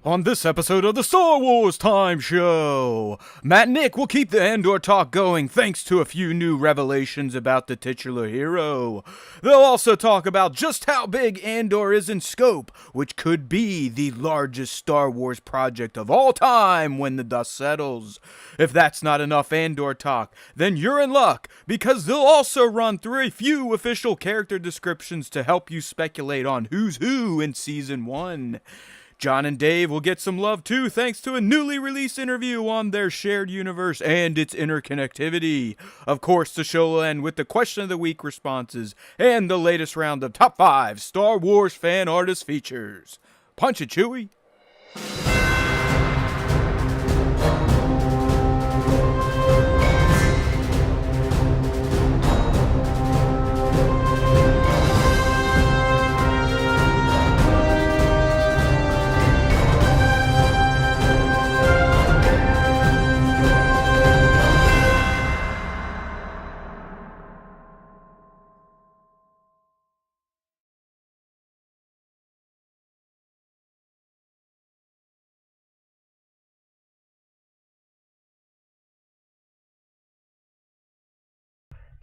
On this episode of the Star Wars Time Show, Matt and Nick will keep the Andor talk going thanks to a few new revelations about the titular hero. They'll also talk about just how big Andor is in scope, which could be the largest Star Wars project of all time when the dust settles. If that's not enough Andor talk, then you're in luck, because they'll also run through a few official character descriptions to help you speculate on who's who in Season 1. John and Dave will get some love too thanks to a newly released interview on their shared universe and its interconnectivity. Of course, the show will end with the question of the week responses and the latest round of top 5 Star Wars fan artist features. Punch it, Chewie!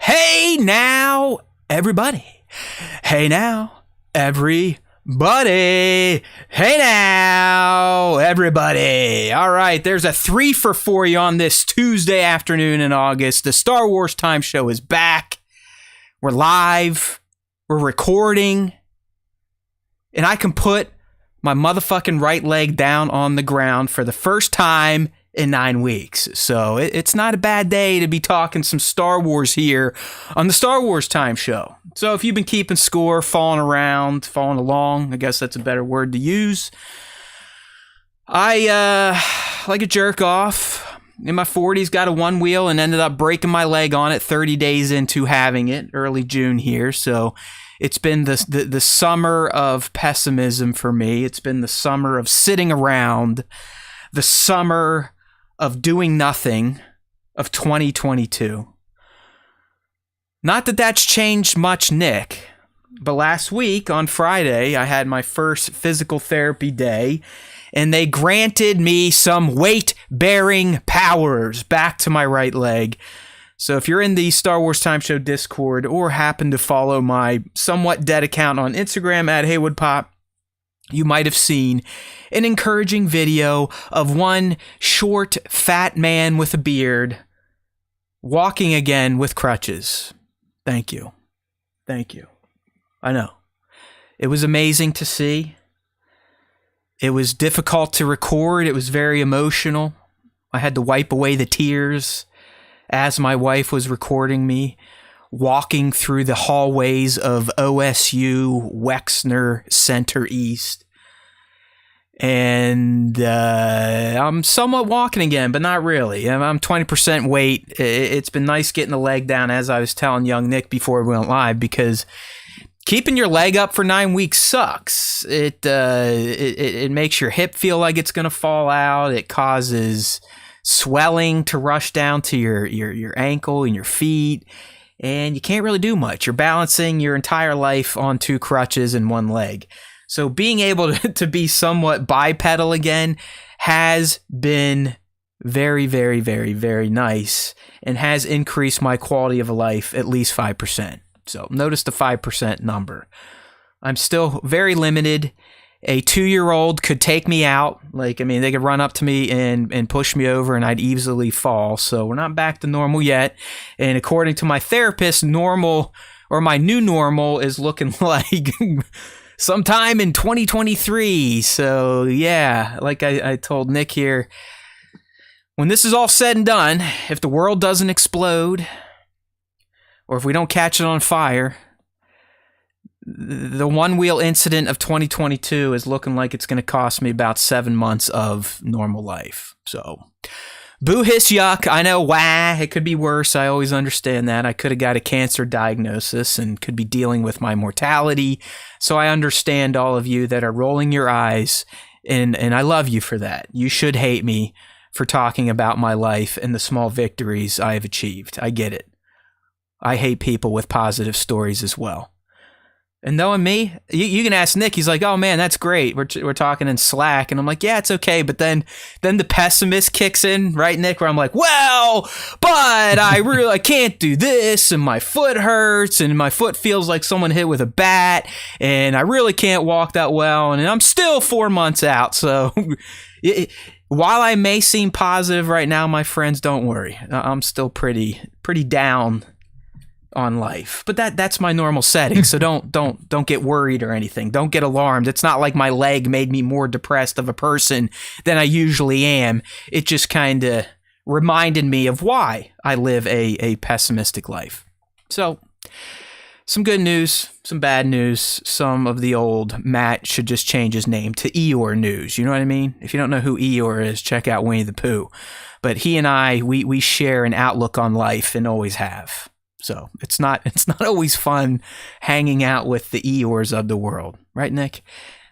Hey now, everybody. Hey now, everybody. Hey now, everybody. All right, there's a 3 for 4 you on this Tuesday afternoon in August. The Star Wars Time Show is back. We're live. We're recording. And I can put my motherfucking right leg down on the ground for the first time in 9 weeks. So it's not a bad day to be talking some Star Wars here on the Star Wars Time Show. So if you've been keeping score, following along, I guess that's a better word to use. I like a jerk off in my 40s, got a one wheel and ended up breaking my leg on it 30 days into having it, early June here. So it's been the summer of pessimism for me. It's been the summer of sitting around, the summer of doing nothing of 2022. Not that that's changed much, Nick, but last week on Friday, I had my first physical therapy day, and they granted me some weight-bearing powers back to my right leg. So if you're in the Star Wars Time Show Discord or happen to follow my somewhat dead account on Instagram at HeywoodPop, you might have seen an encouraging video of one short, fat man with a beard walking again with crutches. Thank you. Thank you. I know. It was amazing to see. It was difficult to record. It was very emotional. I had to wipe away the tears as my wife was recording me walking through the hallways of OSU Wexner Center East. And I'm somewhat walking again, but not really. I'm 20% weight. It's been nice getting the leg down, as I was telling young Nick before we went live, because keeping your leg up for 9 weeks sucks. It makes your hip feel like it's going to fall out. It causes swelling to rush down to your ankle and your feet. And you can't really do much. You're balancing your entire life on 2 crutches and 1 leg. So being able to be somewhat bipedal again has been very, very, very, very nice and has increased my quality of life at least 5%. So notice the 5% number. I'm still very limited. A 2-year-old could take me out. They could run up to me and push me over and I'd easily fall. So we're not back to normal yet. And according to my therapist, normal, or my new normal, is looking like sometime in 2023. So yeah, like I told Nick here, when this is all said and done, if the world doesn't explode, or if we don't catch it on fire, the one-wheel incident of 2022 is looking like it's going to cost me about 7 months of normal life. So, boo hiss yuck. I know, it could be worse. I always understand that. I could have got a cancer diagnosis and could be dealing with my mortality. So I understand all of you that are rolling your eyes, and I love you for that. You should hate me for talking about my life and the small victories I have achieved. I get it. I hate people with positive stories as well. And knowing me, you can ask Nick. He's like, "Oh man, that's great. We're talking in Slack," and I'm like, "Yeah, it's okay." But then the pessimist kicks in, right, Nick? Where I'm like, "Well, but I can't do this, and my foot hurts, and my foot feels like someone hit with a bat, and I really can't walk that well, and I'm still 4 months out." So, while I may seem positive right now, my friends, don't worry. I'm still pretty down on life, but that's my normal setting, so don't get worried or anything. Don't get alarmed. It's not like my leg made me more depressed of a person than I usually am. It just kind of reminded me of why I live a pessimistic life. So some good news, some bad news. Some of the old Matt should just change his name to Eeyore news. You know what I mean? If you don't know who Eeyore is, check out Winnie the Pooh. But he and I, we share an outlook on life and always have. So it's not always fun hanging out with the Eeyores of the world, right, Nick?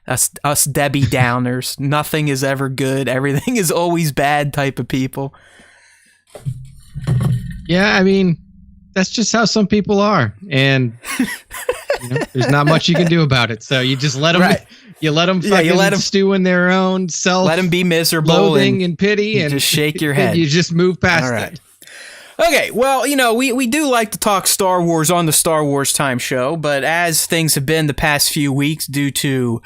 Us Debbie Downers. Nothing is ever good. Everything is always bad type of people. Yeah, I mean, that's just how some people are, and there's not much you can do about it. So you just let them. Right. You let them stew in their own self. Let them be miserable, loathing and pity, and just shake your head. You just move past it. Okay, well, we do like to talk Star Wars on the Star Wars Time Show, but as things have been the past few weeks due to,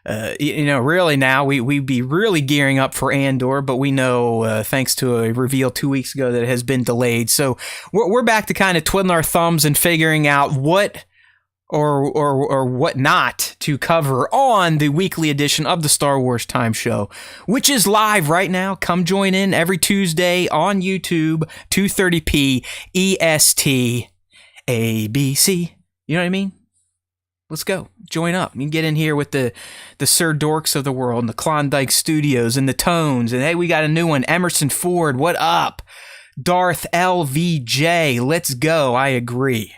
really now, we'd be really gearing up for Andor, but we know, thanks to a reveal 2 weeks ago, that it has been delayed. So we're back to kind of twiddling our thumbs and figuring out what or what not to cover on the weekly edition of the Star Wars Time Show, which is live right now. Come join in every Tuesday on YouTube, 2:30p EST ABC. You know what I mean? Let's go. Join up. You can get in here with the Sir Dorks of the world and the Klondike Studios and the Tones. And hey, we got a new one. Emerson Ford, what up? Darth LVJ, let's go. I agree.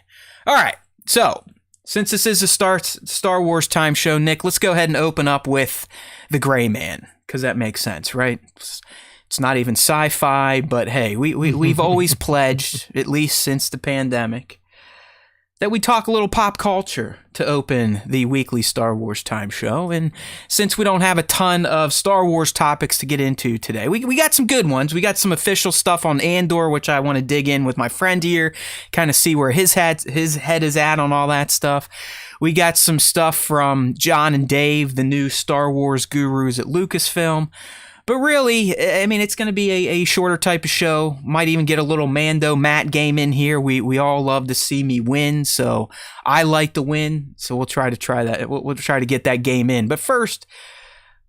All right, so since this is a Star Wars Time Show, Nick, let's go ahead and open up with the Gray Man, because that makes sense, right? It's not even sci-fi, but hey, we've always pledged, at least since the pandemic, that we talk a little pop culture to open the weekly Star Wars Time Show. And since we don't have a ton of Star Wars topics to get into today, we got some good ones. We got some official stuff on Andor, which I want to dig in with my friend here, kind of see where his head is at on all that stuff. We got some stuff from John and Dave, the new Star Wars gurus at Lucasfilm. But really, I mean, it's going to be a shorter type of show. Might even get a little Mando Matt game in here. We all love to see me win, so I like to win. So we'll try that. We'll try to get that game in. But first,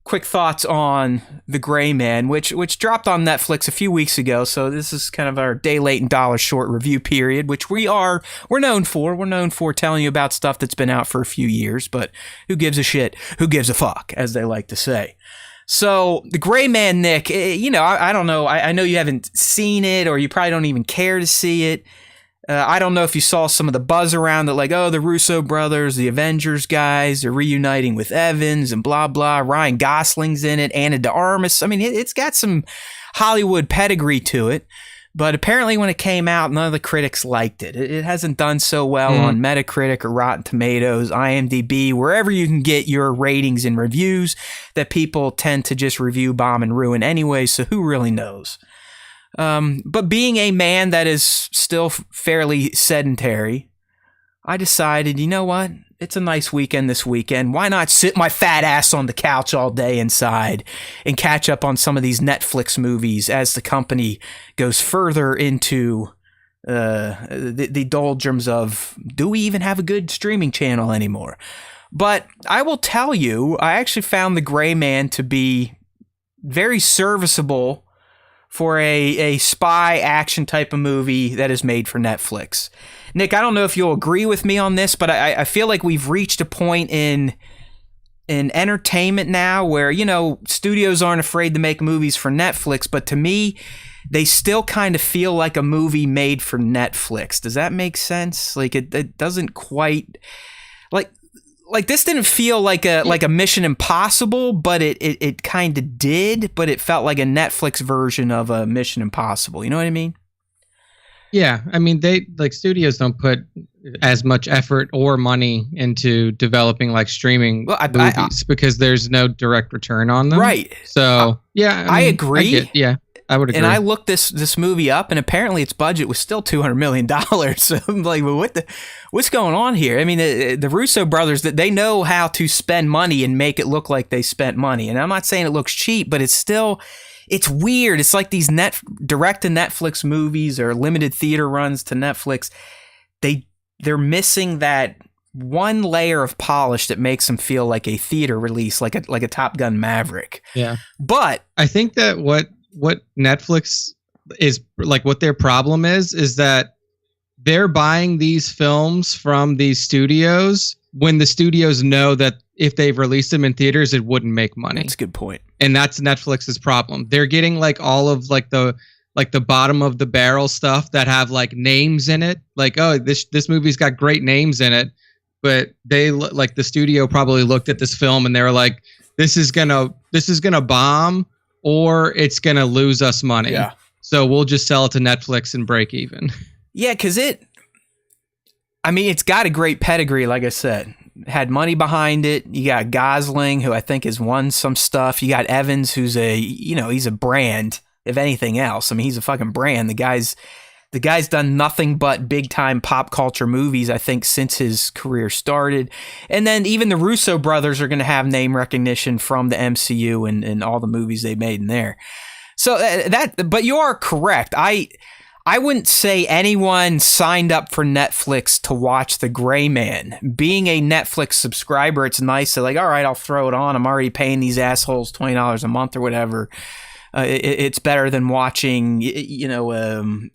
quick thoughts on The Gray Man, which dropped on Netflix a few weeks ago. So this is kind of our day late and dollar short review period, which we're known for. We're known for telling you about stuff that's been out for a few years. But who gives a shit? Who gives a fuck, as they like to say. So, The Gray Man, Nick, I don't know. I know you haven't seen it, or you probably don't even care to see it. I don't know if you saw some of the buzz around it, like, the Russo brothers, the Avengers guys, they're reuniting with Evans and blah, blah. Ryan Gosling's in it, Ana de Armas. I mean, it's got some Hollywood pedigree to it. But apparently when it came out, none of the critics liked it. It hasn't done so well on Metacritic or Rotten Tomatoes, IMDb, wherever you can get your ratings and reviews, that people tend to just review, bomb, and ruin anyway, so who really knows? But being a man that is still fairly sedentary, I decided, you know what? It's a nice weekend this weekend. Why not sit my fat ass on the couch all day inside and catch up on some of these Netflix movies as the company goes further into the doldrums of, do we even have a good streaming channel anymore? But I will tell you, I actually found The Gray Man to be very serviceable for a spy action type of movie that is made for Netflix. Nick, I don't know if you'll agree with me on this, but I feel like we've reached a point in entertainment now where, studios aren't afraid to make movies for Netflix, but to me, they still kind of feel like a movie made for Netflix. Does that make sense? Like, it doesn't quite... Like this didn't feel like a Mission Impossible, but it kind of did, but it felt like a Netflix version of a Mission Impossible. You know what I mean? Yeah, I mean, they like studios don't put as much effort or money into developing like streaming movies because there's no direct return on them. Right. So yeah, I agree. I would agree. And I looked this movie up, and apparently its budget was still $200 million. So I'm like, well, what's going on here? I mean, the Russo brothers, that they know how to spend money and make it look like they spent money. And I'm not saying it looks cheap, but it's weird. It's like these direct to Netflix movies or limited theater runs to Netflix. They're missing that one layer of polish that makes them feel like a theater release, like a Top Gun Maverick. Yeah. But I think that what Netflix is like, what their problem is that they're buying these films from these studios when the studios know that if they've released them in theaters, it wouldn't make money. That's a good point. And that's Netflix's problem. They're getting like all of like the bottom of the barrel stuff that have like names in it. Like, oh, this movie's got great names in it, but they like the studio probably looked at this film and they were like, this is gonna bomb or it's gonna lose us money. Yeah. So we'll just sell it to Netflix and break even. Yeah, because it's got a great pedigree, like I said. Had money behind it. You got Gosling, who I think has won some stuff. You got Evans, who's he's a brand, if anything else. I mean, he's a fucking brand. The guy's done nothing but big time pop culture movies, I think, since his career started. And then even the Russo brothers are going to have name recognition from the MCU and all the movies they made in there. So but you are correct. I wouldn't say anyone signed up for Netflix to watch The Gray Man. Being a Netflix subscriber, it's nice to like, all right, I'll throw it on. I'm already paying these assholes $20 a month or whatever. It's better than watching,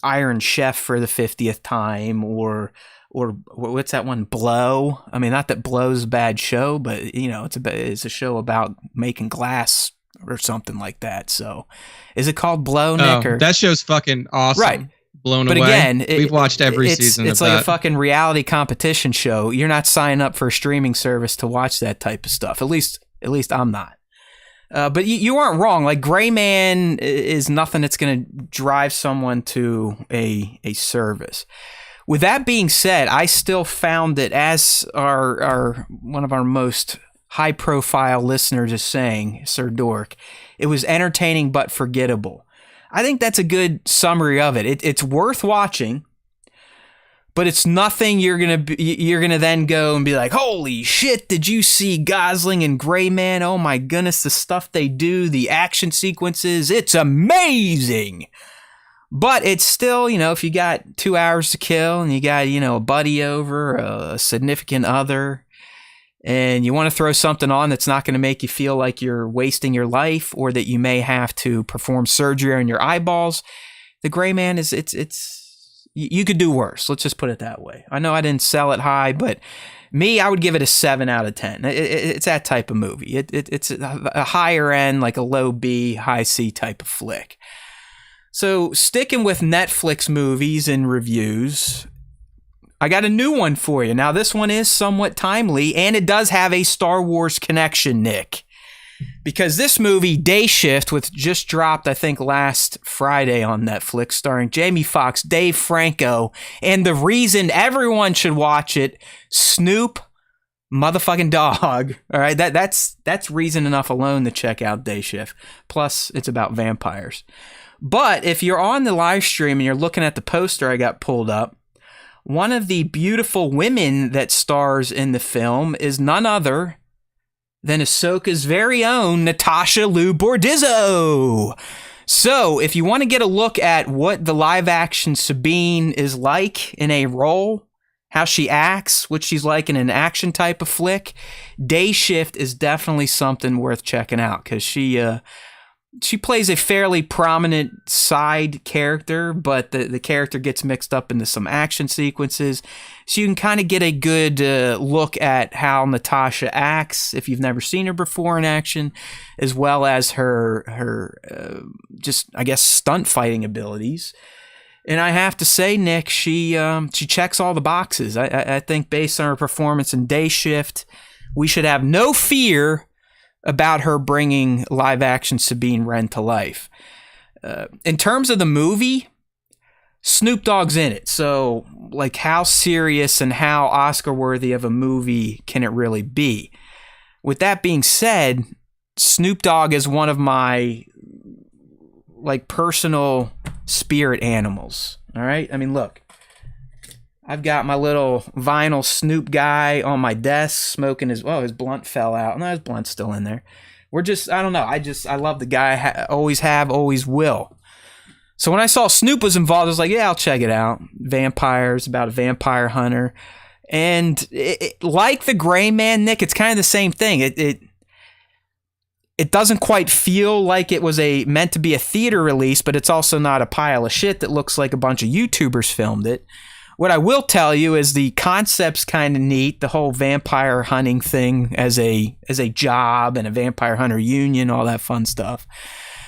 Iron Chef for the 50th time or what's that one, Blow? I mean, not that Blow's a bad show, but it's a show about making glass or something like that. So, is it called Blow, Nick? That show's fucking awesome. Right. Blown but away. Again, we've watched every season. It's like a fucking reality competition show. You're not signing up for a streaming service to watch that type of stuff. At least I'm not. But you aren't wrong. Like, Gray Man is nothing that's going to drive someone to a service. With that being said, I still found that, as our one of our most high profile listeners is saying, Sir Dork, it was entertaining but forgettable. I think that's a good summary of it. It's worth watching, but it's nothing you're gonna then go and be like, holy shit, did you see Gosling and Gray Man? Oh my goodness, the stuff they do, the action sequences, it's amazing. But it's still, if you got 2 hours to kill and you got, a buddy over, a significant other, and you want to throw something on that's not going to make you feel like you're wasting your life or that you may have to perform surgery on your eyeballs, The Gray Man you could do worse. Let's just put it that way. I know I didn't sell it high, but I would give it a 7 out of 10. It's that type of movie. It's a higher end, like a low B, high C type of flick. So sticking with Netflix movies and reviews, I got a new one for you. Now, this one is somewhat timely, and it does have a Star Wars connection, Nick. Because this movie, Day Shift, which just dropped, I think, last Friday on Netflix, starring Jamie Foxx, Dave Franco, and the reason everyone should watch it, Snoop motherfucking Dogg. All right, that's reason enough alone to check out Day Shift. Plus, it's about vampires. But if you're on the live stream and you're looking at the poster I got pulled up, one of the beautiful women that stars in the film is none other than Ahsoka's very own Natasha Liu Bordizzo. So, if you want to get a look at what the live-action Sabine is like in a role, how she acts, what she's like in an action type of flick, Day Shift is definitely something worth checking out, because she plays a fairly prominent side character, but the character gets mixed up into some action sequences. So you can kind of get a good look at how Natasha acts if you've never seen her before in action, as well as her just, I guess, stunt fighting abilities. And I have to say, Nick, she checks all the boxes. I think based on her performance in Day Shift, we should have no fear about her bringing live-action Sabine Wren to life. In terms of the movie, Snoop Dogg's in it. So, like, how serious and how Oscar worthy of a movie can it really be? With that being said, Snoop Dogg is one of my, like, personal spirit animals. All right? I mean, look. I've got my little vinyl Snoop guy on my desk smoking his blunt fell out. No, his blunt's still in there. I don't know. I love the guy. Always have, always will. So when I saw Snoop was involved, I was like, yeah, I'll check it out. Vampires, about a vampire hunter. And like The Gray Man, Nick, it's kind of the same thing. It doesn't quite feel like it was meant to be a theater release, but it's also not a pile of shit that looks like a bunch of YouTubers filmed it. What I will tell you is the concept's kind of neat. The whole vampire hunting thing as a job and a vampire hunter union, all that fun stuff.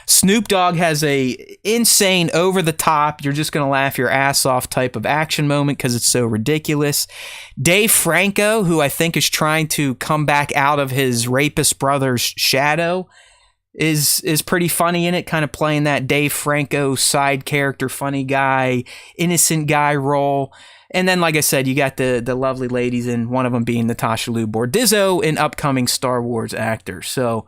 Snoop Dogg has a insane, over the top, you're just gonna laugh your ass off type of action moment because it's so ridiculous. Dave Franco, who I think is trying to come back out of his rapist brother's shadow, is pretty funny in it, kind of playing that Dave Franco side character, funny guy, innocent guy role. And then, like I said, you got the lovely ladies, and one of them being Natasha Liu Bordizzo, an upcoming Star Wars actor. So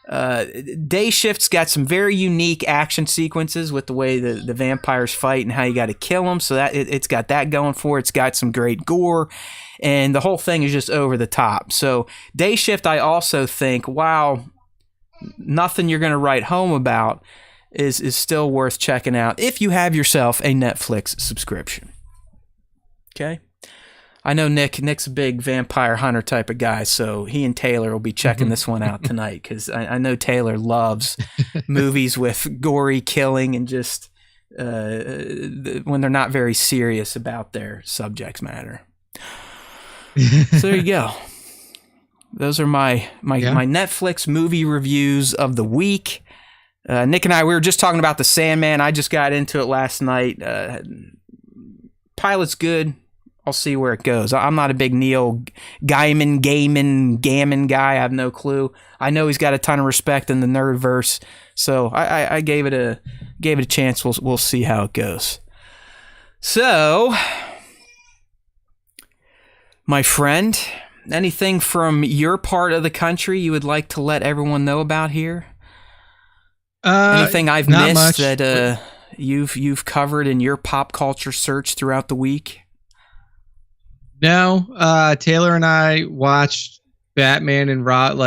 Day Shift's got some very unique action sequences with the way the vampires fight and how you got to kill them. So that it's got that going for it. It's got some great gore, and the whole thing is just over the top. So Day Shift, I also think, wow, nothing you're going to write home about is still worth checking out if you have yourself a Netflix subscription. Okay? I know Nick's a big vampire hunter type of guy, so he and Taylor will be checking this one out tonight, because I know Taylor loves movies with gory killing and just when they're not very serious about their subject matter. So there you go. Those are my Netflix movie reviews of the week. Nick and I, we were just talking about The Sandman. I just got into it last night. Pilot's good. I'll see where it goes. I'm not a big Neil Gaiman guy. I have no clue. I know he's got a ton of respect in the nerdverse, so I gave it a chance. We'll see how it goes. So, my friend, anything from your part of the country you would like to let everyone know about here? Anything I've missed much, that you've covered in your pop culture search throughout the week? No, Taylor and I watched Batman and Robin,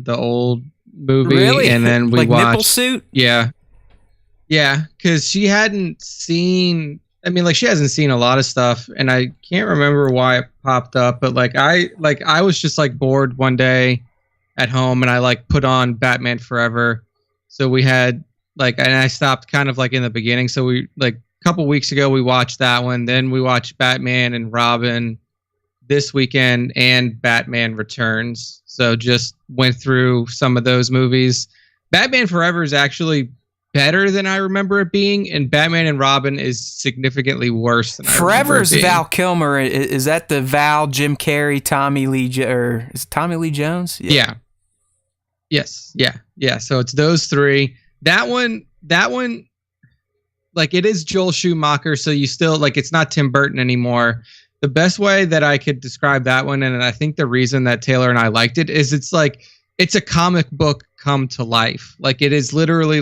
the old movie, really? And then we watched Nipple Suit. Yeah, because she hadn't seen. I mean, she hasn't seen a lot of stuff, and I can't remember why it popped up. But I was just bored one day at home, and I put on Batman Forever. So we had and I stopped kind of in the beginning. So we couple weeks ago we watched that one, then we watched Batman and Robin this weekend, and Batman Returns. So just went through some of those movies. Batman Forever is actually better than I remember it being, and Batman and Robin is significantly worse than Forever's Val Kilmer. Is that the Val, Jim Carrey, Tommy Lee, or is it Tommy Lee Jones? Yeah. Yes. Yeah. So it's those three. That one it is Joel Schumacher, so you still it's not Tim Burton anymore. The best way that I could describe that one, and I think the reason that Taylor and I liked it, is it's a comic book come to life. It is literally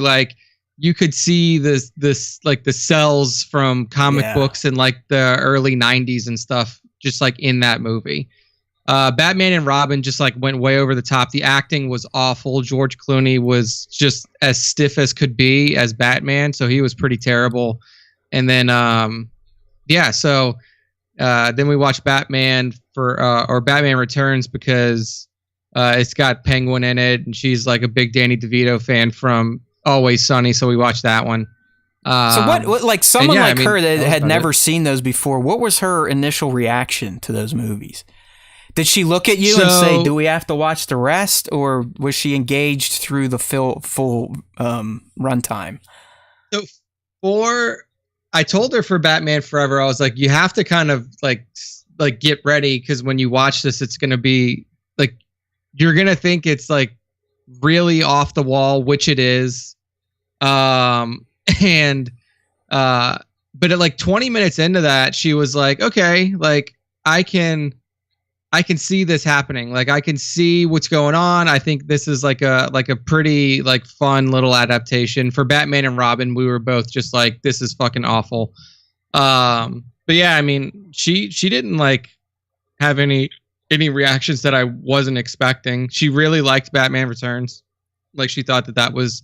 you could see the cells from comic books in the early 90s and stuff, just in that movie. Batman and Robin just went way over the top. The acting was awful. George Clooney was just as stiff as could be as Batman, so he was pretty terrible. And then then we watched Batman or Batman Returns, because it's got Penguin in it, and she's a big Danny DeVito fan from Always Sunny, so we watched that one. So what someone her that had never seen those before, what was her initial reaction to those movies? Did she look at you and say, do we have to watch the rest? Or was she engaged through the full runtime? So I told her for Batman Forever, I was you have to kind of get ready, because when you watch this, it's going to be you're going to think it's really off the wall, which it is. And But at like 20 minutes into that, she was like, okay, like I can see this happening. Like I can see what's going on. I think this is like a pretty like fun little adaptation for Batman and Robin. We were both just like, this is fucking awful. But yeah, I mean, she didn't like have any reactions that I wasn't expecting. She really liked Batman Returns. Like she thought that was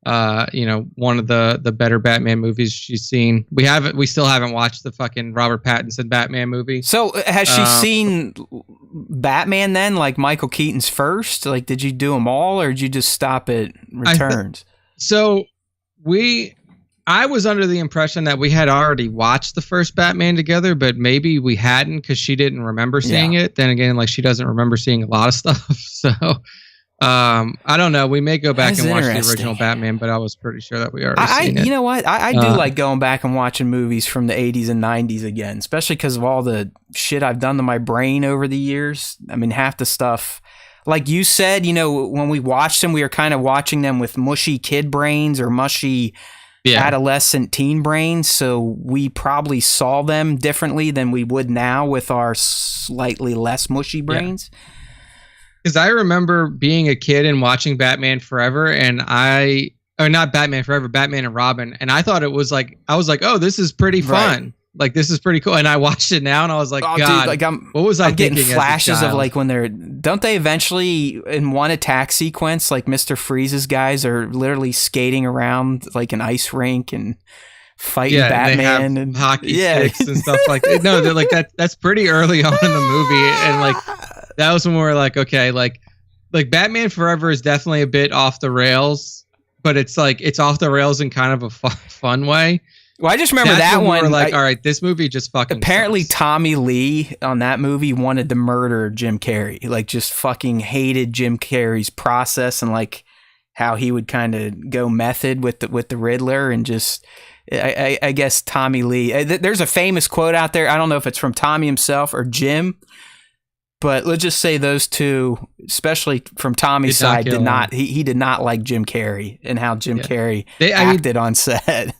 one of the better Batman movies she's seen. We still haven't watched the fucking Robert Pattinson Batman movie. So has she seen Batman then, like Michael Keaton's first? Like, did you do them all, or did you just stop at Returns? I was under the impression that we had already watched the first Batman together, but maybe we hadn't because she didn't remember seeing it. Then again, like she doesn't remember seeing a lot of stuff. So I don't know. We may go back and watch the original Batman, but I was pretty sure that we already seen it. You know what? I do like going back and watching movies from the 80s and 90s again, especially because of all the shit I've done to my brain over the years. I mean, half the stuff, like you said, when we watched them, we were kind of watching them with mushy kid brains or mushy adolescent teen brains. So we probably saw them differently than we would now with our slightly less mushy brains. Yeah. Because I remember being a kid and watching Batman Forever, not Batman Forever, Batman and Robin, and I thought it was like, I was like, oh, this is pretty fun. Right. Like, this is pretty cool. And I watched it now and I was like, God, dude, like what was I thinking? I'm getting flashes of like when don't they eventually in one attack sequence, like Mr. Freeze's guys are literally skating around like an ice rink and fighting Batman and hockey sticks and stuff like that. No, they're like that's pretty early on in the movie. And like, that was when we were like, okay, like Batman Forever is definitely a bit off the rails, but it's like, it's off the rails in kind of a fun way. Well, I just remember that one. We were like, all right, this movie just fucking apparently sucks. Tommy Lee on that movie wanted to murder Jim Carrey. Like, just fucking hated Jim Carrey's process and like how he would kind of go method with the Riddler and just. I guess Tommy Lee. There's a famous quote out there. I don't know if it's from Tommy himself or Jim, but let's just say those two, especially from Tommy's side, did not. He did not like Jim Carrey and how Jim Carrey acted on set.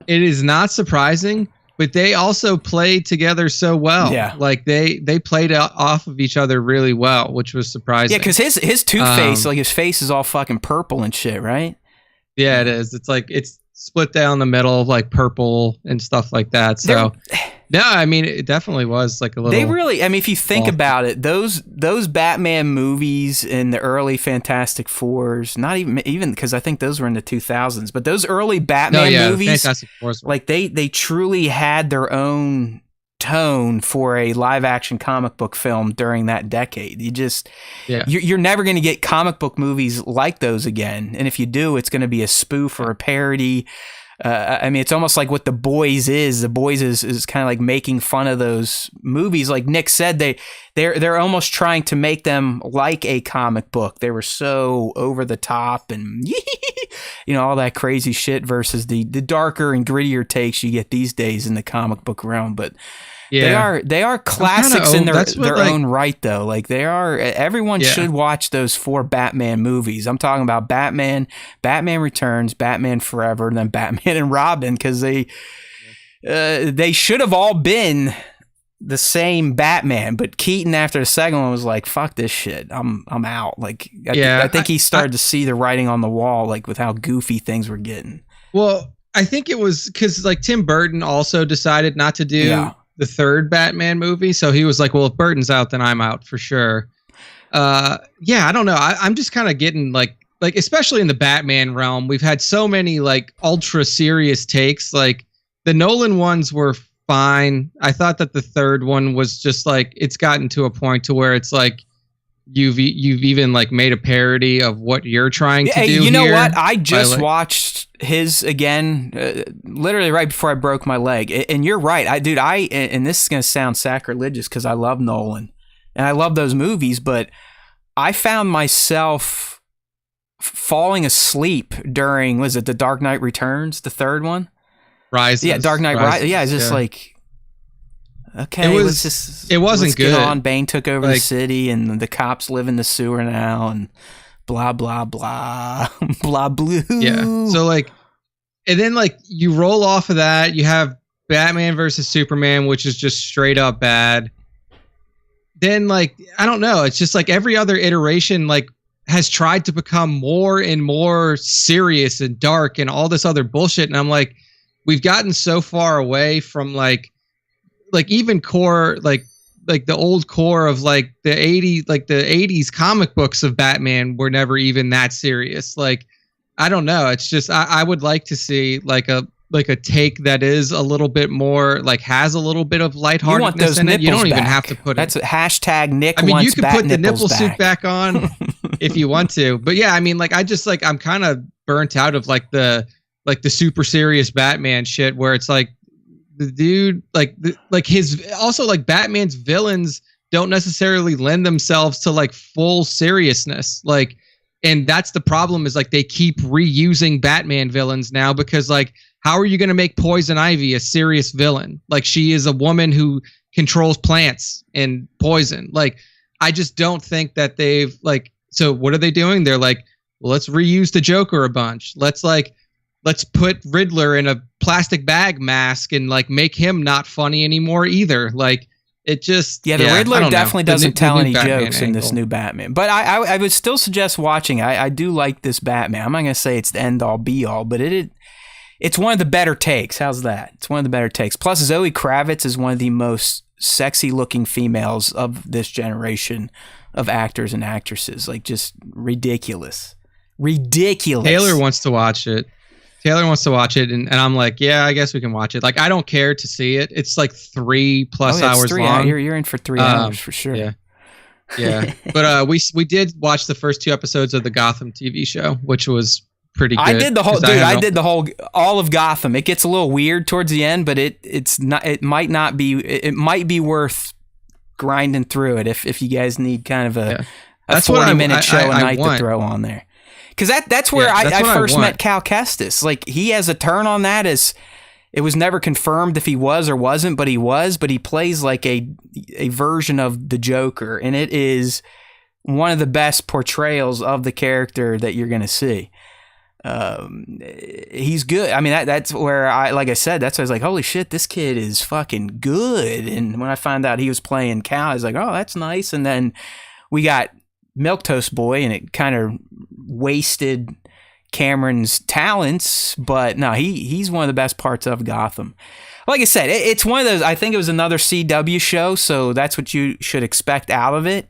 It is not surprising, but they also played together so well. Yeah, like they played off of each other really well, which was surprising. Yeah, because his Two-Face, like his face is all fucking purple and shit, right? Yeah, it is. It's like it's split down the middle, like purple and stuff like that. So, no, I mean, it definitely was like a little. They really, I mean, if you think about it, those Batman movies in the early Fantastic Fours, not even because I think those were in the 2000s, but those early Batman movies, Fantastic Fours, like they truly had their own tone for a live action comic book film during that decade. You're never going to get comic book movies like those again, and if you do, it's going to be a spoof or a parody. I mean, it's almost like what The Boys is. The Boys is kind of like making fun of those movies. Like Nick said, they're almost trying to make them like a comic book. They were so over the top and all that crazy shit versus the darker and grittier takes you get these days in the comic book realm. But they are classics in their own right, though. Like they are. Everyone should watch those 4 Batman movies. I'm talking about Batman Returns, Batman Forever, and then Batman and Robin, because they should have all been the same Batman. But Keaton, after the second one, was like, "Fuck this shit. I'm out." Like I think he started to see the writing on the wall, like with how goofy things were getting. Well, I think it was because like Tim Burton also decided not to do the third Batman movie. So he was like, well, if Burton's out, then I'm out for sure. I don't know. I'm just kind of getting like, especially in the Batman realm, we've had so many like ultra serious takes. Like the Nolan ones were fine. I thought that the third one was just like, it's gotten to a point to where it's like, you've even like made a parody of what you're trying to do. You know what? I just watched his again, literally right before I broke my leg. And you're right. And this is going to sound sacrilegious because I love Nolan and I love those movies, but I found myself falling asleep during, was it The Dark Knight Returns, the third one? Rises. Yeah, Dark Knight Rises. Yeah, it's just like, okay, it wasn't good. Get on. Bane took over the city, and the cops live in the sewer now, and blah blah blah blah blue. Yeah. So like, And then like you roll off of that, you have Batman versus Superman, which is just straight up bad. Then like, I don't know. It's just like every other iteration like has tried to become more and more serious and dark and all this other bullshit. And I'm like, we've gotten so far away from like even core, like the old core of like the 80s comic books of Batman were never even that serious. Like, I don't know. It's just, I would like to see like a take that is a little bit more like has a little bit of lightheartedness in it. You don't even have to put That's a hashtag Nick. I mean, you wants can bat put the nipple back. suit back on if you want to. But yeah, I mean, like I'm kind of burnt out of like the super serious Batman shit where it's like the dude like his also like Batman's villains don't necessarily lend themselves to like full seriousness. Like, and that's the problem is like they keep reusing Batman villains now because like, how are you going to make Poison Ivy a serious villain? Like she is a woman who controls plants and poison. Like, I just don't think that they've like, so what are they doing? They're like, well, let's reuse the Joker a bunch. Let's put Riddler in a plastic bag mask and like make him not funny anymore either. Like it just, the Riddler definitely doesn't tell any jokes in angle. this new Batman. But I would still suggest watching. I do like this Batman. I'm not going to say it's the end all be all, but it's one of the better takes. How's that? It's one of the better takes. Plus, Zoe Kravitz is one of the most sexy-looking females of this generation of actors and actresses. Like, just ridiculous. Ridiculous. Taylor wants to watch it. And I'm like, yeah, I guess we can watch it. Like, I don't care to see it. It's like 3+ hours long. You're in for 3 hours for sure. Yeah. But we did watch the first 2 episodes of the Gotham TV show, which was pretty good. I did the whole all of Gotham. It gets a little weird towards the end, but it might be worth grinding through it if you guys need kind of a 40-minute show a night to throw on there. Because that's where I first met Cal Kestis. Like, he has a turn on that as it was never confirmed if he was or wasn't, but he was. But he plays like a version of the Joker, and it is one of the best portrayals of the character that you're going to see. He's good. I mean, that's where like I said, that's why I was like, holy shit, this kid is fucking good. And when I found out he was playing Cal, I was like, oh, that's nice. And then we got Milquetoast Boy, and it kind of wasted Cameron's talents, but no, he's one of the best parts of Gotham. Like I said, it's one of those, I think it was another CW show, so that's what you should expect out of it.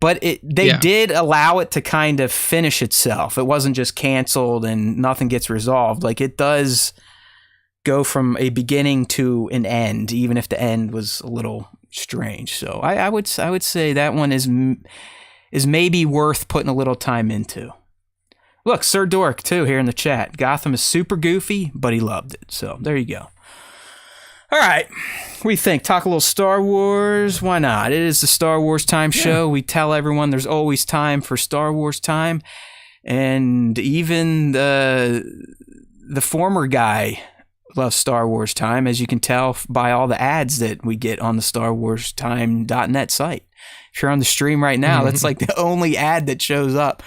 But they did allow it to kind of finish itself. It wasn't just canceled and nothing gets resolved. Like, it does go from a beginning to an end, even if the end was a little strange. So I would say that one is maybe worth putting a little time into. Look, Sir Dork, too, here in the chat. Gotham is super goofy, but he loved it. So there you go. All right. What do you think? Talk a little Star Wars? Why not? It is the Star Wars Time show. We tell everyone there's always time for Star Wars time. And even the former guy loves Star Wars time, as you can tell by all the ads that we get on the StarWarsTime.net site. If you're on the stream right now, that's like the only ad that shows up.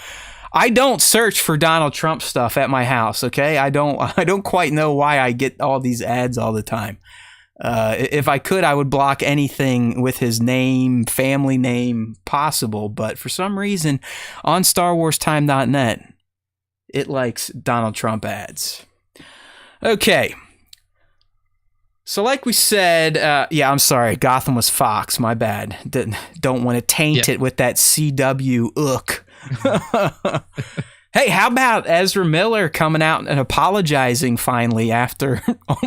I don't search for Donald Trump stuff at my house, okay? I don't quite know why I get all these ads all the time. If I could, I would block anything with his name, family name possible, but for some reason on StarWarsTime.net, it likes Donald Trump ads. Okay. So like we said, I'm sorry, Gotham was Fox, my bad. Don't want to taint it with that CW ook. Hey, how about Ezra Miller coming out and apologizing finally after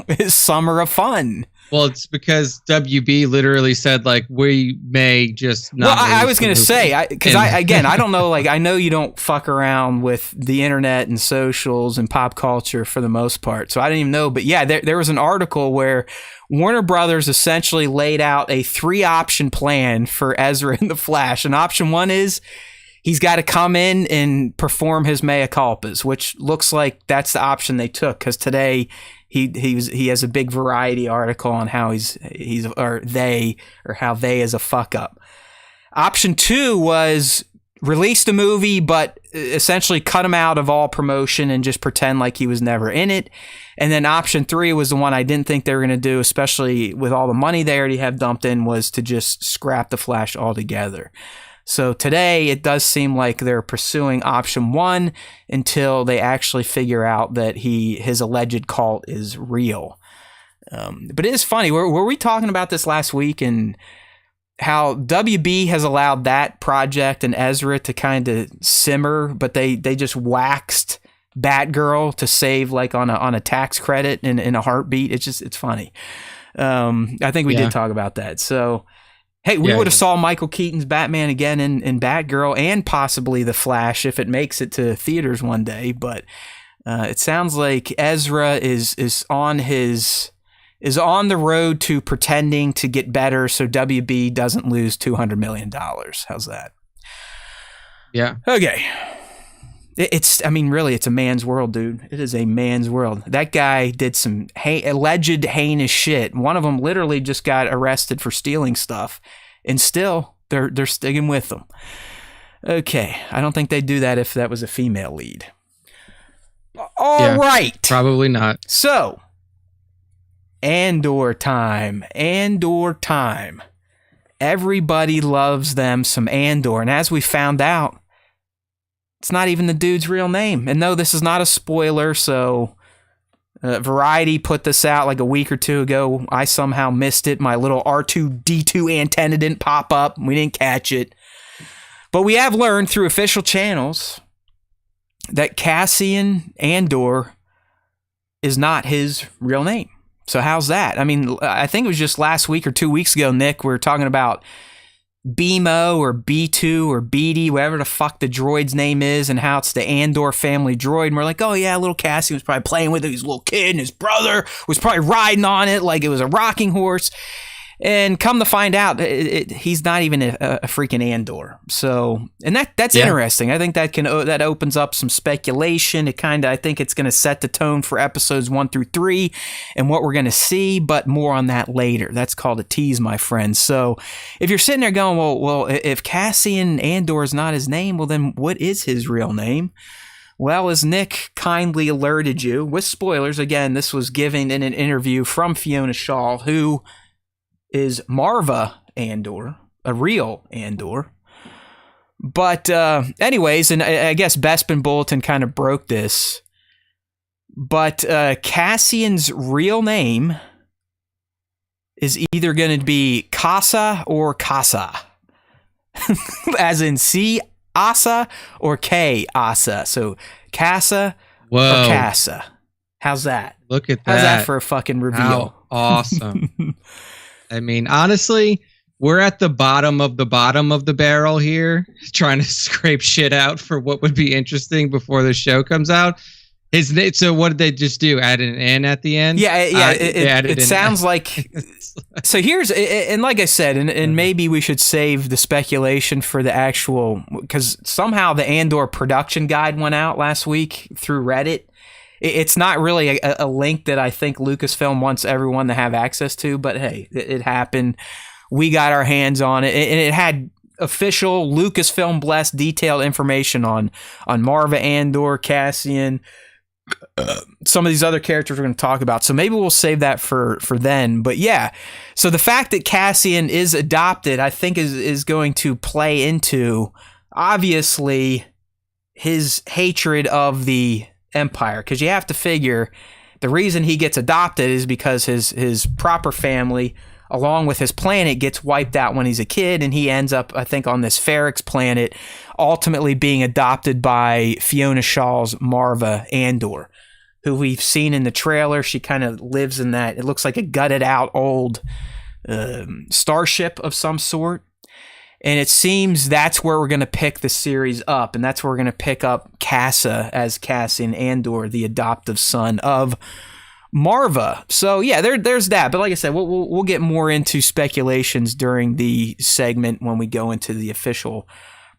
his summer of fun? Well, it's because WB literally said, like, we may just not. Well, I was going to say, because I don't know, like, I know you don't fuck around with the internet and socials and pop culture for the most part, so I didn't even know. But yeah, there was an article where Warner Brothers essentially laid out a 3-option plan for Ezra in The Flash. And option 1 is he's got to come in and perform his mea culpas, which looks like that's the option they took, because today he has a big Variety article on how how they is a fuck up. Option 2 was release the movie, but essentially cut him out of all promotion and just pretend like he was never in it. And then option 3 was the one I didn't think they were going to do, especially with all the money they already have dumped in, was to just scrap the Flash altogether. So today it does seem like they're pursuing option 1 until they actually figure out that his alleged cult is real. But it is funny. Were we talking about this last week and how WB has allowed that project and Ezra to kind of simmer, but they just waxed Batgirl to save like on a tax credit in a heartbeat. It's funny. I think we did talk about that. So, hey, we would have saw Michael Keaton's Batman again in Batgirl and possibly The Flash if it makes it to theaters one day. But it sounds like Ezra is on the road to pretending to get better so WB doesn't lose $200 million. How's that? Yeah. Okay. It's a man's world, dude. It is a man's world. That guy did some alleged heinous shit. One of them literally just got arrested for stealing stuff, and still they're sticking with him. Okay, I don't think they'd do that if that was a female lead. All right, probably not. So, Andor time. Everybody loves them some Andor, and as we found out, it's not even the dude's real name. And no, this is not a spoiler, so Variety put this out like a week or two ago. I somehow missed it. My little R2-D2 antenna didn't pop up. We didn't catch it. But we have learned through official channels that Cassian Andor is not his real name. So how's that? I mean, I think it was just last week or 2 weeks ago, Nick, we were talking about BMO or B2 or BD, whatever the fuck the droid's name is, and how it's the Andor family droid. And we're like, oh yeah, little Cassian was probably playing with it. He was a little kid, and his brother was probably riding on it like it was a rocking horse. And come to find out, he's not even a freaking Andor. So, and that's interesting. I think that opens up some speculation. I think it's going to set the tone for episodes 1 through 3 and what we're going to see, but more on that later. That's called a tease, my friends. So, if you're sitting there going, well, if Cassian Andor is not his name, well, then what is his real name? Well, as Nick kindly alerted you, with spoilers, again, this was given in an interview from Fiona Shaw, who is Marva Andor, a real Andor. But anyways, and I guess Bespin Bulletin kind of broke this, but Cassian's real name is either going to be Casa or Casa, as in C Asa or K Asa. So Casa or Casa. How's that? Look at that. How's that for a fucking reveal? How awesome. I mean, honestly, we're at the bottom of the barrel here, trying to scrape shit out for what would be interesting before the show comes out. So what did they just do? Add an N at the end? Yeah. It sounds like. So here's, and like I said, and maybe we should save the speculation for the actual, because somehow the Andor production guide went out last week through Reddit. It's not really a link that I think Lucasfilm wants everyone to have access to, but hey, it happened. We got our hands on it, and it had official Lucasfilm blessed detailed information on Marva Andor, Cassian, some of these other characters we're going to talk about. So maybe we'll save that for then. But yeah, so the fact that Cassian is adopted, I think is going to play into, obviously, his hatred of the Empire, because you have to figure the reason he gets adopted is because his proper family, along with his planet, gets wiped out when he's a kid, and he ends up, I think, on this Ferrix planet, ultimately being adopted by Fiona Shaw's Marva Andor, who we've seen in the trailer. She kind of lives in that, it looks like a gutted out old starship of some sort. And it seems that's where we're going to pick the series up, and that's where we're going to pick up Casa as Cassian Andor, the adoptive son of Marva. So yeah, there's that. But like I said, we'll get more into speculations during the segment when we go into the official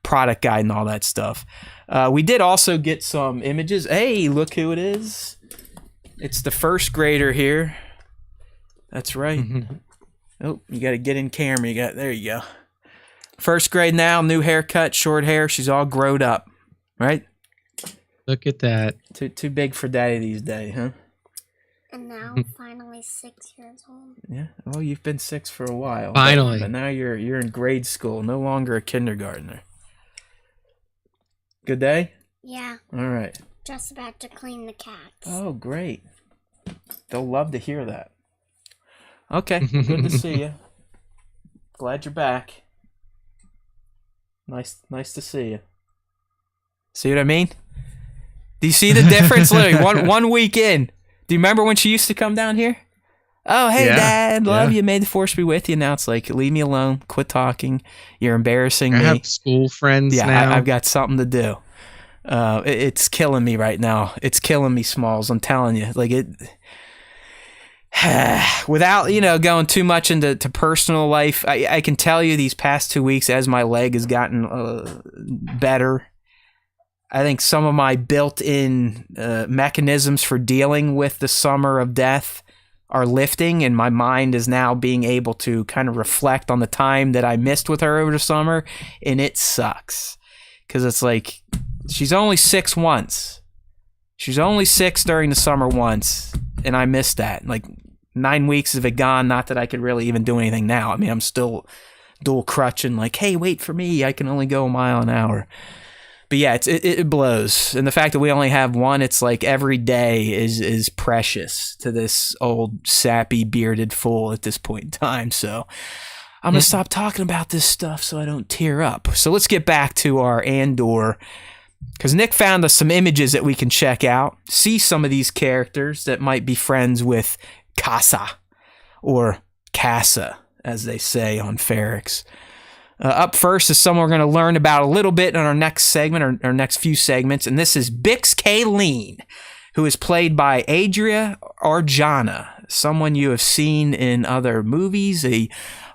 product guide and all that stuff. We did also get some images. Hey, look who it is! It's the first grader here. That's right. Mm-hmm. Oh, you got to get in camera. There you go. First grade now, new haircut, short hair. She's all growed up, right? Look at that. Too big for daddy these days, huh? And now finally 6 years old. Yeah. Well, you've been 6 for a while. Finally. But now you're in grade school, no longer a kindergartner. Good day? Yeah, All right. just about to clean the cats. Oh, great. They'll love to hear that. Okay, good to see you. Glad you're back. Nice to see you. See what I mean? Do you see the difference? Literally, one week in. Do you remember when she used to come down here? Oh, hey, Yeah, Dad, love yeah. you. May the force be with you. Now it's like, leave me alone. Quit talking. You're embarrassing I me. have school friends Yeah, now. I've got something to do. It's killing me right now. It's killing me, Smalls. I'm telling you. Like it. Without going too much into personal life, I can tell you these past 2 weeks, as my leg has gotten better, I think some of my built-in mechanisms for dealing with the summer of death are lifting, and my mind is now being able to kind of reflect on the time that I missed with her over the summer, and it sucks because it's like she's only 6 once. She's only 6 during the summer once, and I missed that. Like 9 weeks of it gone. Not that I could really even do anything now. I mean, I'm still dual crutching. Like, hey, wait for me. I can only go a mile an hour. But yeah, it blows. And the fact that we only have one, it's like every day is precious to this old sappy bearded fool at this point in time. So I'm going to stop talking about this stuff so I don't tear up. So let's get back to our Andor, because Nick found us some images that we can check out, see some of these characters that might be friends with Casa, or Casa, as they say on Ferrix. Up first is someone we're going to learn about a little bit in our next segment, or our next few segments, and this is Bix Kayleen, who is played by Adria Arjona, someone you have seen in other movies, a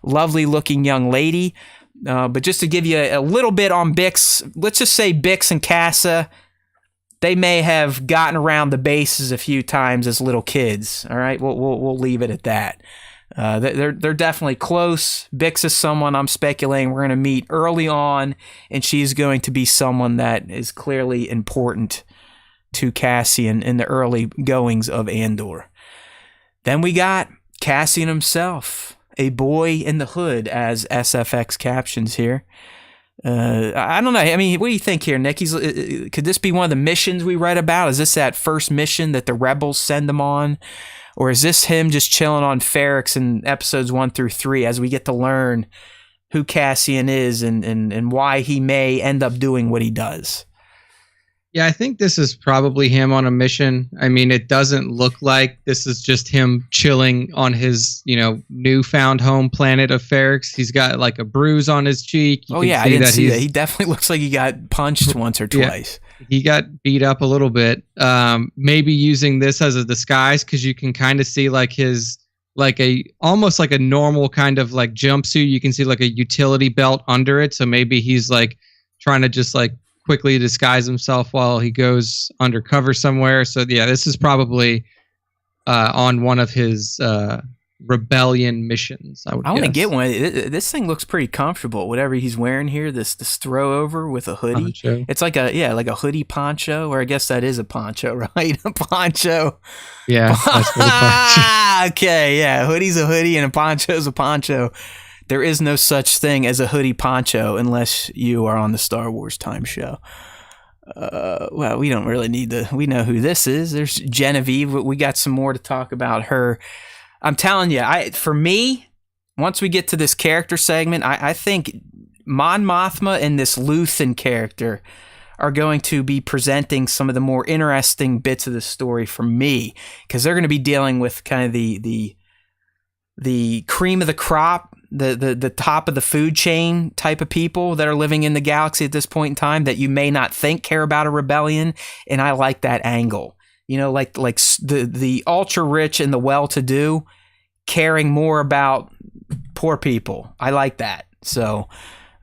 lovely-looking young lady. But just to give you a little bit on Bix, let's just say Bix and Casa, they may have gotten around the bases a few times as little kids. All right, we'll leave it at that. They're definitely close. Bix is someone I'm speculating we're going to meet early on, and she's going to be someone that is clearly important to Cassian in the early goings of Andor. Then we got Cassian himself, a boy in the hood, as SFX captions here. I don't know. I mean, what do you think here, Nick? Could this be one of the missions we read about? Is this that first mission that the rebels send him on? Or is this him just chilling on Ferrix in episodes 1 through 3 as we get to learn who Cassian is and why he may end up doing what he does? Yeah, I think this is probably him on a mission. I mean, it doesn't look like this is just him chilling on his, newfound home planet of Ferrix. He's got like a bruise on his cheek. I didn't see that. He definitely looks like he got punched once or twice. He got beat up a little bit. Maybe using this as a disguise, because you can kind of see like his almost like a normal kind of like jumpsuit. You can see like a utility belt under it. So maybe he's like trying to just like quickly disguise himself while he goes undercover somewhere. So yeah, this is probably on one of his rebellion missions. I want to get one. This thing looks pretty comfortable. Whatever he's wearing here, this throw over with a hoodie. Poncho. It's like a hoodie poncho, or I guess that is a poncho, right? A poncho. Yeah. That's what a poncho. Okay, yeah. Hoodie's a hoodie and a poncho's a poncho. There is no such thing as a hoodie poncho unless you are on the Star Wars Time Show. Well, we don't really need to. We know who this is. There's Genevieve. We got some more to talk about her. I'm telling you, for me, once we get to this character segment, I think Mon Mothma and this Luthen character are going to be presenting some of the more interesting bits of the story for me, because they're going to be dealing with kind of the cream of the crop, the top of the food chain type of people that are living in the galaxy at this point in time that you may not think care about a rebellion, and I like that angle. Like the ultra rich and the well-to-do caring more about poor people. I like that. So,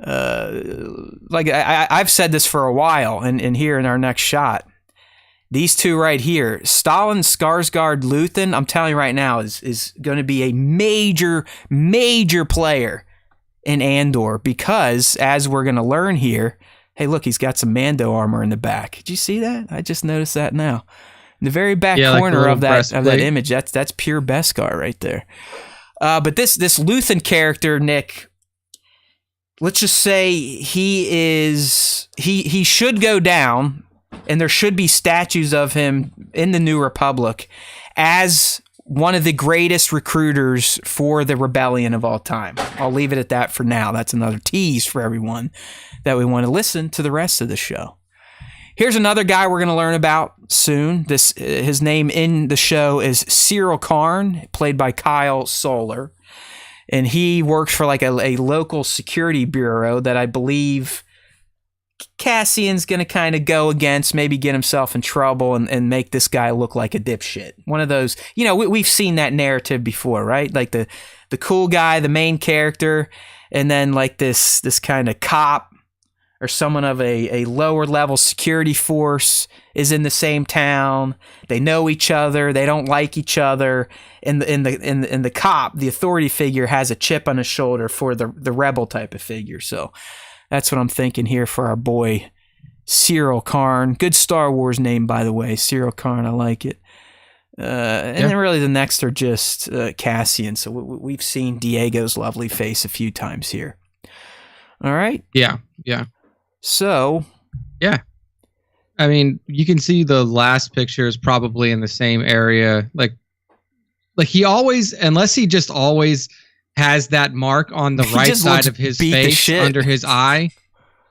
I've said this for a while, and here in our next shot, these two right here, Stalin Skarsgård Luthen, I'm telling you right now, is going to be a major, major player in Andor because, as we're going to learn here, hey, look, he's got some Mando armor in the back. Did you see that? I just noticed that now. In the very back corner like of that breastplate. image, that's pure Beskar right there. But this Luthen character, Nick, let's just say he should go down, and there should be statues of him in the New Republic as one of the greatest recruiters for the rebellion of all time. I'll leave it at that for now. That's another tease for everyone that we want to listen to the rest of the show. Here's another guy we're going to learn about soon. His name in the show is Cyril Karn, played by Kyle Soller. And he works for like a local security bureau that I believe Cassian's going to kind of go against, maybe get himself in trouble and make this guy look like a dipshit. One of those, we've seen that narrative before, right? Like the cool guy, the main character, and then like this kind of cop or someone of a lower level security force is in the same town. They know each other. They don't like each other. And the cop, the authority figure, has a chip on his shoulder for the rebel type of figure. So that's what I'm thinking here for our boy Cyril Karn. Good Star Wars name, by the way, Cyril Karn. I like it. Then really the next are just Cassian. So we've seen Diego's lovely face a few times here. All right. Yeah. So. Yeah. I mean, you can see the last picture is probably in the same area. Like he always, unless he just always has that mark on the right side of his face under his eye.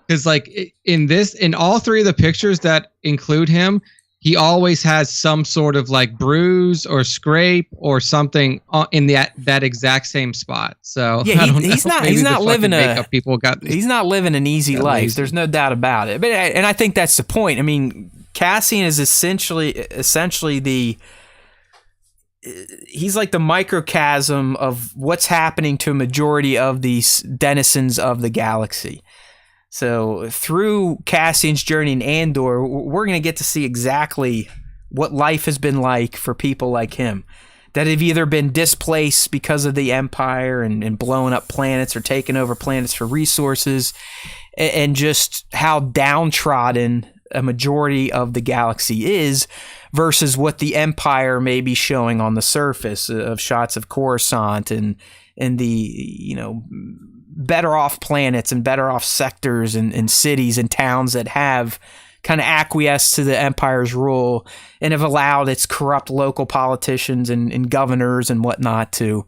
Because like in all three of the pictures that include him, he always has some sort of like bruise or scrape or something in that exact same spot. So yeah, he's not living an easy life. Lazy. There's no doubt about it. And I think that's the point. I mean, Cassian is essentially he's like the microcosm of what's happening to a majority of these denizens of the galaxy. So through Cassian's journey in Andor, we're going to get to see exactly what life has been like for people like him that have either been displaced because of the Empire and blowing up planets or taking over planets for resources, and just how downtrodden a majority of the galaxy is versus what the Empire may be showing on the surface of shots of Coruscant and the, better off planets and better off sectors and cities and towns that have kind of acquiesced to the Empire's rule and have allowed its corrupt local politicians and governors and whatnot to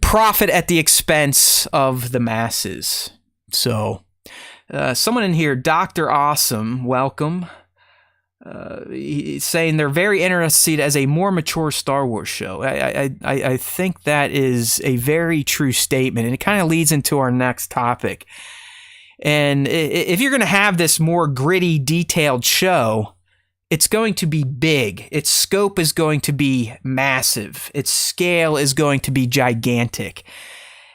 profit at the expense of the masses. So someone in here, Dr. Awesome, welcome. He's saying they're very interested as a more mature Star Wars show. I think that is a very true statement, and it kind of leads into our next topic. And if you're going to have this more gritty, detailed show, it's going to be big. Its scope is going to be massive. Its scale is going to be gigantic.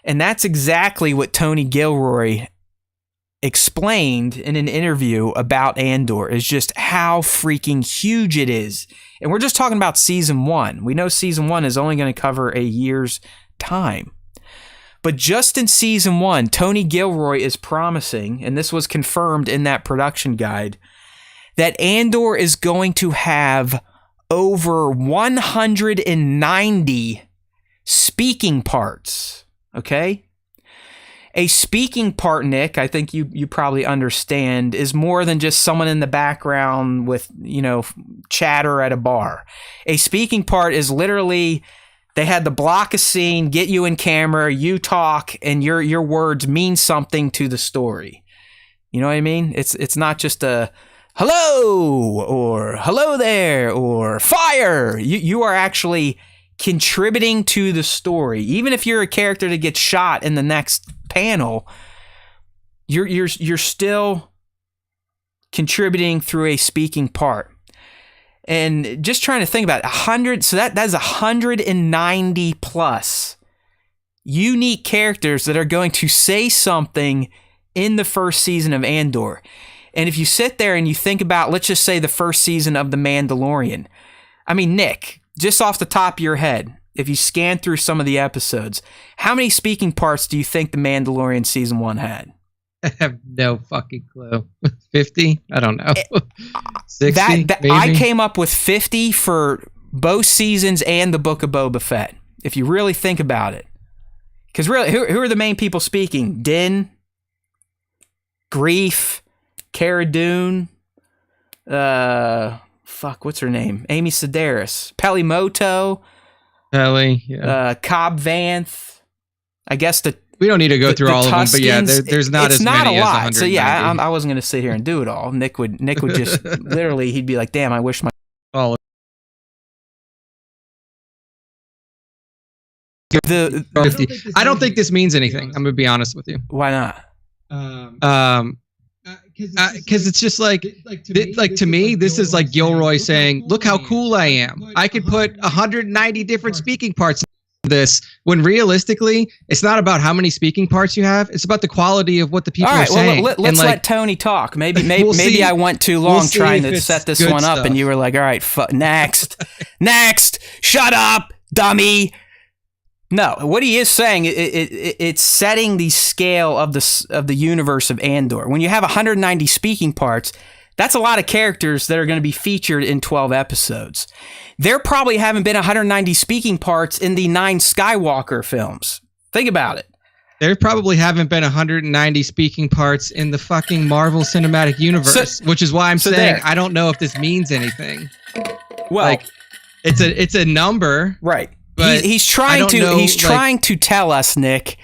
And that's exactly what Tony Gilroy explained in an interview about Andor, is just how freaking huge it is. And we're just talking about season 1. We know season 1 is only going to cover a year's time. But just in season 1, Tony Gilroy is promising, and this was confirmed in that production guide, that Andor is going to have over 190 speaking parts. Okay? A speaking part, Nick, I think you probably understand, is more than just someone in the background with, chatter at a bar. A speaking part is literally, they had to block a scene, get you in camera, you talk, and your words mean something to the story. You know what I mean? It's not just a hello or hello there or fire. You are actually contributing to the story. Even if you're a character that gets shot in the next panel, you're still contributing through a speaking part. And just trying to think about it, 100, so that's 190 plus unique characters that are going to say something in the first season of Andor. And if you sit there and you think about, let's just say the first season of The Mandalorian, I mean, Nick, just off the top of your head, if you scan through some of the episodes, how many speaking parts do you think The Mandalorian season 1 had? I have no fucking clue. 50? I don't know. 60? Maybe? I came up with 50 for both seasons and the Book of Boba Fett, if you really think about it. Because really, who are the main people speaking? Din, Greef, Cara Dune, what's her name? Amy Sedaris, Peli Motto, Cobb Vanth. I guess we don't need to go through all of them, but yeah, there's not as many as 190. So yeah, I wasn't going to sit here and do it all. Nick would just literally, he'd be like, "Damn, I wish my." All I don't think this means anything. I'm gonna be honest with you. Why not? Because it's just like to me, this is like Gilroy saying, "Look how cool I am. I could put 190 different speaking parts in this." When realistically, it's not about how many speaking parts you have. It's about the quality of what the people are saying. Well, let's let Tony talk. Maybe maybe I went too long trying to set this one up, and you were like, "All right, next, shut up, dummy." No, what he is saying, it's setting the scale of the universe of Andor. When you have 190 speaking parts, that's a lot of characters that are going to be featured in 12 episodes. There probably haven't been 190 speaking parts in the 9 Skywalker films. Think about it. There probably haven't been 190 speaking parts in the fucking Marvel Cinematic Universe, which is why I'm saying I don't know if this means anything. Well, like, it's a number, right? He's trying to tell us, Nick,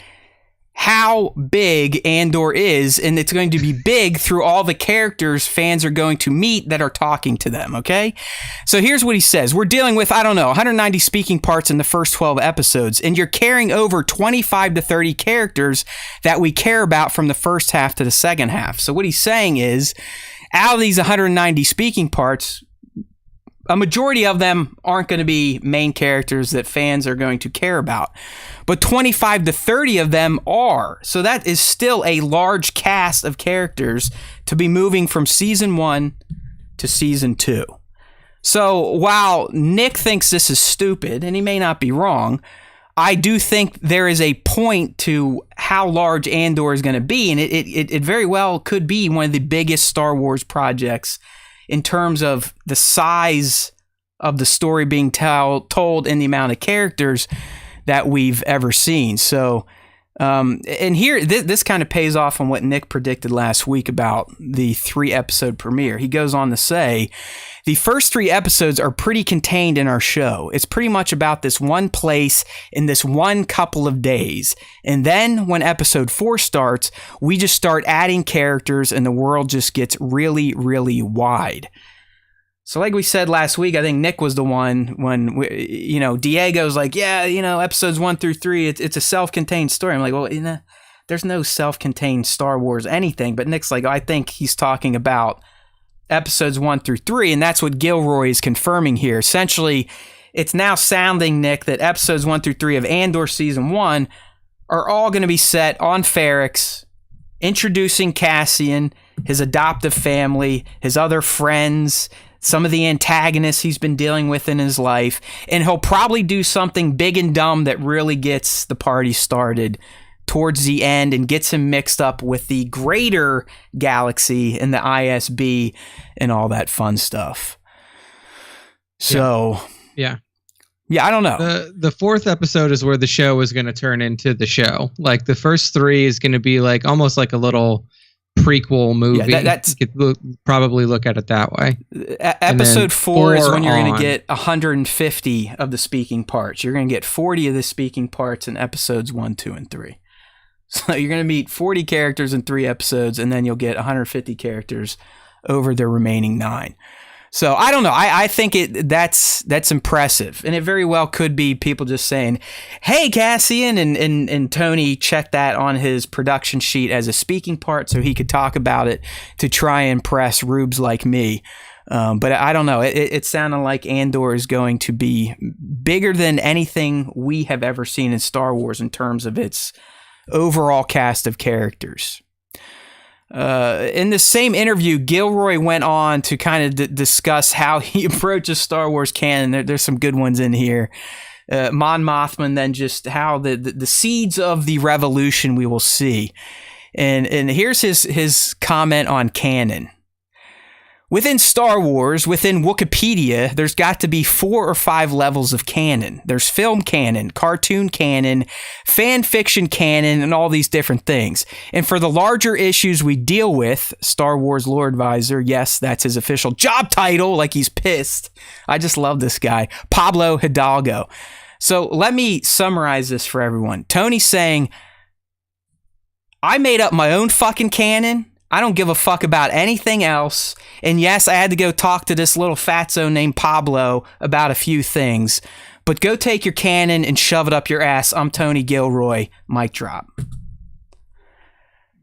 how big Andor is, and it's going to be big through all the characters fans are going to meet that are talking to them, okay? So here's what he says. We're dealing with, 190 speaking parts in the first 12 episodes, and you're carrying over 25 to 30 characters that we care about from the first half to the second half. So what he's saying is, out of these 190 speaking parts, a majority of them aren't going to be main characters that fans are going to care about, but 25 to 30 of them are. So that is still a large cast of characters to be moving from season 1 to season 2. So while Nick thinks this is stupid, and he may not be wrong, I do think there is a point to how large Andor is going to be, and it very well could be one of the biggest Star Wars projects in terms of the size of the story being told and the amount of characters that we've ever seen. So, and here, this kind of pays off on what Nick predicted last week about the 3-episode premiere. He goes on to say, the first 3 episodes are pretty contained in our show. It's pretty much about this one place in this one couple of days. And then when episode 4 starts, we just start adding characters and the world just gets really, really wide. So like we said last week, I think Nick was the one when, Diego's like, episodes 1 through 3, it's a self-contained story. I'm like, well, there's no self-contained Star Wars anything. But Nick's like, I think he's talking about episodes 1 through 3, and that's what Gilroy is confirming here. Essentially, it's now sounding, Nick, that episodes 1 through 3 of Andor Season 1 are all going to be set on Ferrix, introducing Cassian, his adoptive family, his other friends, some of the antagonists he's been dealing with in his life, and he'll probably do something big and dumb that really gets the party started towards the end and gets him mixed up with the greater galaxy and the ISB and all that fun stuff. So, yeah, I don't know. The 4th episode is where the show is going to turn into the show. Like the first 3 is going to be like almost like a little prequel movie. Yeah, you could probably look at it that way. Episode 4 is when you're going to get 150 of the speaking parts. You're going to get 40 of the speaking parts in episodes 1, 2, and 3. So you're going to meet 40 characters in 3 episodes, and then you'll get 150 characters over the remaining 9. So I don't know. I think that's impressive, and it very well could be people just saying, "Hey, Cassian," and Tony checked that on his production sheet as a speaking part, so he could talk about it to try and impress rubes like me. But I don't know. It sounded like Andor is going to be bigger than anything we have ever seen in Star Wars in terms of its overall cast of characters. In the same interview, Gilroy went on to kind of discuss how he approaches Star Wars canon. There's some good ones in here. Mon Mothma, and then just how the seeds of the revolution we will see. And here's his comment on canon. Within Star Wars, within Wikipedia, there's got to be 4 or 5 levels of canon. There's film canon, cartoon canon, fan fiction canon, and all these different things. And for the larger issues we deal with, Star Wars Lore Advisor, yes, that's his official job title, like he's pissed. I just love this guy. Pablo Hidalgo. So let me summarize this for everyone. Tony's saying, I made up my own fucking canon. I don't give a fuck about anything else. And yes, I had to go talk to this little fatso named Pablo about a few things. But go take your canon and shove it up your ass. I'm Tony Gilroy. Mic drop.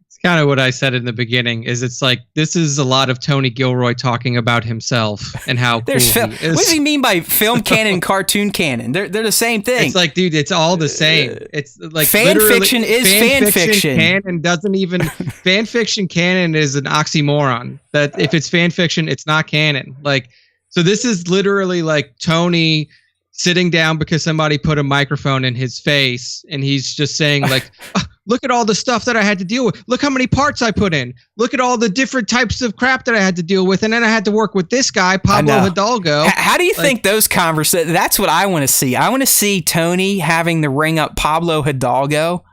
It's kind of what I said in the beginning. Is it's like this is a lot of Tony Gilroy talking about himself and how cool he is. What does he mean by film canon and cartoon canon? They're the same thing. It's like, dude, it's all the same. It's like fan fiction is fan fiction. Canon doesn't even fan fiction canon is an oxymoron. That if it's fan fiction, it's not canon. Like, so this is literally like Tony sitting down because somebody put a microphone in his face, and he's just saying like, oh, look at all the stuff that I had to deal with. Look how many parts I put in. Look at all the different types of crap that I had to deal with. And then I had to work with this guy, Pablo Hidalgo. How do you think those conversations, that's what I want to see. I want to see Tony having to ring up Pablo Hidalgo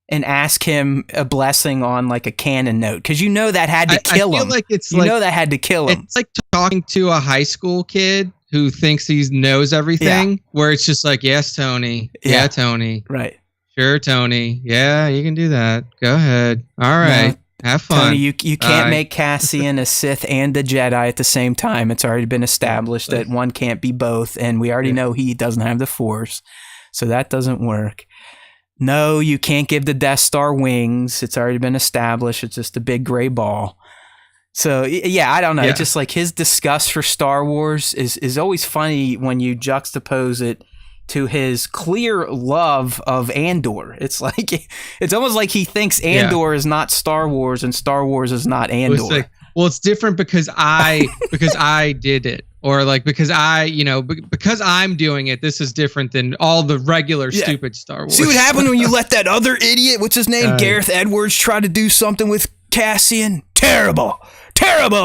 and ask him a blessing on like a canon note. Cause you know that had to kill him. Like it's you know that had to kill him. It's like talking to a high school kid who thinks he knows everything, where it's just like, yes, Tony. Yeah, Tony. Right. Sure, Tony. Yeah, you can do that. Go ahead. All right. Have fun. Tony, you can't make Cassian a Sith and a Jedi at the same time. It's already been established that one can't be both, and we already know he doesn't have the Force, so that doesn't work. No, you can't give the Death Star wings. It's already been established. It's just a big gray ball. So, yeah, I don't know. It's just like his disgust for Star Wars is always funny when you juxtapose it to his clear love of Andor. It's like, it's almost like he thinks Andor is not Star Wars and Star Wars is not Andor. It's different because I did it, or like because because I'm doing it. This is different than all the regular stupid Star Wars. See what happened when you let that other idiot, what's his name, Gareth Edwards, try to do something with Cassian? Terrible,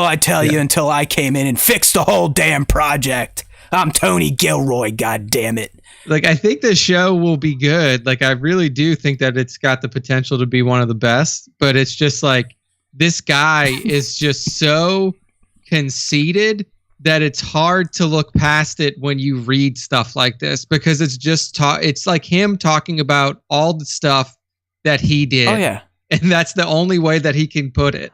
I tell you, until I came in and fixed the whole damn project. I'm Tony Gilroy, god damn it. Like, I think the show will be good. Like, I really do think that it's got the potential to be one of the best, but it's just like, this guy is just so conceited that it's hard to look past it when you read stuff like this, because it's just it's like him talking about all the stuff that he did. Oh yeah. And that's the only way that he can put it.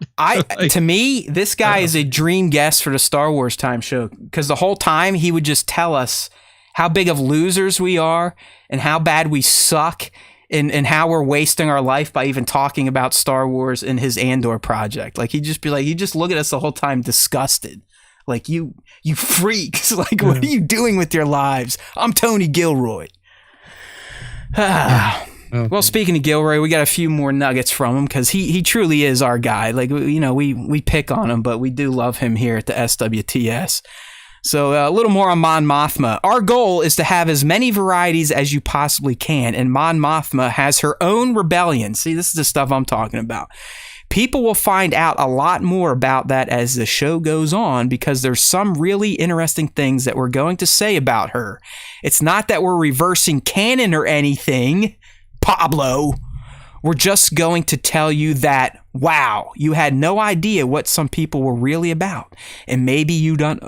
To me, this guy is a dream guest for the Star Wars Time show, because the whole time he would just tell us how big of losers we are and how bad we suck, and how we're wasting our life by even talking about Star Wars in his Andor project. Like, he'd just be like, he'd just look at us the whole time disgusted. Like, you freaks. Like, what are you doing with your lives? I'm Tony Gilroy. Well, speaking of Gilroy, we got a few more nuggets from him, because he truly is our guy. Like, you know, we pick on him, but we do love him here at the SWTS. So a little more on Mon Mothma. Our goal is to have as many varieties as you possibly can, and Mon Mothma has her own rebellion. See, this is the stuff I'm talking about. People will find out a lot more about that as the show goes on, because there's some really interesting things that we're going to say about her. It's not that we're reversing canon or anything, Pablo. We're just going to tell you that, wow, you had no idea what some people were really about, and maybe you don't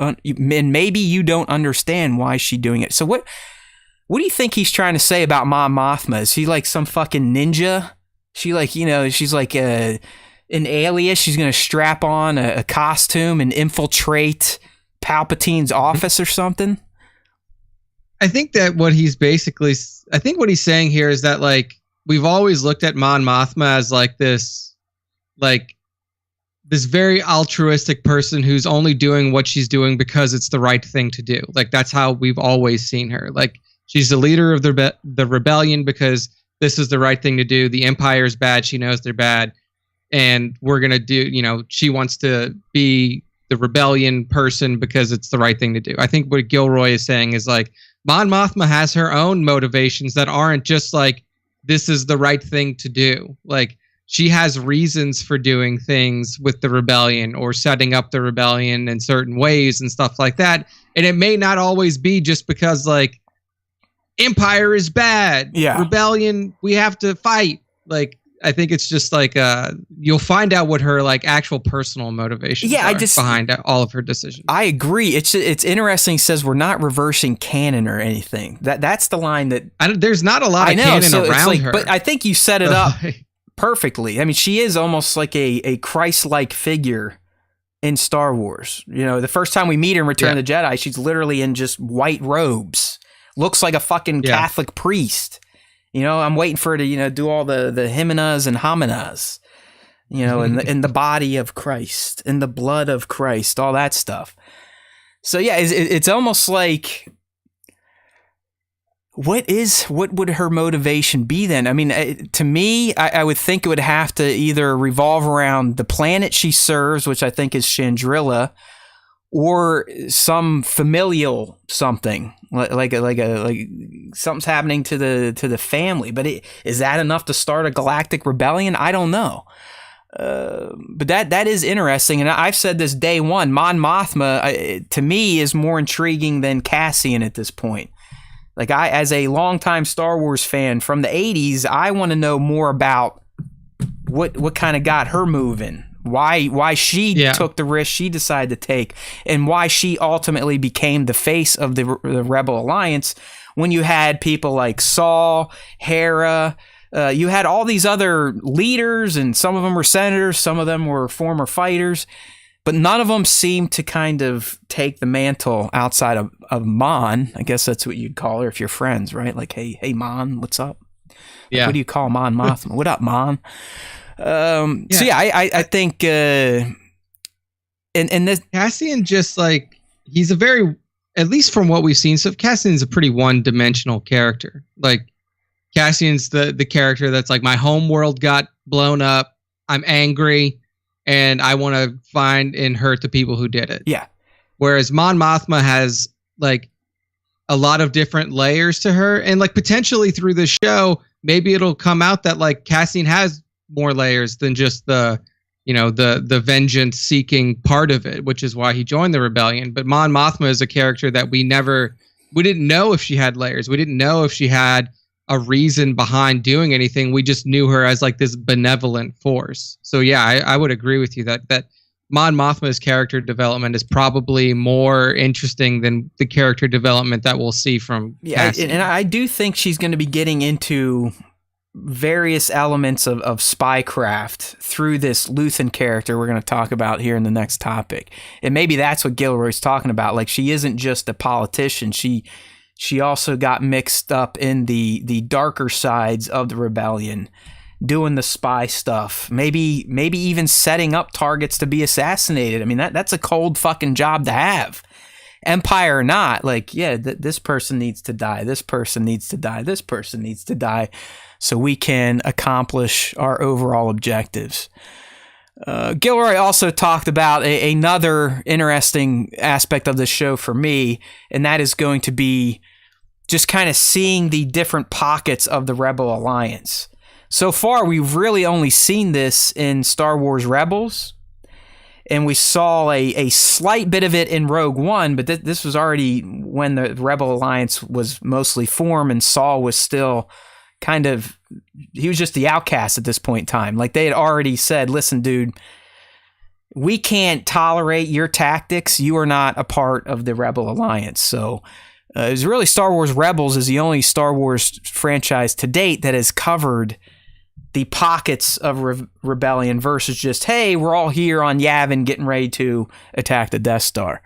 understand why she's doing it. So what do you think he's trying to say about Mon Mothma? Is he like some fucking ninja? She like, you know, she's like an alias. She's gonna strap on a costume and infiltrate Palpatine's office or something? I think that what he's saying here is that, like, we've always looked at Mon Mothma as like this very altruistic person who's only doing what she's doing because it's the right thing to do. Like, that's how we've always seen her. Like, she's the leader of the rebellion because this is the right thing to do. The Empire's bad. She knows they're bad. And we're going to do, you know, she wants to be the rebellion person because it's the right thing to do. I think what Gilroy is saying is like, Mon Mothma has her own motivations that aren't just like, this is the right thing to do. Like, she has reasons for doing things with the rebellion or setting up the rebellion in certain ways and stuff like that. And it may not always be just because, like, Empire is bad. Yeah. Rebellion, we have to fight. Like, I think it's just like you'll find out what her like actual personal motivations are behind all of her decisions. I agree. It's interesting. It says we're not reversing canon or anything. That's the line that there's not a lot of canon around her. But I think you set it up perfectly. I mean, she is almost like a Christ-like figure in Star Wars. You know, the first time we meet her in Return of the Jedi, she's literally in just white robes. Looks like a fucking Catholic priest. You know, I'm waiting for her to, you know, do all the himinas and hominas, you know, in the body of Christ, in the blood of Christ, all that stuff. So yeah, it's almost like, what would her motivation be then? I mean, to me, I would think it would have to either revolve around the planet she serves, which I think is Chandrila, or some familial something like something's happening to the family. But is that enough to start a galactic rebellion? I don't know. But that is interesting, and I've said this day one. Mon Mothma to me is more intriguing than Cassian at this point. Like, as a longtime Star Wars fan from the 80s, I want to know more about what kind of got her moving. Why she took the risk she decided to take, and why she ultimately became the face of the Rebel Alliance when you had people like Saul, Hera, you had all these other leaders, and some of them were senators, some of them were former fighters, but none of them seemed to kind of take the mantle outside of Mon. I guess that's what you'd call her if you're friends, right? Like, hey Mon, what's up? Like, what do you call Mon Mothma? What up, Mon? So yeah, I think, and this Cassian, just like, he's a very, at least from what we've seen, so Cassian's a pretty one-dimensional character. Like, Cassian's the character that's like, my home world got blown up, I'm angry, and I want to find and hurt the people who did it. Yeah. Whereas Mon Mothma has like a lot of different layers to her, and like potentially through the show, maybe it'll come out that like Cassian has more layers than just the vengeance seeking part of it, which is why he joined the rebellion. But Mon Mothma is a character that we didn't know if she had layers. We didn't know if she had a reason behind doing anything. We just knew her as like this benevolent force. So yeah, I would agree with you that Mon Mothma's character development is probably more interesting than the character development that we'll see from Cassian. And I do think she's going to be getting into various elements of spycraft through this Luthen character we're going to talk about here in the next topic. And maybe that's what Gilroy's talking about. Like, she isn't just a politician. She also got mixed up in the darker sides of the rebellion, doing the spy stuff, maybe even setting up targets to be assassinated. I mean, that's a cold fucking job to have. Empire or not, like, yeah, this person needs to die, this person needs to die, this person needs to die, so we can accomplish our overall objectives. Gilroy also talked about another interesting aspect of the show for me, and that is going to be just kind of seeing the different pockets of the Rebel Alliance. So far, we've really only seen this in Star Wars Rebels, and we saw a slight bit of it in Rogue One, but this was already when the Rebel Alliance was mostly formed, and Saul was still kind of, he was just the outcast at this point in time. Like, they had already said, listen, dude, we can't tolerate your tactics. You are not a part of the Rebel Alliance. So it was really Star Wars Rebels is the only Star Wars franchise to date that has covered the pockets of rebellion versus just, hey, we're all here on Yavin getting ready to attack the Death Star.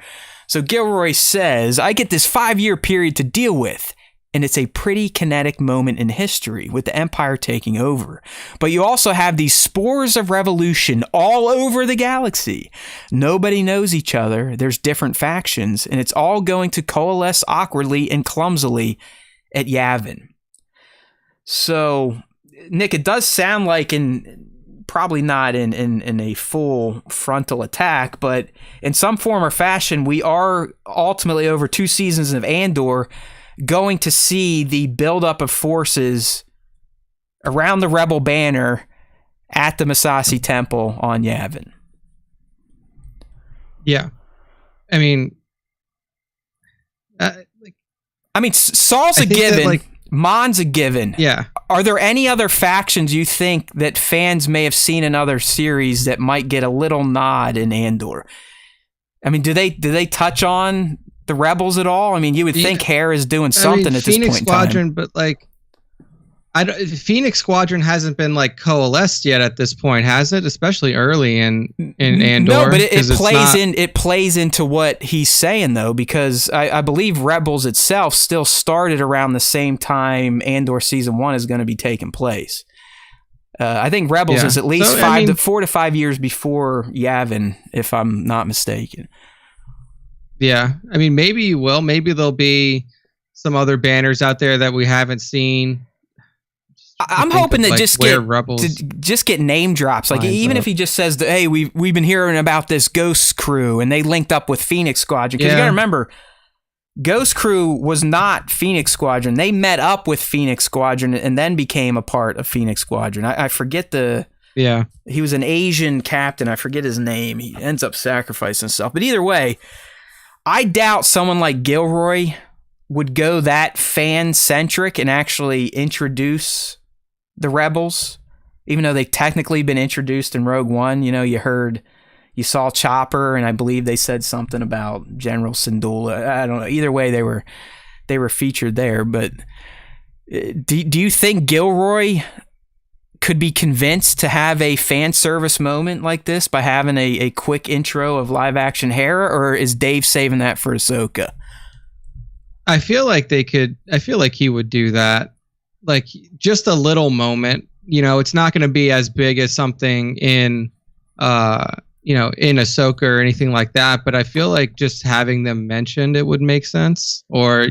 So Gilroy says, I get this 5-year period to deal with, and it's a pretty kinetic moment in history with the Empire taking over. But you also have these spores of revolution all over the galaxy. Nobody knows each other. There's different factions, and it's all going to coalesce awkwardly and clumsily at Yavin. So, Nick, it does sound like, probably not in a full frontal attack, but in some form or fashion, we are ultimately over 2 seasons of Andor going to see the buildup of forces around the Rebel banner at the Massassi Temple on Yavin. Yeah. I mean, Saul's a given. Mon's a given. Yeah. Are there any other factions you think that fans may have seen in other series that might get a little nod in Andor? I mean, do they touch on the Rebels at all? I mean, you would think Hera's doing something at this Phoenix point Squadron, in time. But Phoenix Squadron hasn't been coalesced yet at this point, has it? Especially early in Andor. No, but it plays into what he's saying though, because I believe Rebels itself still started around the same time Andor season 1 is going to be taking place. I think Rebels is at least 4 to 5 years before Yavin, if I'm not mistaken. Yeah, I mean, maybe you will. Maybe there'll be some other banners out there that we haven't seen. I'm hoping that just get name drops. Even if he just says that, hey, we've been hearing about this Ghost Crew and they linked up with Phoenix Squadron. Because you got to remember, Ghost Crew was not Phoenix Squadron. They met up with Phoenix Squadron and then became a part of Phoenix Squadron. I forget he was an Asian captain. I forget his name. He ends up sacrificing himself. But either way, I doubt someone like Gilroy would go that fan-centric and actually introduce the Rebels, even though they've technically been introduced in Rogue One. You saw Chopper, and I believe they said something about General Syndulla. I don't know. Either way, they were featured there. But do you think Gilroy could be convinced to have a fan service moment like this by having a quick intro of live action Hera, or is Dave saving that for Ahsoka? I feel like he would do that. Just a little moment. It's not going to be as big as something in in Ahsoka or anything like that, but I feel like just having them mentioned, it would make sense. Or,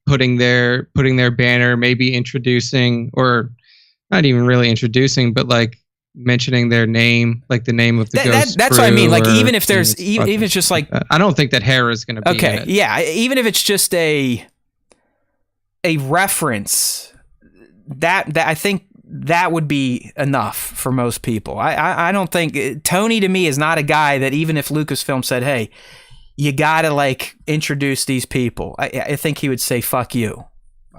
putting their banner, maybe introducing, or not even really introducing, but mentioning their name, the name of the Ghost That's Crew, what I mean. Even if there's, even if it's just I don't think that Hera's going to be in it. Yeah. Even if it's just a reference, that I think that would be enough for most people. I don't think Tony, to me, is not a guy that, even if Lucasfilm said, hey, you gotta introduce these people, I think he would say, fuck you.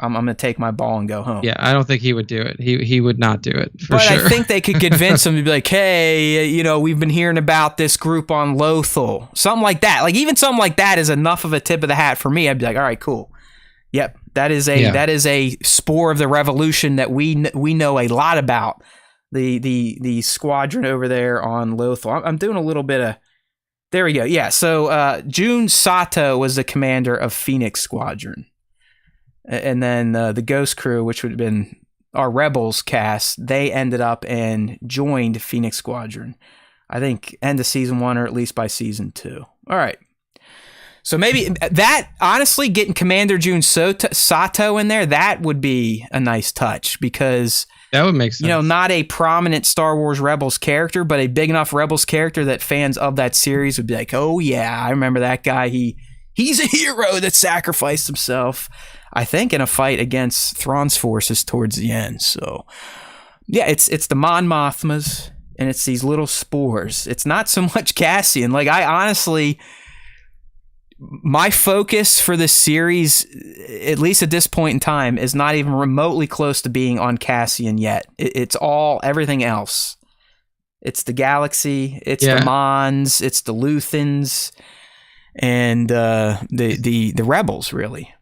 I'm going to take my ball and go home. Yeah, I don't think he would do it. He would not do it, for sure. But I think they could convince him to be like, hey, we've been hearing about this group on Lothal. Something like that. Even something like that is enough of a tip of the hat for me. I'd be like, all right, cool. Yep, that is a spore of the revolution that we know a lot about. The squadron over there on Lothal. I'm doing a little bit of... There we go. Yeah, so Jun Sato was the commander of Phoenix Squadron. And then the Ghost Crew, which would have been our Rebels cast, they ended up and joined Phoenix Squadron. I think end of season 1 or at least by season 2. All right. So maybe that, honestly, getting Commander Jun Sato in there, that would be a nice touch, because that would make sense. Not a prominent Star Wars Rebels character, but a big enough Rebels character that fans of that series would be like, oh yeah, I remember that guy. He's a hero that sacrificed himself, I think, in a fight against Thrawn's forces towards the end. So, yeah, it's the Mon Mothmas, and it's these little spores. It's not so much Cassian. I honestly, my focus for this series, at least at this point in time, is not even remotely close to being on Cassian yet. It's all everything else. It's the galaxy. It's the Mons. It's the Luthans, and the Rebels, really.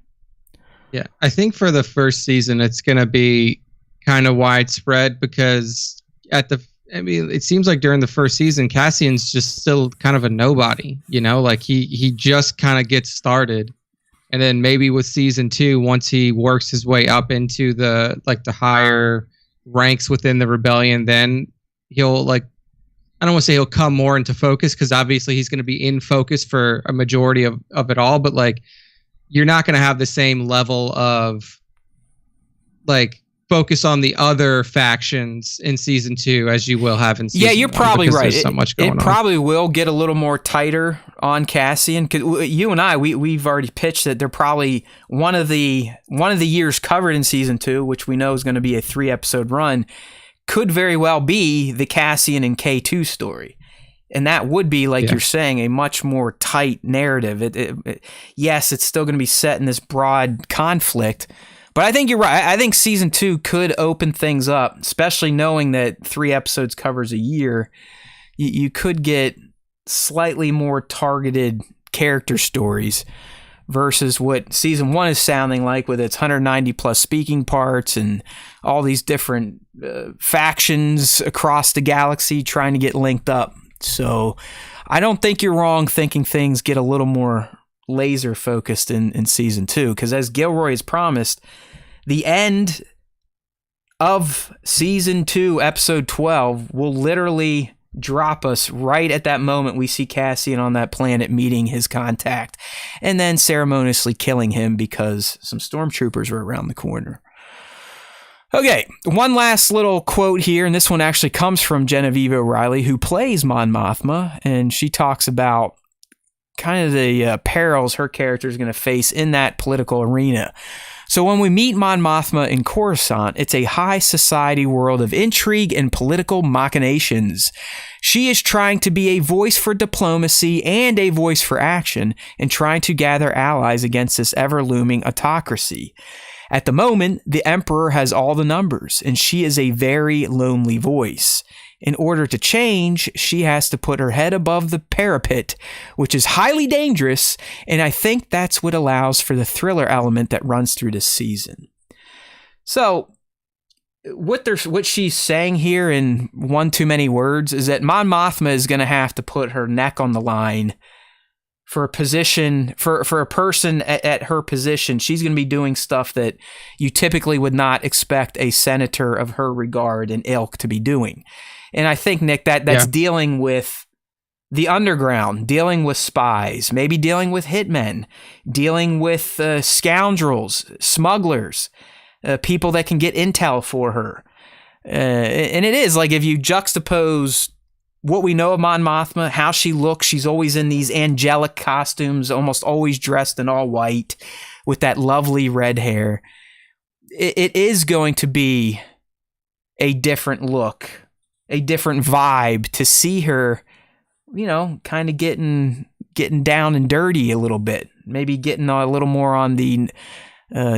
Yeah, I think for the first season, it's going to be kind of widespread, because it seems like during the first season, Cassian's just still kind of a nobody, he just kind of gets started. And then maybe with season 2, once he works his way up into the higher ranks within the rebellion, then he'll I don't want to say he'll come more into focus, because obviously he's going to be in focus for a majority of it all, but you're not going to have the same level of focus on the other factions in season 2 as you will have in season 1. Yeah, you're probably right. There's so much going on. It probably will get a little more tighter on Cassian. 'Cause you and I, we've already pitched that they're probably one of the years covered in season 2, which we know is going to be a 3-episode run, could very well be the Cassian and K2 story. And that would be, like you're saying, a much more tight narrative. Yes, it's still going to be set in this broad conflict, but I think you're right. I think season 2 could open things up, especially knowing that 3 episodes covers a year. You could get slightly more targeted character stories versus what season 1 is sounding like with its 190 plus speaking parts and all these different factions across the galaxy trying to get linked up. So I don't think you're wrong thinking things get a little more laser focused in season 2, because as Gilroy has promised, the end of season 2, episode 12, will literally drop us right at that moment we see Cassian on that planet meeting his contact and then ceremoniously killing him because some stormtroopers were around the corner. Okay, one last little quote here, and this one actually comes from Genevieve O'Reilly, who plays Mon Mothma, and she talks about kind of the perils her character is going to face in that political arena. So when we meet Mon Mothma in Coruscant, it's a high society world of intrigue and political machinations. She is trying to be a voice for diplomacy and a voice for action, and trying to gather allies against this ever-looming autocracy. At the moment, the Emperor has all the numbers, and she is a very lonely voice. In order to change, she has to put her head above the parapet, which is highly dangerous, and I think that's what allows for the thriller element that runs through this season. So, what she's saying here in one too many words is that Mon Mothma is going to have to put her neck on the line for a position, for a person at her position. She's going to be doing stuff that you typically would not expect a senator of her regard and ilk to be doing. And I think, Nick, that's dealing with the underground, dealing with spies, maybe dealing with hitmen, dealing with scoundrels, smugglers, people that can get intel for her. And it is like, if you juxtapose what we know of Mon Mothma, how she looks, she's always in these angelic costumes, almost always dressed in all white with that lovely red hair. It is going to be a different look, a different vibe to see her, kind of getting down and dirty a little bit, maybe getting a little more on the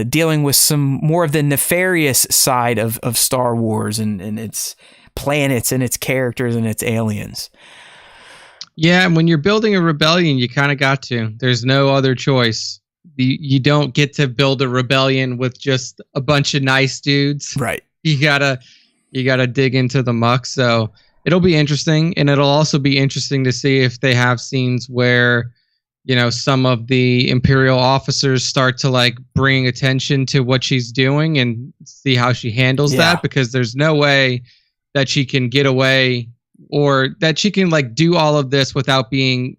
dealing with some more of the nefarious side of Star Wars and its planets and its characters and its aliens. Yeah, and when you're building a rebellion, you kind of got to. There's no other choice. You don't get to build a rebellion with just a bunch of nice dudes. Right. You gotta dig into the muck. So it'll be interesting, and it'll also be interesting to see if they have scenes where, some of the Imperial officers start to bring attention to what she's doing and see how she handles that, because there's no way that she can get away, or that she can do all of this without being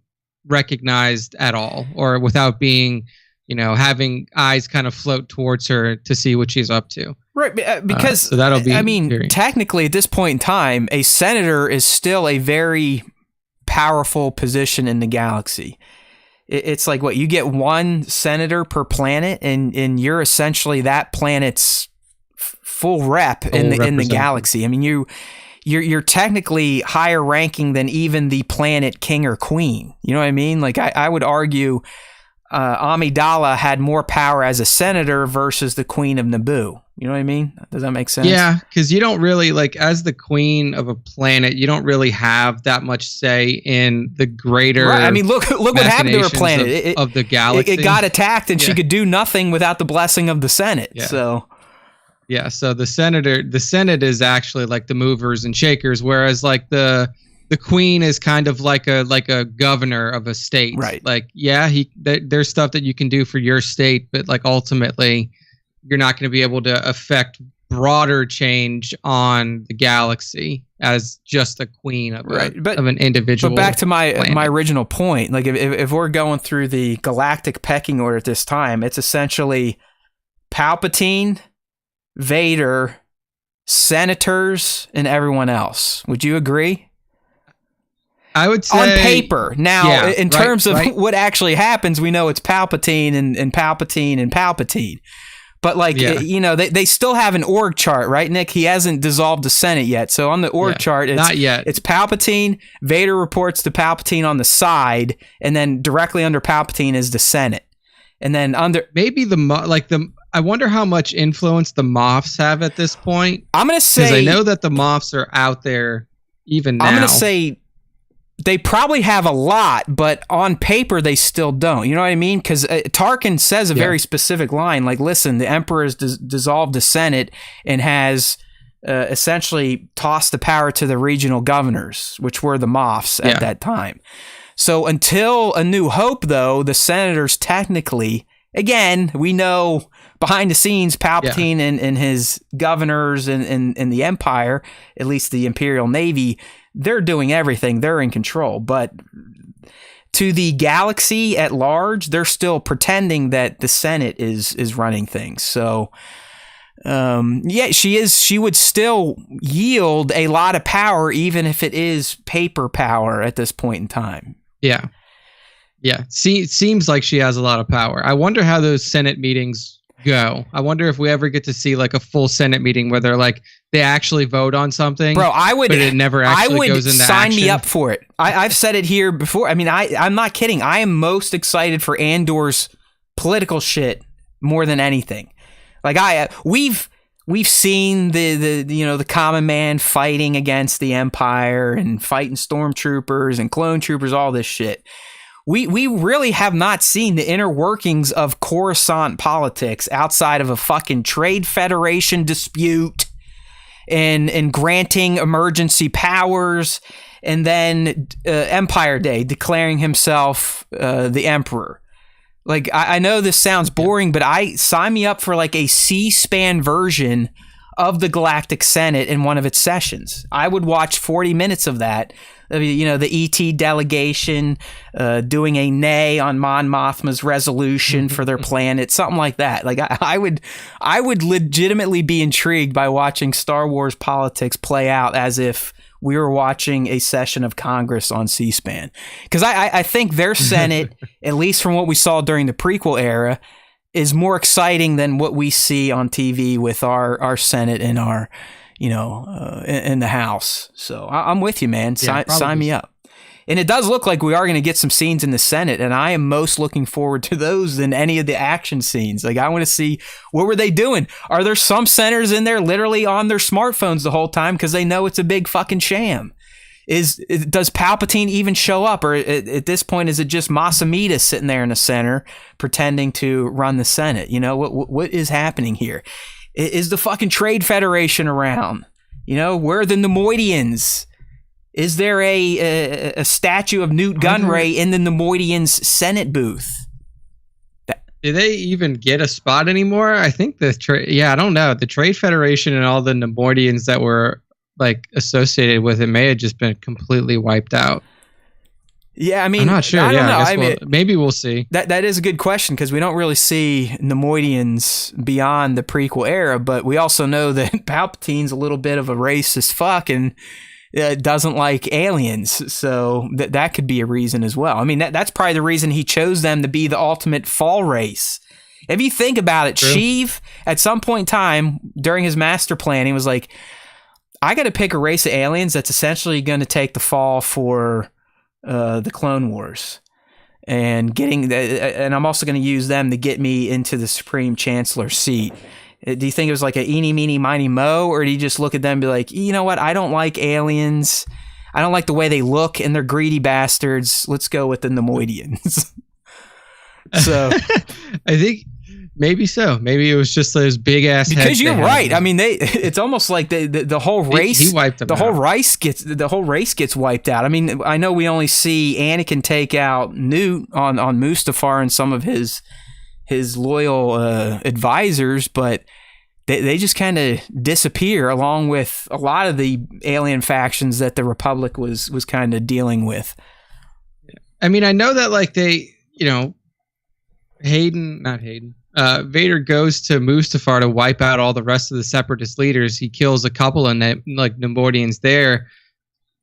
recognized at all, or without being, having eyes kind of float towards her to see what she's up to. Right, because so that'll be. Technically at this point in time, a senator is still a very powerful position in the galaxy. It's like, what, you get one senator per planet, and you're essentially that planet's full rep in the galaxy. I mean, you're technically higher ranking than even the planet king or queen. You know what I mean? I would argue Amidala had more power as a senator versus the queen of Naboo. You know what I mean? Does that make sense? Yeah, because you don't really, as the queen of a planet, you don't really have that much say in the greater. Right. I mean, look what happened to her planet of the galaxy. It got attacked, and she could do nothing without the blessing of the Senate. Yeah. So the Senate is actually the movers and shakers, whereas the queen is kind of like a governor of a state. Right. There's stuff that you can do for your state, but ultimately you're not going to be able to affect broader change on the galaxy as just a queen of, of an individual. But back to my original point, if we're going through the galactic pecking order at this time, it's essentially Palpatine, Vader, senators, and everyone else. Would you agree? I would say on paper. Now, yeah, in terms of what actually happens, we know it's Palpatine and Palpatine and Palpatine. But they still have an org chart, right, Nick? He hasn't dissolved the Senate yet. So on the org chart, not yet. It's Palpatine. Vader reports to Palpatine on the side, and then directly under Palpatine is the Senate. And then under maybe I wonder how much influence the Moffs have at this point. I'm gonna say, because I know that the Moffs are out there even now. I'm gonna say they probably have a lot, but on paper they still don't. You know what I mean? Because Tarkin says a very specific line, like, "Listen, the Emperor has dissolved the Senate and has essentially tossed the power to the regional governors, which were the Moffs at that time." So until A New Hope, though, the senators technically, again, we know behind the scenes, Palpatine and his governors and the Empire, at least the Imperial Navy, they're doing everything. They're in control. But to the galaxy at large, they're still pretending that the Senate is running things. So, she would still yield a lot of power, even if it is paper power at this point in time. Yeah. Seems like she has a lot of power. I wonder how those Senate meetings go. I wonder if we ever get to see like a full Senate meeting where they're like they actually vote on something. Bro, but it never actually goes into sign action. Me up for it. I've said it here before. I mean, I'm not kidding. I am most excited for Andor's political shit more than anything. Like we've seen the common man fighting against the Empire and fighting stormtroopers and clone troopers, all this shit. We really have not seen the inner workings of Coruscant politics outside of a fucking Trade Federation dispute and granting emergency powers, and then Empire Day declaring himself the Emperor. Like, I know this sounds boring, but sign me up for like a C-SPAN version of the Galactic Senate in one of its sessions. I would watch 40 minutes of that. The ET delegation doing a nay on Mon Mothma's resolution for their planet, something like that. Like I would legitimately be intrigued by watching Star Wars politics play out as if we were watching a session of Congress on C-SPAN. Because I think their Senate, at least from what we saw during the prequel era, is more exciting than what we see on TV with our Senate and our in the House. So I'm with you, man. Sign me up. And it does look like we are going to get some scenes in the Senate, and I am most looking forward to those than any of the action scenes. Like, I want to see, what were they doing? Are there some senators in there literally on their smartphones the whole time because they know it's a big fucking sham? Does Palpatine even show up, or at this point is it just Masamita sitting there in the center pretending to run the Senate? What is happening here? Is the fucking Trade Federation around? Where are the Nemoidians? Is there a statue of Newt Gunray in the Nemoidians Senate booth? Do they even get a spot anymore? I think I don't know. The Trade Federation and all the Nemoidians that were like associated with it may have just been completely wiped out. Yeah, I mean, I'm not sure. I don't know. Maybe we'll see. That is a good question, because we don't really see Nemoidians beyond the prequel era, but we also know that Palpatine's a little bit of a racist fuck and doesn't like aliens, so that could be a reason as well. I mean, that's probably the reason he chose them to be the ultimate fall race. If you think about it, True. Sheev, at some point in time during his master plan, he was like, I got to pick a race of aliens that's essentially going to take the fall for the Clone Wars, and and I'm also going to use them to get me into the Supreme Chancellor seat. Do you think it was like a eeny, meeny, miny, mo, or do you just look at them and be like, you know what? I don't like aliens. I don't like the way they look, and they're greedy bastards. Let's go with the Nemoidians. So I think maybe so. Maybe it was just those big ass heads. Because you're right. I mean, it's almost like the whole race. He wiped them the out. whole race gets wiped out. I mean, I know we only see Anakin take out Newt on Mustafar and some of his loyal advisors, but they just kind of disappear along with a lot of the alien factions that the Republic was kind of dealing with. I mean, I know that like they, Vader goes to Mustafar to wipe out all the rest of the Separatist leaders. He kills a couple of Neimoidians there.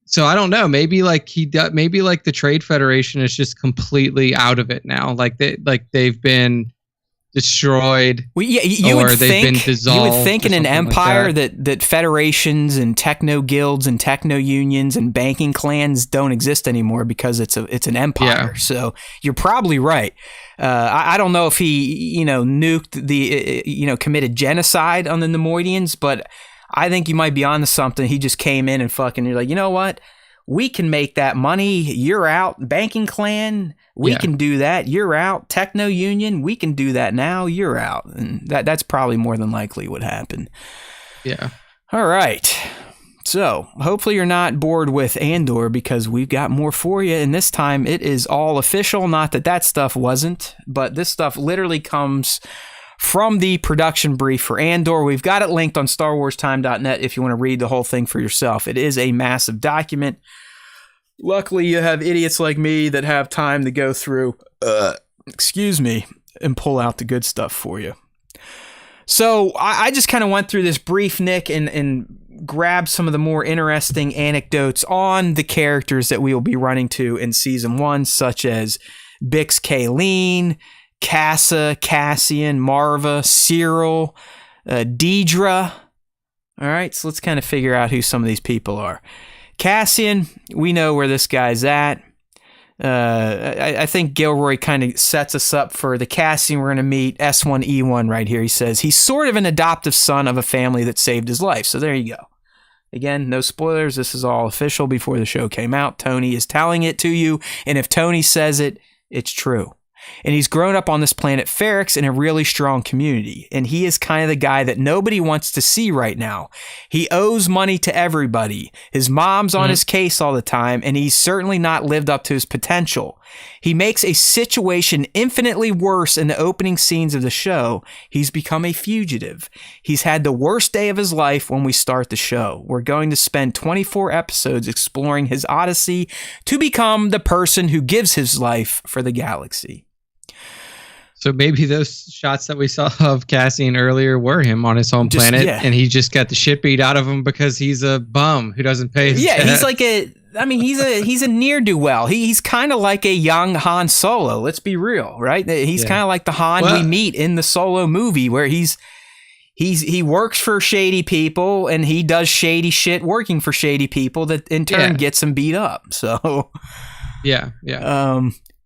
So I don't know. Maybe maybe the Trade Federation is just completely out of it now. They've been destroyed. Well, yeah, you would they've think, been dissolved. You would think in an empire that federations and techno guilds and techno unions and banking clans don't exist anymore because it's an empire. Yeah. So you're probably right. I don't know if he nuked the committed genocide on the Neimoidians, but I think you might be onto something. He just came in and you're like, you know what? We can make that money. You're out. Banking clan, we can do that. You're out. Techno union, we can do that now. You're out. And that's probably more than likely what happened. Yeah. All right. So hopefully you're not bored with Andor because we've got more for you. And this time it is all official. Not that stuff wasn't, but this stuff literally comes from the production brief for Andor. We've got it linked on StarWarsTime.net if you want to read the whole thing for yourself. It is a massive document. Luckily, you have idiots like me that have time to go through, and pull out the good stuff for you. So I just kind of went through this brief, Nick, and grabbed some of the more interesting anecdotes on the characters that we will be running to in Season 1, such as Bix Kayleen, Cassa, Cassian, Marva, Cyril, Deidre. All right, so let's kind of figure out who some of these people are. Cassian, we know where this guy's at. I think Gilroy kind of sets us up for the Cassian we're going to meet, S1E1 right here. He says he's sort of an adoptive son of a family that saved his life. So there you go. Again, no spoilers. This is all official before the show came out. Tony is telling it to you. And if Tony says it, it's true. And he's grown up on this planet Ferrix in a really strong community. And he is kind of the guy that nobody wants to see right now. He owes money to everybody. His mom's on his case all the time, and he's certainly not lived up to his potential. He makes a situation infinitely worse in the opening scenes of the show. He's become a fugitive. He's had the worst day of his life when we start the show. We're going to spend 24 episodes exploring his odyssey to become the person who gives his life for the galaxy. So maybe those shots that we saw of Cassian earlier were him on his home planet, and he just got the shit beat out of him because he's a bum who doesn't pay his debt. He's like he's a near-do-well. He's kind of like a young Han Solo. Let's be real, right? He's kind of like the Han we meet in the Solo movie, where he works for shady people and he does shady shit working for shady people that in turn gets him beat up. So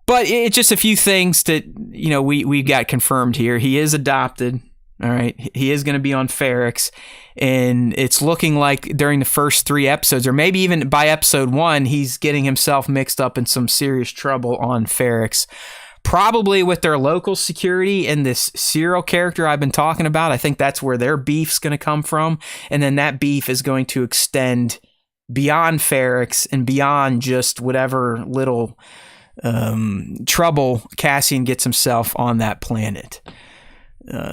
but it's just a few things that, we got confirmed here. He is adopted. All right. He is going to be on Ferrix. And it's looking like during the first 3 episodes, or maybe even by episode 1, he's getting himself mixed up in some serious trouble on Ferrix. Probably with their local security and this Cyril character I've been talking about. I think that's where their beef's going to come from. And then that beef is going to extend beyond Ferrix and beyond just whatever little trouble Cassian gets himself on that planet.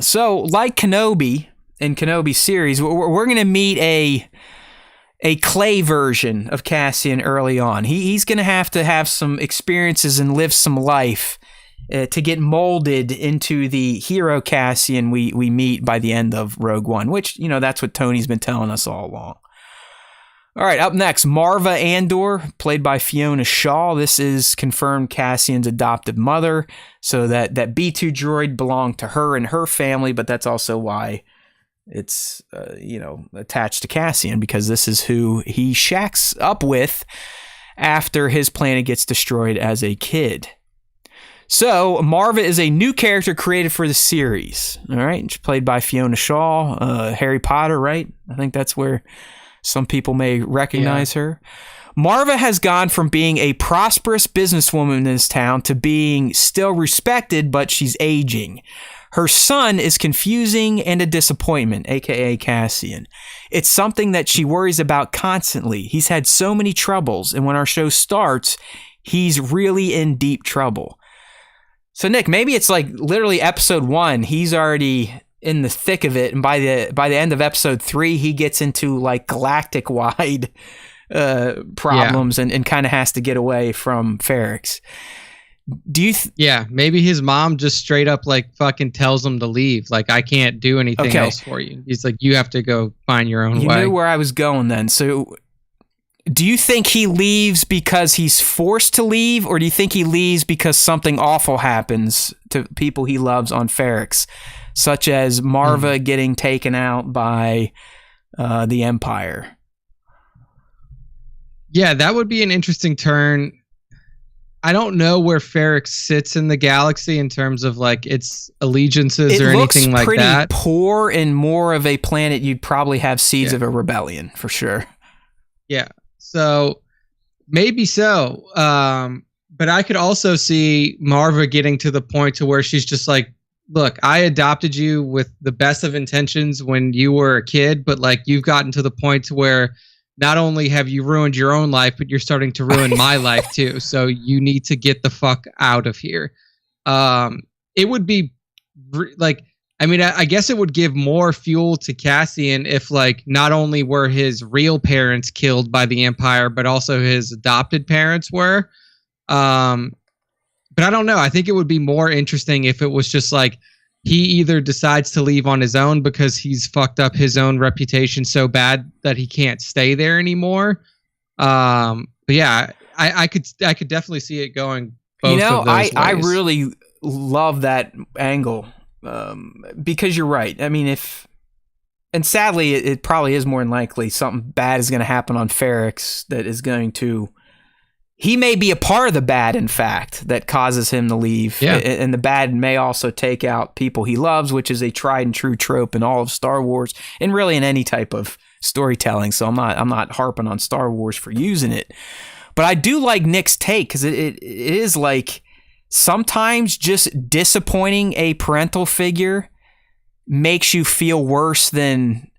So like Kenobi in Kenobi series, we're going to meet a clay version of Cassian early on. He's going to have some experiences and live some life to get molded into the hero Cassian we meet by the end of Rogue One, which, that's what Tony's been telling us all along. All right, up next, Marva Andor, played by Fiona Shaw. This is confirmed Cassian's adoptive mother, so that B2 droid belonged to her and her family, but that's also why it's, attached to Cassian, because this is who he shacks up with after his planet gets destroyed as a kid. So, Marva is a new character created for the series, all right? She's played by Fiona Shaw, Harry Potter, right? I think that's where some people may recognize her. Marva has gone from being a prosperous businesswoman in this town to being still respected, but she's aging. Her son is confusing and a disappointment, aka Cassian. It's something that she worries about constantly. He's had so many troubles, and when our show starts, he's really in deep trouble. So Nick, maybe it's like literally episode 1, he's already in the thick of it, and by the end of episode 3, he gets into like galactic wide problems and kind of has to get away from Ferrix. Do you? Yeah, maybe his mom just straight up like fucking tells him to leave. Like, I can't do anything else for you. He's like, you have to go find your own way. You knew where I was going then. So, do you think he leaves because he's forced to leave, or do you think he leaves because something awful happens to people he loves on Ferrix, such as Marva getting taken out by the Empire? Yeah, that would be an interesting turn. I don't know where Ferrix sits in the galaxy in terms of like its allegiances or anything like that. It looks pretty poor and more of a planet you'd probably have seeds of a rebellion for sure. Yeah, so maybe so. But I could also see Marva getting to the point to where she's just like, look, I adopted you with the best of intentions when you were a kid, but like you've gotten to the point to where not only have you ruined your own life, but you're starting to ruin my life too. So you need to get the fuck out of here. It would be like, I mean, I guess it would give more fuel to Cassian if like not only were his real parents killed by the Empire, but also his adopted parents were. But I don't know. I think it would be more interesting if it was just like, he either decides to leave on his own because he's fucked up his own reputation so bad that he can't stay there anymore. But yeah, I could definitely see it going both of those ways. I really love that angle because you're right. I mean, and sadly, it probably is more than likely something bad is going to happen on Ferrix that is going to. He may be a part of the bad, in fact, that causes him to leave. Yeah. And the bad may also take out people he loves, which is a tried and true trope in all of Star Wars and really in any type of storytelling. So I'm not harping on Star Wars for using it. But I do like Nick's take because it is like sometimes just disappointing a parental figure makes you feel worse than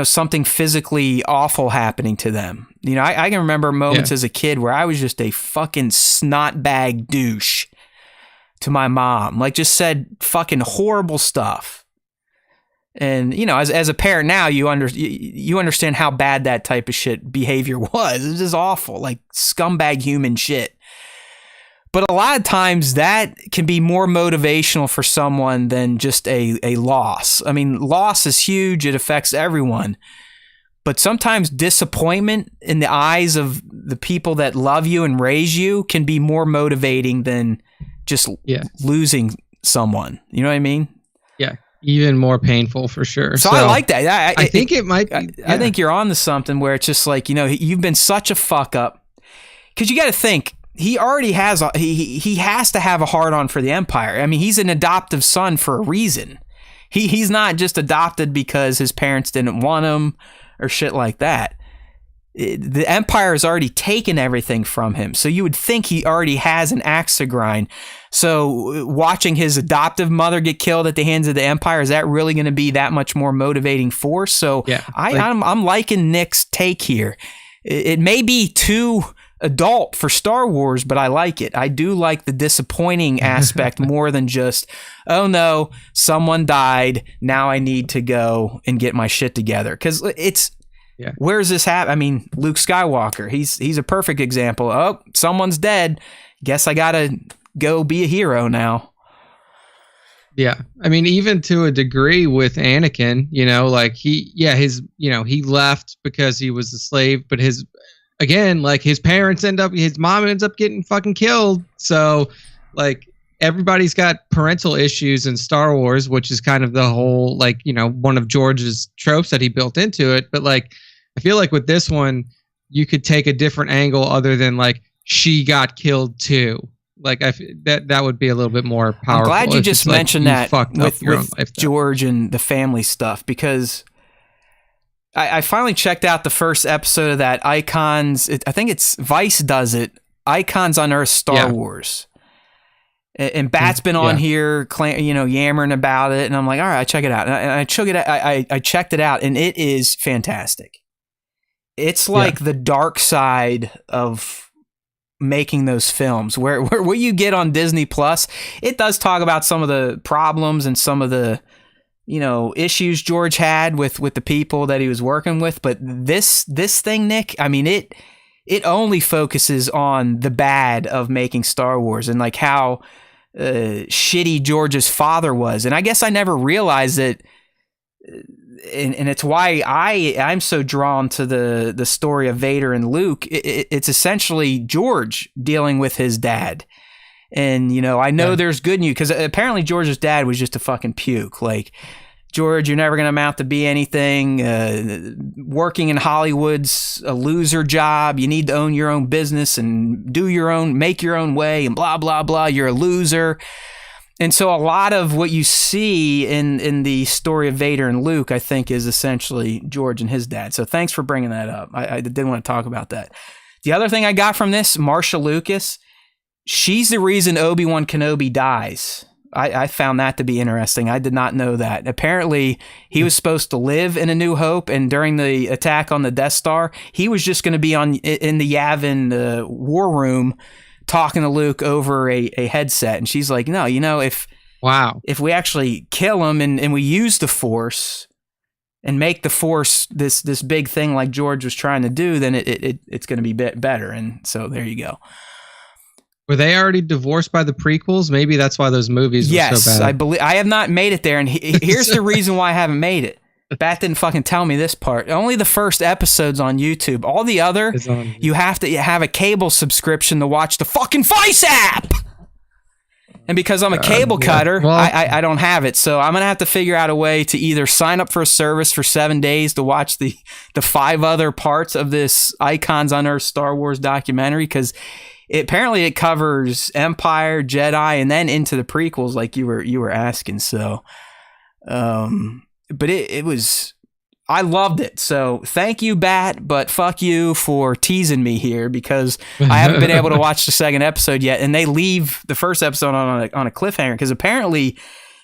something physically awful happening to them. I can remember moments as a kid where I was just a fucking snot bag douche to my mom, like just said fucking horrible stuff. And as a parent now, you understand how bad that type of shit behavior was. It was just awful, like scumbag human shit. But a lot of times that can be more motivational for someone than just a loss. I mean, loss is huge. It affects everyone. But sometimes disappointment in the eyes of the people that love you and raise you can be more motivating than just losing someone. You know what I mean? Yeah. Even more painful for sure. So I like that. I think it might be. I think you're on to something where it's just like, you've been such a fuck up. Because you got to think, he already has, he has to have a hard on for the Empire. I mean, he's an adoptive son for a reason. He's not just adopted because his parents didn't want him or shit like that. The Empire has already taken everything from him. So you would think he already has an axe to grind. So watching his adoptive mother get killed at the hands of the Empire, is that really going to be that much more motivating force? So yeah, I'm liking Nick's take here. It may be too adult for Star Wars, but I like it. I do like the disappointing aspect more than just, oh no, someone died, now I need to go and get my shit together. Because where's this happen? I mean, Luke Skywalker, he's a perfect example. Oh, someone's dead, guess I gotta go be a hero now. Yeah, I mean, even to a degree with Anakin, like he left because he was a slave, but his parents his mom ends up getting fucking killed. So like everybody's got parental issues in Star Wars, which is kind of the whole, one of George's tropes that he built into it. But like, I feel like with this one, you could take a different angle other than like, she got killed too. Like that would be a little bit more powerful. I'm glad you just mentioned that with George and the family stuff, because I finally checked out the first episode of that Icons. I think it's Vice does it. Icons Unearthed Star Wars. And Bat's been on here, yammering about it, and I'm like, all right, check it out. And I checked it out, and it is fantastic. It's like the dark side of making those films, where what you get on Disney Plus. It does talk about some of the problems and some of the issues George had with the people that he was working with, but this thing, Nick, I mean, it only focuses on the bad of making Star Wars and like how shitty George's father was. And I guess I never realized that. And it's why I'm so drawn to the story of Vader and Luke. It's essentially George dealing with his dad. And, I know there's good news because apparently George's dad was just a fucking puke. Like, George, you're never going to amount to be anything. Working in Hollywood's a loser job. You need to own your own business and make your own way and blah, blah, blah. You're a loser. And so a lot of what you see in the story of Vader and Luke, I think, is essentially George and his dad. So thanks for bringing that up. I did want to talk about that. The other thing I got from this, Marsha Lucas, she's the reason Obi-Wan Kenobi dies. I found that to be interesting. I did not know that. Apparently, he was supposed to live in A New Hope, and during the attack on the Death Star, he was just going to be in the Yavin war room talking to Luke over a headset. And she's like, no, if we actually kill him and we use the Force and make the Force this big thing like George was trying to do, then it's going to be better. And so there you go. Were they already divorced by the prequels? Maybe that's why those movies were so bad. Yes, I believe. I have not made it there, and here's the reason why I haven't made it. Bat didn't fucking tell me this part. Only the first episode's on YouTube. All the other, you have to have a cable subscription to watch the fucking Vice app. And because I'm a cable cutter, I don't have it. So I'm going to have to figure out a way to either sign up for a service for 7 days to watch the 5 other parts of this Icons on Earth Star Wars documentary, because apparently it covers Empire, Jedi, and then into the prequels like you were asking. So, but it was, I loved it. So thank you, Bat, but fuck you for teasing me here, because I haven't been able to watch the second episode yet. And they leave the first episode on a cliffhanger, because apparently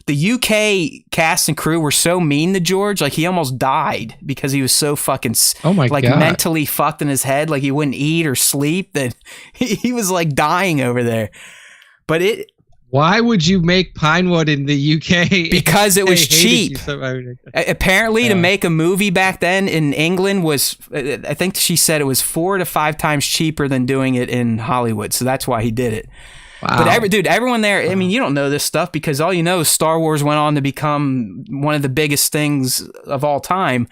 the UK cast and crew were so mean to George, like he almost died because he was so fucking God. Mentally fucked in his head, like he wouldn't eat or sleep, that he was like dying over there. But why would you make Pinewood in the UK? Because it was cheap. Apparently, to make a movie back then in England was, I think she said it was 4 to 5 times cheaper than doing it in Hollywood. So that's why he did it. Wow. But everyone there, I mean, you don't know this stuff because all you know is Star Wars went on to become one of the biggest things of all time.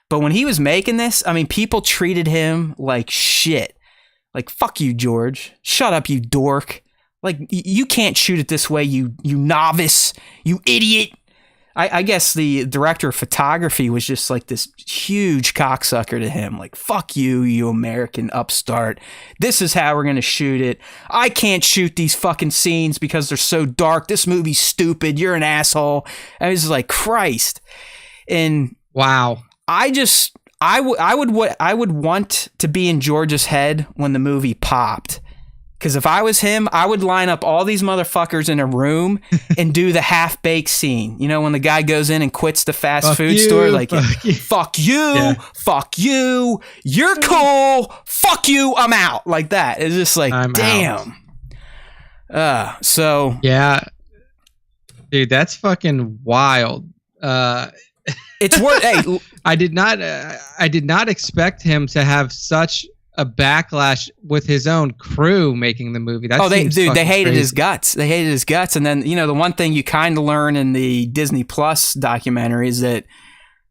But when he was making this, I mean, people treated him like shit. Like, fuck you, George. Shut up, you dork. Like, you can't shoot it this way, you novice, you idiot. I guess the director of photography was just like this huge cocksucker to him. Like, fuck you, you American upstart. This is how we're going to shoot it. I can't shoot these fucking scenes because they're so dark. This movie's stupid. You're an asshole. I was like, Christ. And wow. I would want to be in George's head when the movie popped. Because if I was him, I would line up all these motherfuckers in a room and do the half-baked scene. You know, when the guy goes in and quits the fast food store, like, fuck you, fuck you, you're cool, fuck you, I'm out. Like that. It's just like, damn. So. Yeah. Dude, that's fucking wild. It's worth, hey. I did not expect him to have such a backlash with his own crew making the movie. They hated crazy. his guts. They hated his guts. And then, the one thing you kind of learn in the Disney Plus documentary is that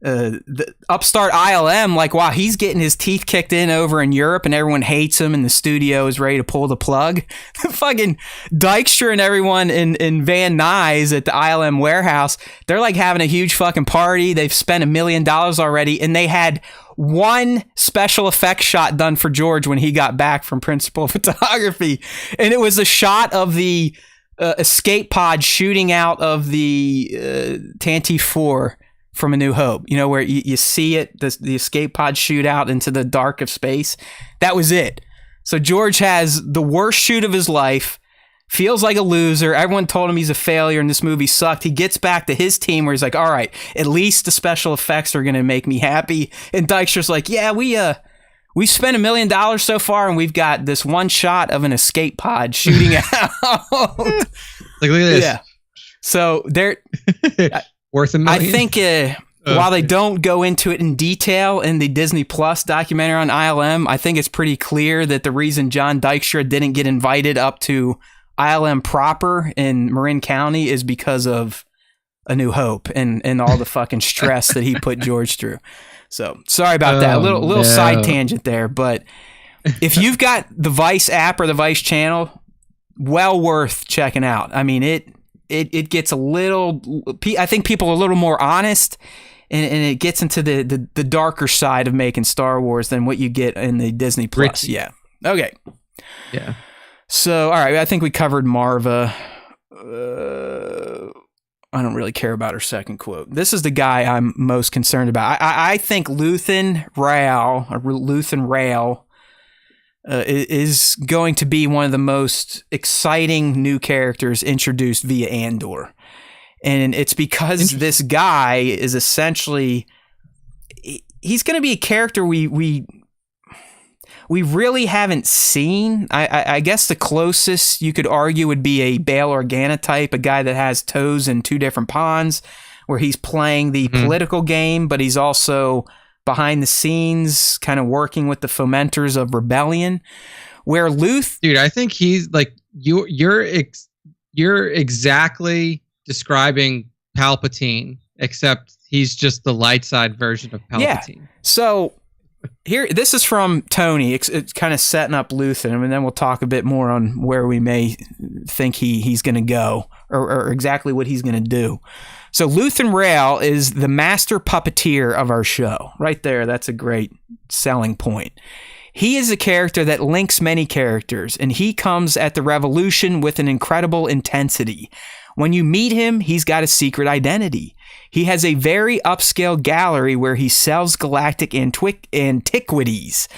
the upstart ILM, like, wow, he's getting his teeth kicked in over in Europe and everyone hates him and the studio is ready to pull the plug. Fucking Dykstra and everyone in Van Nuys at the ILM warehouse, they're like having a huge fucking party. They've spent $1 million already, and they had one special effects shot done for George when he got back from principal photography, and it was a shot of the escape pod shooting out of the Tantive 4 from A New Hope, where you see it, the escape pod shoot out into the dark of space. That was it. So George has the worst shoot of his life, feels like a loser. Everyone told him he's a failure and this movie sucked. He gets back to his team where he's like, all right, at least the special effects are going to make me happy. And Dykstra's like, yeah, we spent $1 million so far and we've got this one shot of an escape pod shooting out. Like, look at this. Yeah. So they're... Worth $1 million. I think while they don't go into it in detail in the Disney Plus documentary on ILM, I think it's pretty clear that the reason John Dykstra didn't get invited up to ILM proper in Marin County is because of A New Hope and all the fucking stress that he put George through. So sorry about that. A little side tangent there, but if you've got the Vice app or the Vice channel, well worth checking out. I mean, it gets a little, I think people are a little more honest, and it gets into the darker side of making Star Wars than what you get in the Disney Plus. Yeah. Okay. Yeah. So, all right, I think we covered Marva. I don't really care about her second quote. This is the guy I'm most concerned about. I think Luthen Rail is going to be one of the most exciting new characters introduced via Andor. And it's because this guy is essentially, he's going to be a character we really haven't seen. I guess the closest you could argue would be a Bail Organa type, a guy that has toes in two different ponds, where he's playing the political game, but he's also behind the scenes kind of working with the fomenters of rebellion. Where Dude, I think he's like, you're exactly describing Palpatine, except he's just the light side version of Palpatine. Yeah. So here, this is from Tony. It's kind of setting up Luthen, and then we'll talk a bit more on where we may think he's going to go, or exactly what he's going to do. So Luthen Rail is the master puppeteer of our show. Right there, that's a great selling point. He is a character that links many characters, and he comes at the Revolution with an incredible intensity. When you meet him, he's got a secret identity. He has a very upscale gallery where he sells galactic antiquities.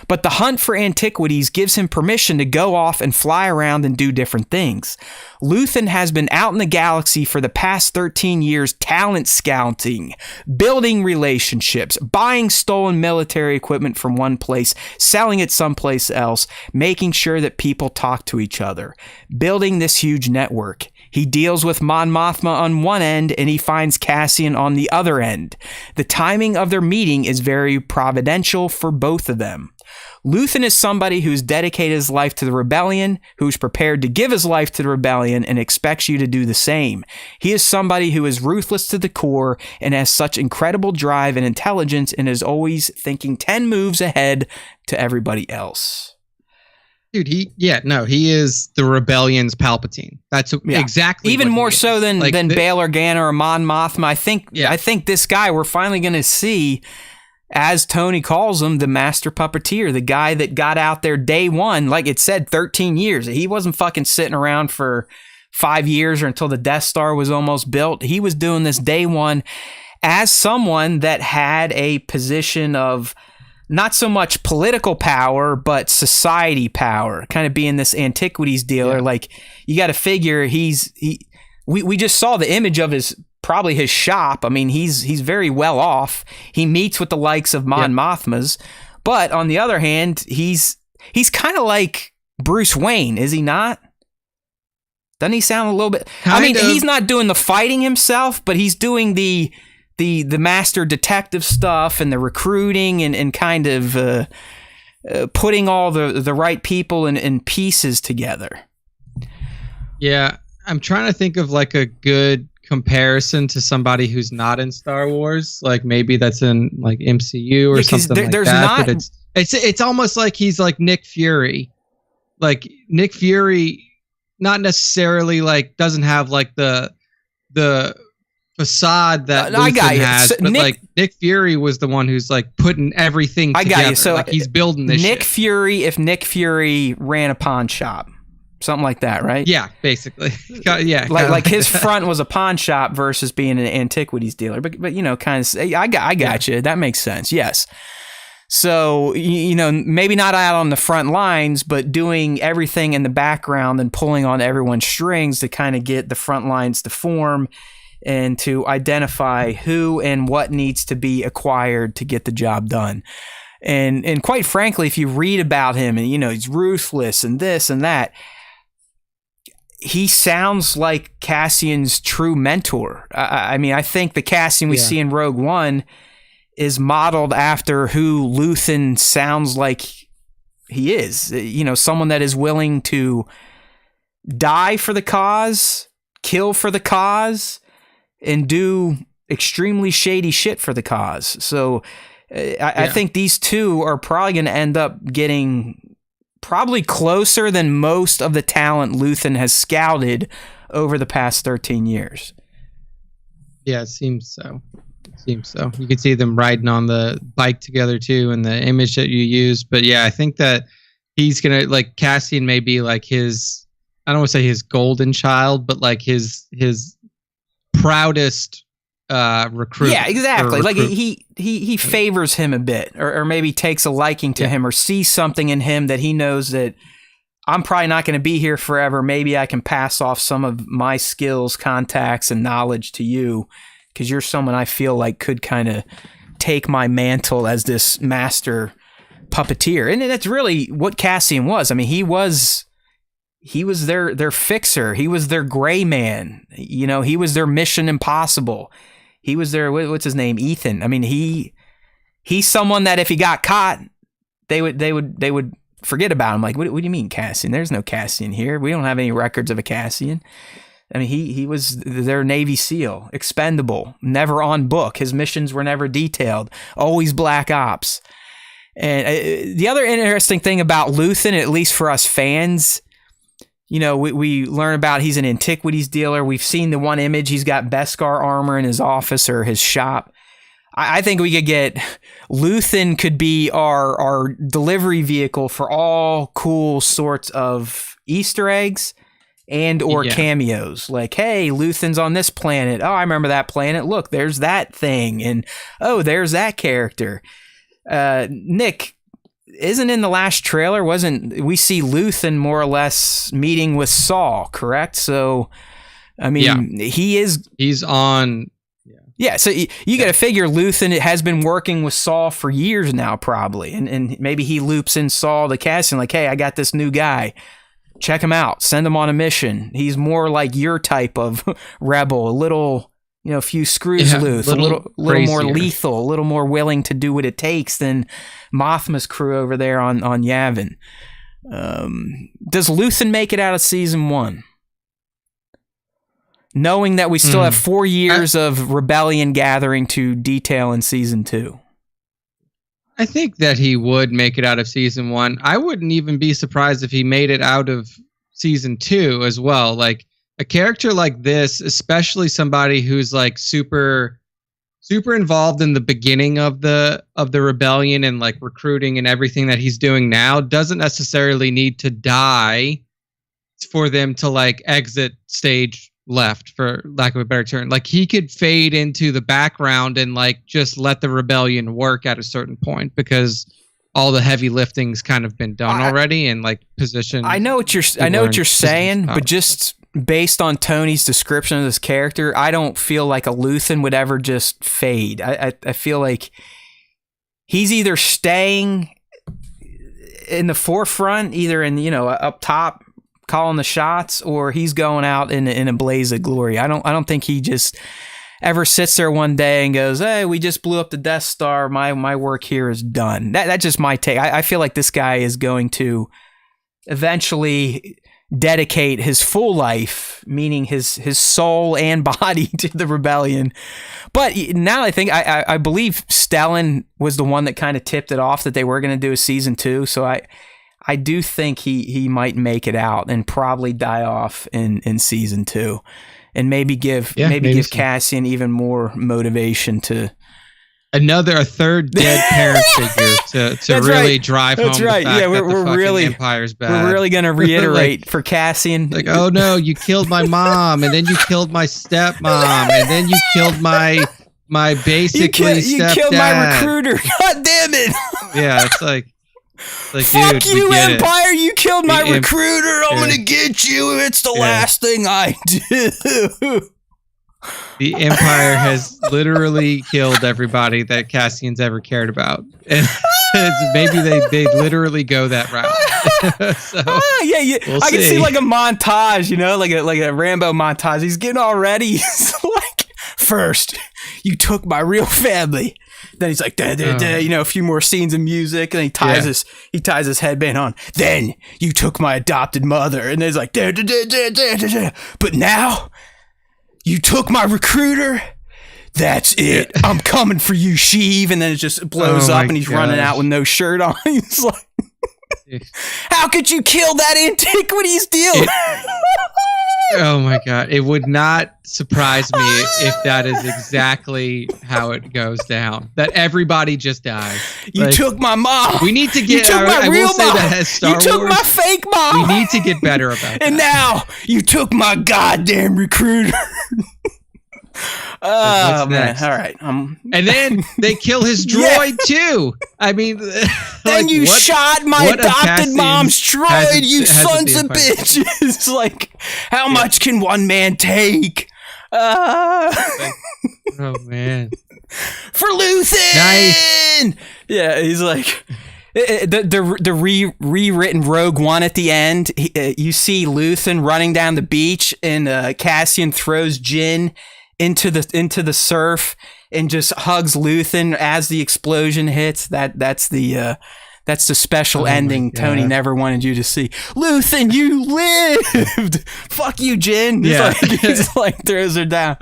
But the hunt for antiquities gives him permission to go off and fly around and do different things. Luthen has been out in the galaxy for the past 13 years talent scouting, building relationships, buying stolen military equipment from one place, selling it someplace else, making sure that people talk to each other, building this huge network. He deals with Mon Mothma on one end, and he finds Cassian on the other end. The timing of their meeting is very providential for both of them. Luthen is somebody who's dedicated his life to the rebellion, who's prepared to give his life to the rebellion, and expects you to do the same. He is somebody who is ruthless to the core and has such incredible drive and intelligence, and is always thinking 10 moves ahead to everybody else. Dude, he is the rebellion's Palpatine. That's exactly even more so than like Bail Organa or Mon Mothma. I think this guy we're finally going to see, as Tony calls him, the master puppeteer, the guy that got out there day one, like it said, 13 years. He wasn't fucking sitting around for 5 years or until the Death Star was almost built. He was doing this day one as someone that had a position of not so much political power, but society power, kind of being this antiquities dealer. Yeah. Like, you got to figure we just saw the image of his shop. I mean, he's very well off. He meets with the likes of Mon Mothmas, but on the other hand, he's kind of like Bruce Wayne, is he not? Doesn't he sound a little bit? He's not doing the fighting himself, but he's doing the master detective stuff and the recruiting and kind of putting all the right people in pieces together. Yeah, I'm trying to think of like a good comparison to somebody who's not in Star Wars, like maybe that's in like MCU or something like that. But it's almost like he's like Nick Fury. Like Nick Fury, not necessarily like doesn't have like the facade that Luthen has, but like Nick Fury was the one who's like putting everything together. I got you. So like he's building this Nick Fury, if Nick Fury ran a pawn shop, something like that, right? Yeah, basically. Yeah, like his front was a pawn shop versus being an antiquities dealer. But you know, kind of. I got you. That makes sense. Yes. So, you know, maybe not out on the front lines, but doing everything in the background and pulling on everyone's strings to kind of get the front lines to form and to identify who and what needs to be acquired to get the job done. And quite frankly, if you read about him and, you know, he's ruthless and this and that, he sounds like Cassian's true mentor. I mean, I think the Cassian we see in Rogue One is modeled after who Luthen sounds like he is. You know, someone that is willing to die for the cause, kill for the cause, and do extremely shady shit for the cause. So I think these two are probably going to end up getting probably closer than most of the talent Luthen has scouted over the past 13 years. Yeah, it seems so. You can see them riding on the bike together too, and the image that you use. But yeah, I think that he's gonna, like, Cassian may be like his, I don't want to say his golden child, but like his proudest recruit. Yeah, exactly. Like he favors him a bit, or maybe takes a liking to him, or sees something in him that he knows that I'm probably not going to be here forever. Maybe I can pass off some of my skills, contacts, and knowledge to you, because you're someone I feel like could kind of take my mantle as this master puppeteer. And that's really what Cassian was. I mean, he was their fixer. He was their gray man. You know, he was their Mission Impossible. He was their, what's his name? Ethan. I mean, he's someone that if he got caught, they would forget about him. Like, what do you mean, Cassian? There's no Cassian here. We don't have any records of a Cassian. I mean, he was their Navy SEAL, expendable, never on book. His missions were never detailed, always black ops. And the other interesting thing about Luthen, at least for us fans, you know, we learn about he's an antiquities dealer. We've seen the one image. He's got Beskar armor in his office or his shop. I think we could get Luthen could be our delivery vehicle for all cool sorts of Easter eggs and or cameos. Like, hey, Luthen's on this planet. Oh, I remember that planet. Look, there's that thing. And oh, there's that character. Nick, isn't in the last trailer, we see Luthen more or less meeting with Saul, correct? So, I mean, he's on. Yeah, so you got to figure Luthen has been working with Saul for years now, probably. And maybe he loops in Saul to Cassian, like, hey, I got this new guy. Check him out. Send him on a mission. He's more like your type of rebel, a little, you know, a few screws loose, a little more lethal, a little more willing to do what it takes than Mothma's crew over there on Yavin. Does Luthen make it out of season 1? Knowing that we still have 4 years of rebellion gathering to detail in season 2. I think that he would make it out of season 1. I wouldn't even be surprised if he made it out of season 2 as well. Like, a character like this, especially somebody who's like super involved in the beginning of the rebellion and like recruiting and everything that he's doing now, doesn't necessarily need to die for them to like exit stage left, for lack of a better term. Like, he could fade into the background and like just let the rebellion work at a certain point, because all the heavy lifting's kind of been done already, and like position. I know what you're saying, but just based on Tony's description of this character, I don't feel like a Luthen would ever just fade. I feel like he's either staying in the forefront, either in, you know, up top, calling the shots, or he's going out in a blaze of glory. I don't think he just ever sits there one day and goes, hey, we just blew up the Death Star. My work here is done. That's just my take. I feel like this guy is going to eventually dedicate his full life, meaning his soul and body, to the rebellion. But now I think, I believe Stellan was the one that kind of tipped it off that they were going to do a season 2. So I do think he might make it out and probably die off in season 2, and maybe give Cassian even more motivation to a third dead parent figure to really drive home. That's right. The fact that we're really Empire's bad. We're really gonna reiterate like, for Cassian. Like, oh no, you killed my mom, and then you killed my stepmom, and then you killed my basically stepdad. You killed my recruiter. God damn it. Yeah, it's like, fuck dude, you, Empire! You killed my recruiter. I'm gonna get you. It's the last thing I do. The Empire has literally killed everybody that Cassian's ever cared about. And Maybe they literally go that route. So, yeah. we'll I can see see. like a montage, like a Rambo montage. He's getting all ready. He's like, first, you took my real family. Then he's like, a few more scenes of music, and he ties his headband on. Then you took my adopted mother, and then he's like, but now you took my recruiter. That's it. I'm coming for you, Sheev. And then it just blows up, and he's running out with no shirt on. He's like, how could you kill that Antiquities dealer? Oh my God. It would not surprise me if that is exactly how it goes down. That everybody just dies. You took my mom. We need to get, you took my real mom. That as Star you took Wars, my fake mom. We need to get better about that. And now you took my goddamn recruiter. Oh, man. Next? All right. And then they kill his droid too. I mean, then you shot my adopted mom's droid, you sons of bitches. Like, how much can one man take? Oh man. For Luthen! Nice. Yeah, he's like, the rewritten Rogue One at the end. You see Luthen running down the beach, and Cassian throws Jyn into the surf and just hugs Luthen as the explosion hits. That's the special ending Tony never wanted you to see. Luthen, you lived. Fuck you, Jyn. He's like throws her down.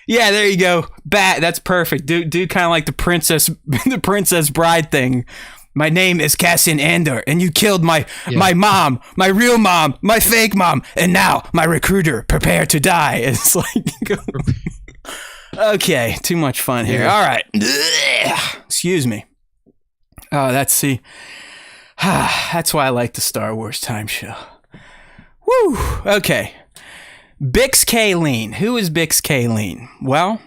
Yeah, there you go. That's perfect. Do kind of like the princess bride thing. My name is Cassian Andor, and you killed my mom, my real mom, my fake mom, and now my recruiter. Prepare to die. It's like, okay, too much fun here. All right. Excuse me. Oh, that's why I like the Star Wars Time Show. Woo. Okay. Bix Kayleen. Who is Bix Kayleen? Well,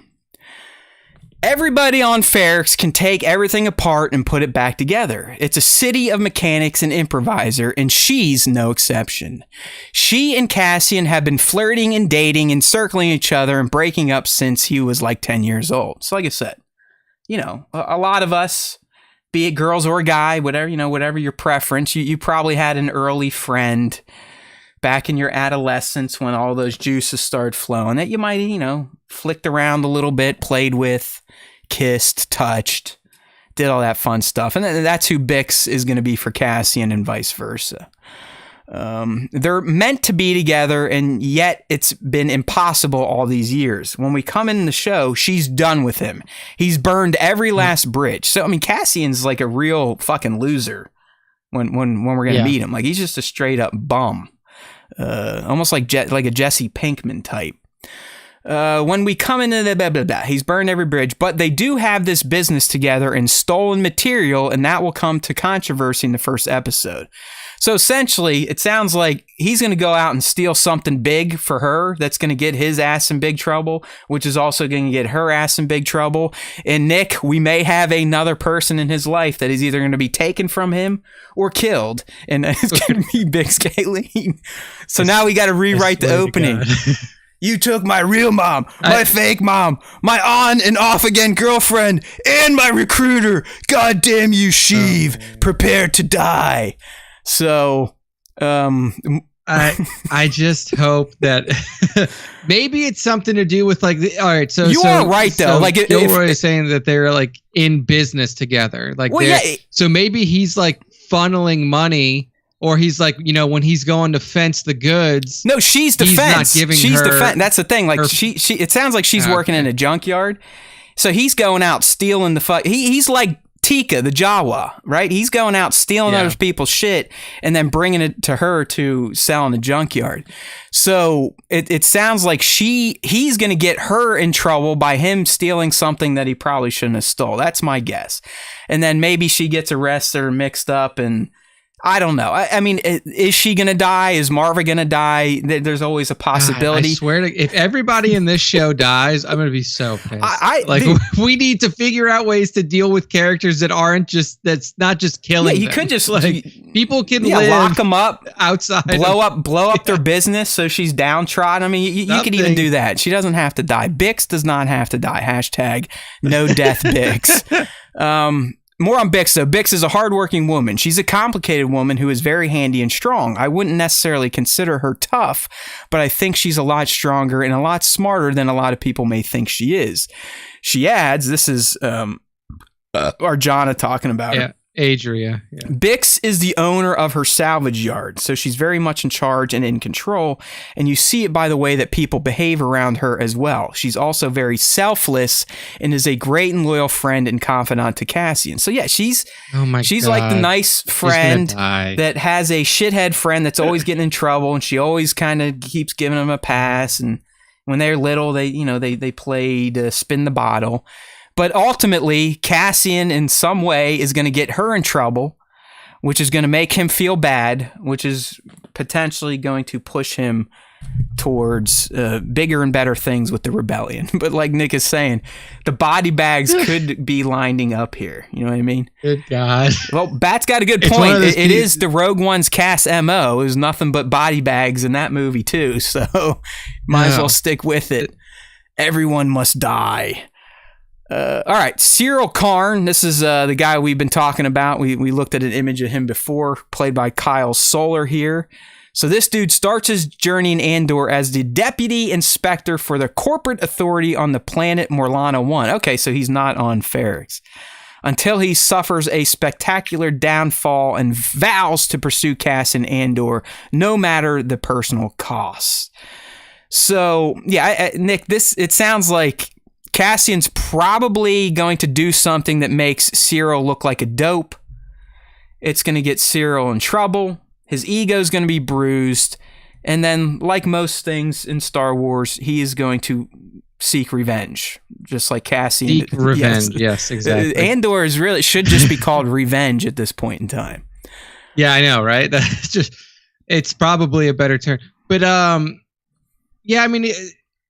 everybody on Ferrix can take everything apart and put it back together. It's a city of mechanics and improviser, and she's no exception. She and Cassian have been flirting and dating and circling each other and breaking up since he was like 10 years old. So like I said, a lot of us, be it girls or a guy, whatever your preference, you probably had an early friend back in your adolescence when all those juices started flowing that you might, flicked around a little bit, played with, kissed, touched, did all that fun stuff. And that's who Bix is going to be for Cassian and vice versa. They're meant to be together, and yet it's been impossible all these years. When we come in the show, she's done with him. He's burned every last bridge. So, I mean, Cassian's like a real fucking loser when we're going to meet him. Like, he's just a straight up bum. Almost like a Jesse Pinkman type. When we come into the he's burned every bridge, but they do have this business together in stolen material, and that will come to controversy in the first episode. So essentially, it sounds like he's going to go out and steal something big for her that's going to get his ass in big trouble, which is also going to get her ass in big trouble. And Nick, we may have another person in his life that is either going to be taken from him or killed, and it's going to be Bix Kayleen. So now we got to rewrite the opening. You took my real mom, my fake mom, my on and off again girlfriend, and my recruiter. God damn you, Sheev. Prepare to die. So, I just hope that maybe it's something to do with like all right. So you are right though. Like Gilroy is saying that they're like in business together. Like, so maybe he's like funneling money. Or he's like, when he's going to fence the goods. No, she's the fence. She's the fence. That's the thing. Like she. It sounds like she's working in a junkyard. So he's going out stealing the fuck. He's like Tika, the Jawa, right? He's going out stealing other people's shit and then bringing it to her to sell in the junkyard. So it sounds like he's going to get her in trouble by him stealing something that he probably shouldn't have stole. That's my guess. And then maybe she gets arrested or mixed up, and I don't know. I mean, is she going to die? Is Marva going to die? There's always a possibility. I swear to if everybody in this show dies, I'm going to be so pissed. We need to figure out ways to deal with characters that's not just killing them. You could just people can live, lock them up outside, blow up their business so she's downtrodden. I mean, you could even do that. She doesn't have to die. Bix does not have to die. # no death Bix. More on Bix, though. Bix is a hardworking woman. She's a complicated woman who is very handy and strong. I wouldn't necessarily consider her tough, but I think she's a lot stronger and a lot smarter than a lot of people may think she is. She adds, this is Arjana talking about her. Adria. Yeah. Bix is the owner of her salvage yard, so she's very much in charge and in control, and you see it by the way that people behave around her as well. She's also very selfless and is a great and loyal friend and confidant to Cassian. So yeah, she's like the nice friend that has a shithead friend that's always getting in trouble, and she always kind of keeps giving him a pass. And when they're little, they play to spin the bottle. But ultimately, Cassian in some way is going to get her in trouble, which is going to make him feel bad, which is potentially going to push him towards bigger and better things with the rebellion. But like Nick is saying, the body bags could be lining up here. You know what I mean? Good God. Well, Bat's got a good point. It is the Rogue One's Cass MO. It was nothing but body bags in that movie too. So might as well stick with it. Everyone must die. All right, Cyril Karn. This is the guy we've been talking about. We looked at an image of him before, played by Kyle Soller here. So this dude starts his journey in Andor as the deputy inspector for the corporate authority on the planet Morlana 1. Okay, so he's not on Ferrix. Until he suffers a spectacular downfall and vows to pursue Cass in Andor, no matter the personal costs. So, yeah, Nick, it sounds like Cassian's probably going to do something that makes Cyril look like a dope. It's going to get Cyril in trouble. His ego's going to be bruised. And then, like most things in Star Wars, he is going to seek revenge. Just like Cassian. Seek revenge, yes, exactly. Andor should just be called Revenge at this point in time. Yeah, I know, right? It's probably a better term. But, yeah, I mean,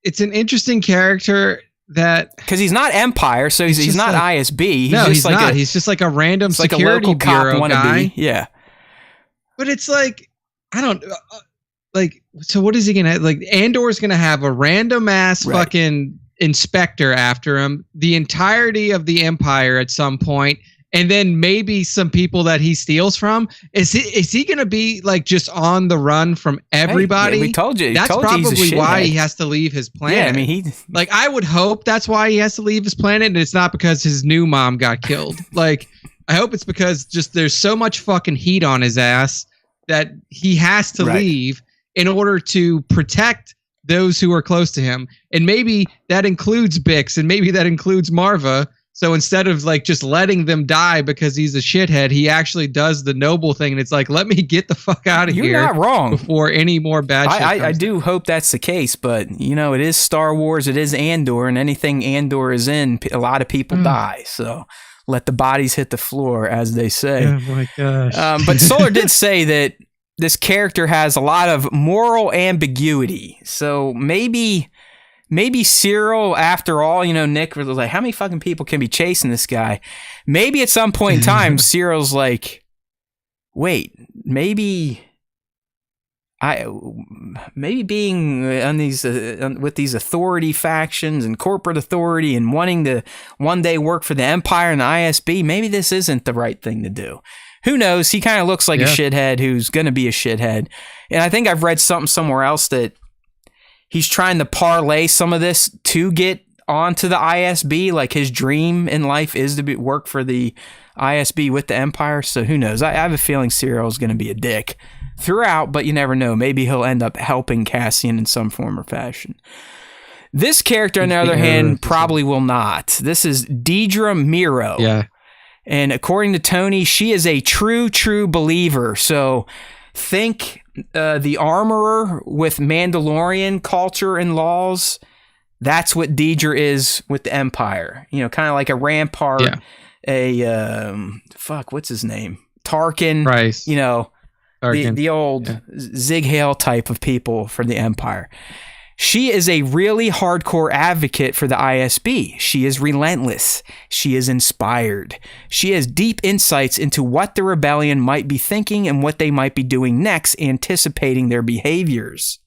it's an interesting character. That because he's not Empire, so he's not like, ISB. He's not. He's just like a random security bureau guy. Yeah, but it's like I don't like. So what is he gonna like? Andor's gonna have a random ass fucking inspector after him the entirety of the Empire at some point, and then maybe some people that he steals from. Is he gonna be like just on the run from everybody? Hey, we told you. That's probably why he has to leave his planet. Yeah, I mean like I would hope that's why he has to leave his planet, and it's not because his new mom got killed. Like I hope it's because just there's so much fucking heat on his ass that he has to leave in order to protect those who are close to him. And maybe that includes Bix, and maybe that includes Marva. So instead of like just letting them die because he's a shithead, he actually does the noble thing. And it's like, let me get the fuck out of here. You're not wrong. Before any more bad shit I do hope that's the case, but it is Star Wars, it is Andor, and anything Andor is in, a lot of people die. So let the bodies hit the floor, as they say. Oh my gosh. But Solar did say that this character has a lot of moral ambiguity. So maybe Cyril, after all, Nick was like, how many fucking people can be chasing this guy? Maybe at some point in time, Cyril's like, wait, maybe being on these with these authority factions and corporate authority and wanting to one day work for the Empire and the ISB, maybe this isn't the right thing to do. Who knows? He kind of looks like a shithead who's going to be a shithead. And I think I've read something somewhere else that he's trying to parlay some of this to get onto the ISB. Like his dream in life is to work for the ISB with the Empire. So who knows? I have a feeling Cyril is going to be a dick throughout, but you never know. Maybe he'll end up helping Cassian in some form or fashion. This character, on the other hand, probably will not. This is Dedra Meero. Yeah. And according to Tony, she is a true believer. So think the armorer with Mandalorian culture and laws. That's what Dedra is with the Empire. Kind of like a Rampart, what's his name? Tarkin. Price. Tarkin. The old Zig Heil type of people for the Empire. She is a really hardcore advocate for the ISB. She is relentless. She is inspired. She has deep insights into what the rebellion might be thinking and what they might be doing next, anticipating their behaviors.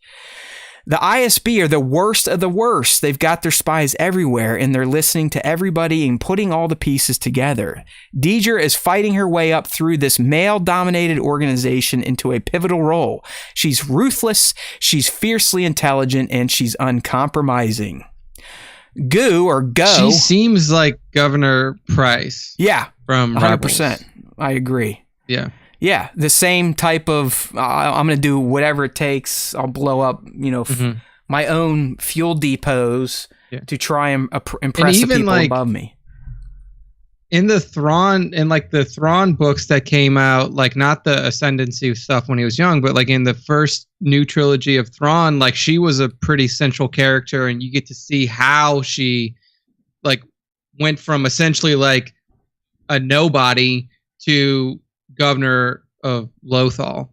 The ISB are the worst of the worst. They've got their spies everywhere, and they're listening to everybody and putting all the pieces together. Deidre is fighting her way up through this male-dominated organization into a pivotal role. She's ruthless, she's fiercely intelligent, and she's uncompromising. Go. She seems like Governor Price. Yeah, from 100%. Rebels. I agree. Yeah. Yeah, the same type of, I'm going to do whatever it takes. I'll blow up, my own fuel depots to try and impress the people above me. In the Thrawn, the Thrawn books that came out, like not the Ascendancy stuff when he was young, but like in the first new trilogy of Thrawn, like she was a pretty central character, and you get to see how she like went from essentially like a nobody to governor of Lothal.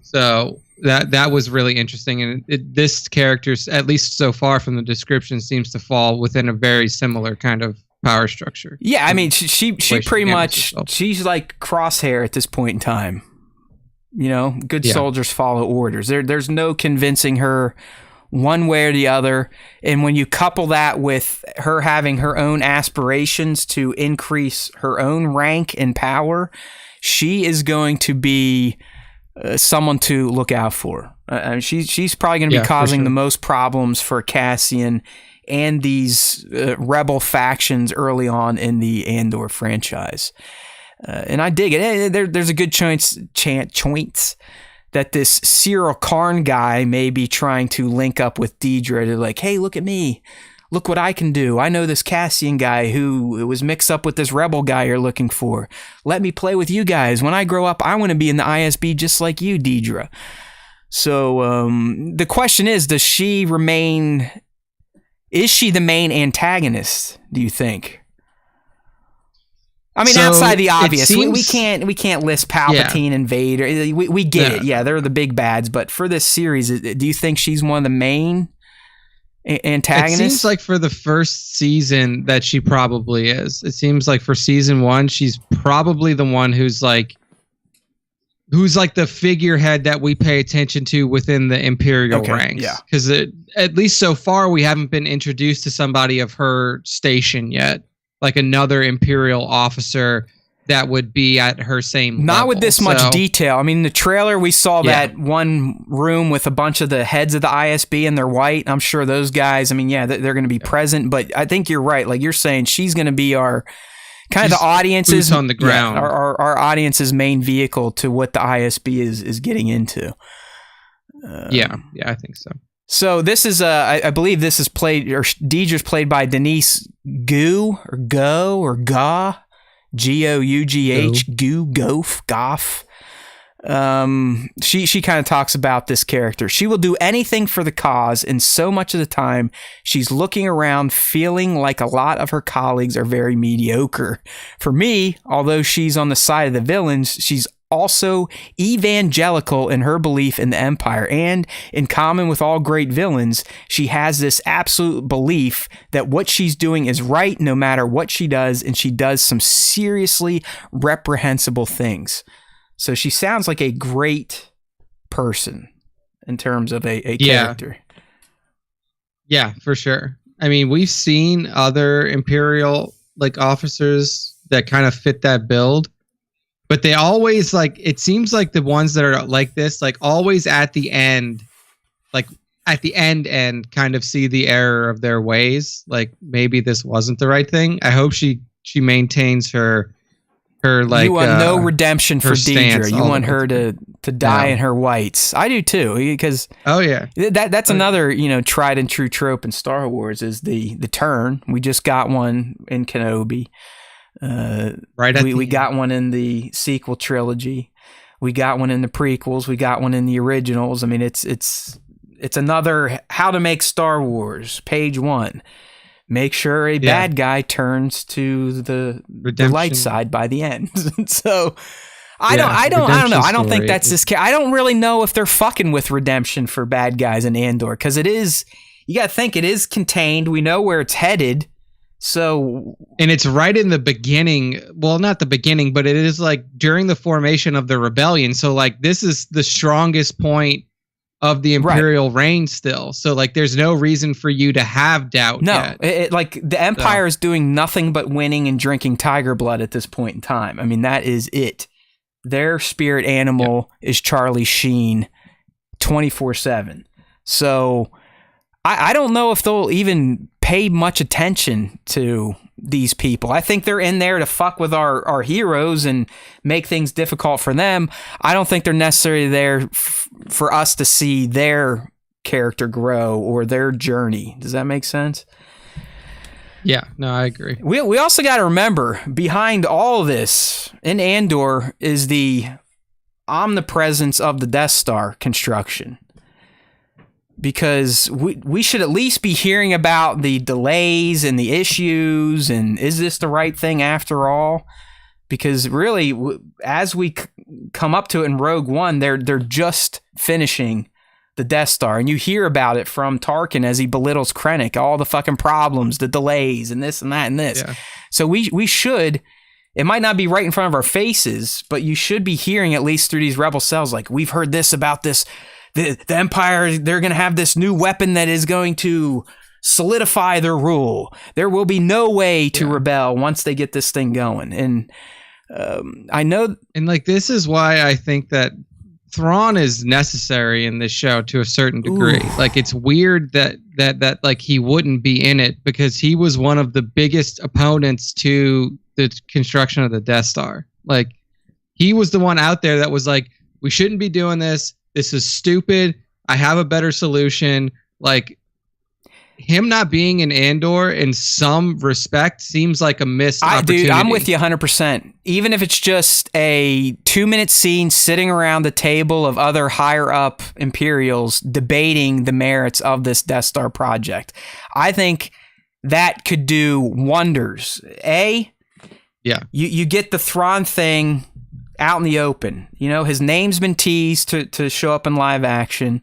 So that was really interesting, and this character, at least so far from the description, seems to fall within a very similar kind of power structure. Yeah, I mean, she pretty much, she's like Crosshair at this point in time. Good soldiers follow orders. There's no convincing her one way or the other. And when you couple that with her having her own aspirations to increase her own rank and power, she is going to be someone to look out for. She's probably going to be causing the most problems for Cassian and these rebel factions early on in the Andor franchise. And I dig it. There's a good chance that this Cyril Karn guy may be trying to link up with Deidre to like, hey, look at me. Look what I can do. I know this Cassian guy who was mixed up with this rebel guy you're looking for. Let me play with you guys. When I grow up, I want to be in the ISB just like you, Deidre. So the question is, is she the main antagonist, do you think? I mean, outside the obvious, we can't list Palpatine and Vader. We get it. Yeah, they're the big bads. But for this series, do you think she's one of the main antagonists? It seems like for the first season that she probably is. It seems like for season 1, she's probably the one who's like the figurehead that we pay attention to within the Imperial ranks. Yeah, because at least so far we haven't been introduced to somebody of her station yet, like another Imperial officer that would be at her same Not level. with this much detail. I mean, in the trailer, we saw that one room with a bunch of the heads of the ISB, and they're white. I'm sure those guys, I mean, they're going to be present, but I think you're right. Like you're saying, she's going to be our kind of the audience's on the ground. Our audience's main vehicle to what the ISB is getting into. Yeah, I think so. So this is I believe this is played, or Deidre's played by Denise Gough, or Go, or Gough, Gough. She kind of talks about this character. She will do anything for the cause, and so much of the time she's looking around feeling like a lot of her colleagues are very mediocre. For me, although she's on the side of the villains, she's also evangelical in her belief in the Empire, and in common with all great villains, she has this absolute belief that what she's doing is right no matter what she does, and she does some seriously reprehensible things. So she sounds like a great person in terms of a character. Yeah, for sure. I mean, we've seen other Imperial officers that kind of fit that build, but they always it seems like the ones that are like this, always at the end, kind of see the error of their ways. Like maybe this wasn't the right thing. I hope she maintains her you want no redemption for Deidre. You want her to die in her whites. I do too, because that's another tried and true trope in Star Wars is the turn. We just got one in Kenobi. We got one in the sequel trilogy. We got one in the prequels. We got one in the originals. I mean, it's another how to make Star Wars page 1. Make sure a bad guy turns to the light side by the end. So I don't know. I don't think that's this. I don't really know if they're fucking with redemption for bad guys in Andor, because it is. You got to think it is contained. We know where it's headed. So, and it's right in the beginning. Well, not the beginning, but it is during the formation of the rebellion. So this is the strongest point of the Imperial reign still. So like there's no reason for you to have doubt yet. Like the Empire is doing nothing but winning and drinking tiger blood at this point in time. I mean, that is it. Their spirit animal is Charlie Sheen 24/7. So I don't know if they'll even pay much attention to these people. I think they're in there to fuck with our heroes and make things difficult for them. I don't think they're necessarily there for us to see their character grow or their journey. Does that make sense? Yeah, no, I agree. We also got to remember, behind all of this in Andor is the omnipresence of the Death Star construction. Because we should at least be hearing about the delays and the issues, and is this the right thing after all? Because really, as we come up to it in Rogue One, they're just finishing the Death Star, and you hear about it from Tarkin as he belittles Krennic, all the fucking problems, the delays, and this and that and this. Yeah. So we should. It might not be right in front of our faces, but you should be hearing at least through these rebel cells, like, we've heard this about this. The Empire, they're going to have this new weapon that is going to solidify their rule. There will be no way to rebel once they get this thing going. And I know... And, like, this is why I think that Thrawn is necessary in this show to a certain degree. Ooh. Like, it's weird that like, he wouldn't be in it because he was one of the biggest opponents to the construction of the Death Star. Like, he was the one out there that was like, we shouldn't be doing this. This is stupid. I have a better solution. Like, him not being in Andor in some respect seems like a missed opportunity. Dude, I'm with you 100%. Even if it's just a 2-minute scene sitting around the table of other higher up Imperials debating the merits of this Death Star project, I think that could do wonders. You get the Thrawn thing out in the open. You know, his name's been teased to show up in live action.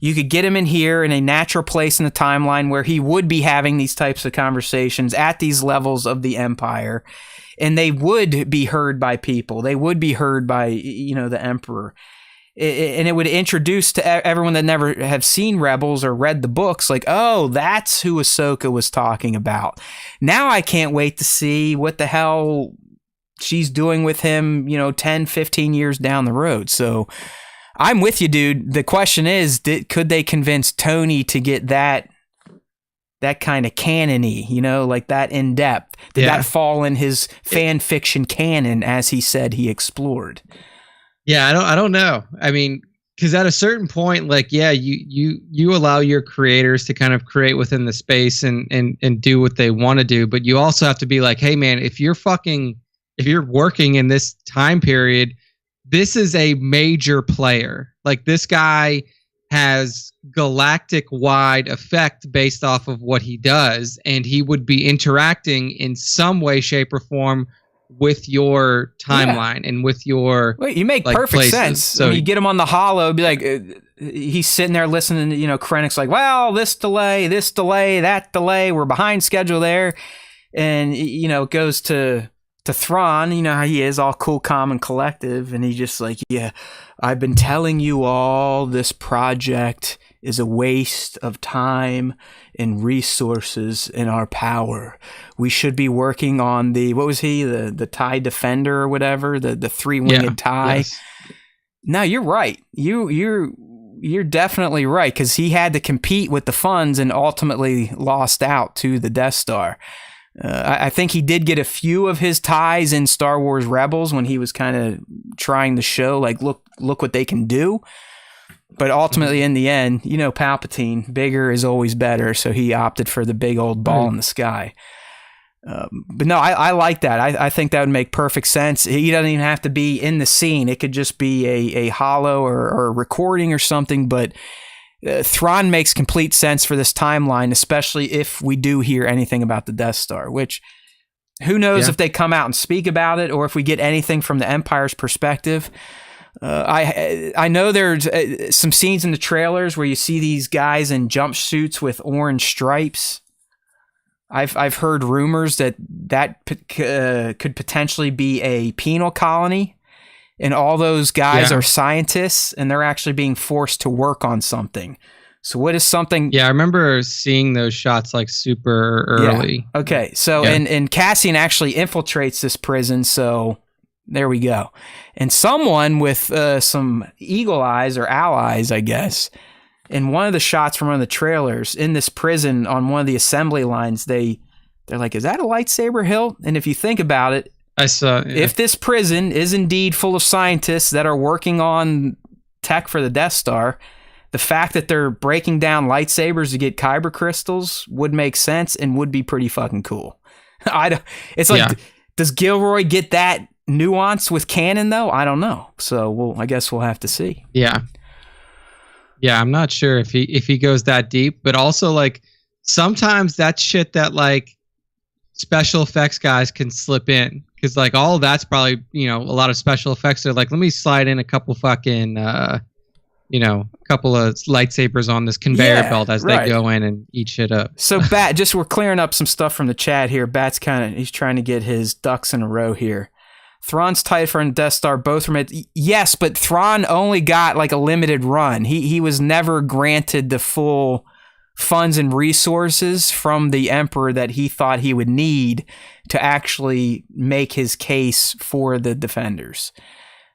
You could get him in here in a natural place in the timeline where he would be having these types of conversations at these levels of the Empire, and they would be heard by people. They would be heard by, you know, the Emperor. And it would introduce to everyone that never have seen Rebels or read the books, like, oh, that's who Ahsoka was talking about. Now I can't wait to see what the hell she's doing with him, you know, 10, 15 years down the road. So I'm with you, dude. The question is, could they convince Tony to get that kind of canon-y, you know, like that in depth? Did that fall in his fan fiction canon as he said he explored? Yeah, I don't know. I mean, because at a certain point, like, yeah, you allow your creators to kind of create within the space and do what they want to do, but you also have to be like, hey, man, if you're working in this time period, this is a major player. Like, this guy has galactic wide effect based off of what he does, and he would be interacting in some way, shape, or form with your timeline and with your... Wait, you make perfect places. Sense. So when you get him on the holo, be like, he's sitting there listening to, you know, Krennic's like, well, this delay, that delay, we're behind schedule there. And, you know, it goes to Thrawn, you know how he is, all cool, calm, and collective, and he's just like, yeah, I've been telling you all this project is a waste of time and resources in our power. We should be working on the TIE Defender or whatever, the three-winged TIE. Yes. No, you're right. You're definitely right, because he had to compete with the funds and ultimately lost out to the Death Star. I think he did get a few of his ties in Star Wars Rebels when he was kind of trying to show, like, look what they can do. But ultimately, in the end, you know, Palpatine, bigger is always better. So he opted for the big old ball in the sky. But no, I like that. I think that would make perfect sense. He doesn't even have to be in the scene. It could just be a holo or a recording or something. But Thrawn makes complete sense for this timeline, especially if we do hear anything about the Death Star, which who knows if they come out and speak about it or if we get anything from the Empire's perspective. I know there's some scenes in the trailers where you see these guys in jumpsuits with orange stripes. I've heard rumors that could potentially be a penal colony and all those guys Yeah. are scientists, and they're actually being forced to work on something. So what is something? Yeah, I remember seeing those shots like super early. Yeah. Okay, so Yeah. and Cassian actually infiltrates this prison. So there we go. And someone with some eagle eyes or allies, I guess, in one of the shots from one of the trailers in this prison on one of the assembly lines, they're like, "Is that a lightsaber hilt?" And if you think about it, I saw. if this prison is indeed full of scientists that are working on tech for the Death Star, the fact that they're breaking down lightsabers to get kyber crystals would make sense and would be pretty fucking cool. It's like, Yeah. does Gilroy get that nuance with canon though? I don't know. So I guess we'll have to see. Yeah. Yeah, I'm not sure if he goes that deep, but also like sometimes that's shit that like special effects guys can slip in, because like all of that's probably, you know, a lot of special effects are like, let me slide in a couple fucking you know, a couple of lightsabers on this conveyor belt as they go in and eat shit up. So Bat, just we're clearing up some stuff from the chat here. Bat's he's trying to get his ducks in a row here. Thrawn's Typher and Death Star both from it. Yes, but Thrawn only got like a limited run. He was never granted the full funds and resources from the Emperor that he thought he would need to actually make his case for the Defenders.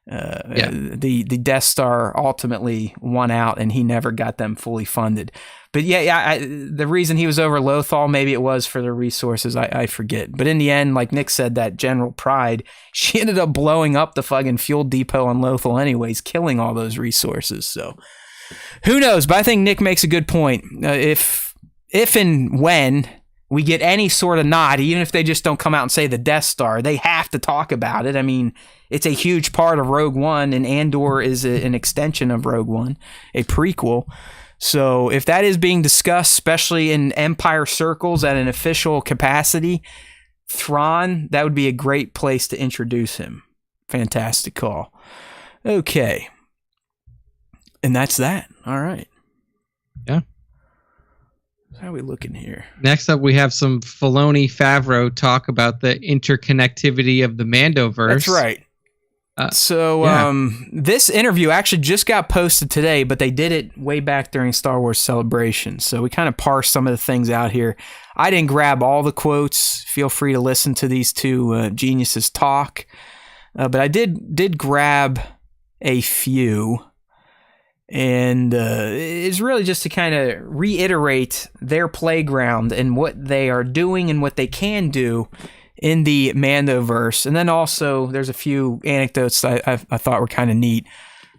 The Death Star ultimately won out, and he never got them fully funded. But the reason he was over Lothal, maybe it was for the resources. I forget. But in the end, like Nick said, that General Pride, she ended up blowing up the fucking fuel depot on Lothal anyways, killing all those resources. So who knows? But I think Nick makes a good point. If and when we get any sort of nod, even if they just don't come out and say the Death Star, they have to talk about it. I mean, it's a huge part of Rogue One, and Andor is an extension of Rogue One, a prequel. So if that is being discussed, especially in Empire circles at an official capacity, Thrawn, that would be a great place to introduce him. Fantastic call. Okay. And that's that. All right. Yeah. How are we looking here? Next up, we have some Filoni Favreau talk about the interconnectivity of the Mandoverse. That's right. This interview actually just got posted today, but they did it way back during Star Wars Celebration. So we kind of parsed some of the things out here. I didn't grab all the quotes. Feel free to listen to these two geniuses talk. But I did grab a few. And it's really just to kind of reiterate their playground and what they are doing and what they can do in the Mandoverse. And then also there's a few anecdotes that I thought were kind of neat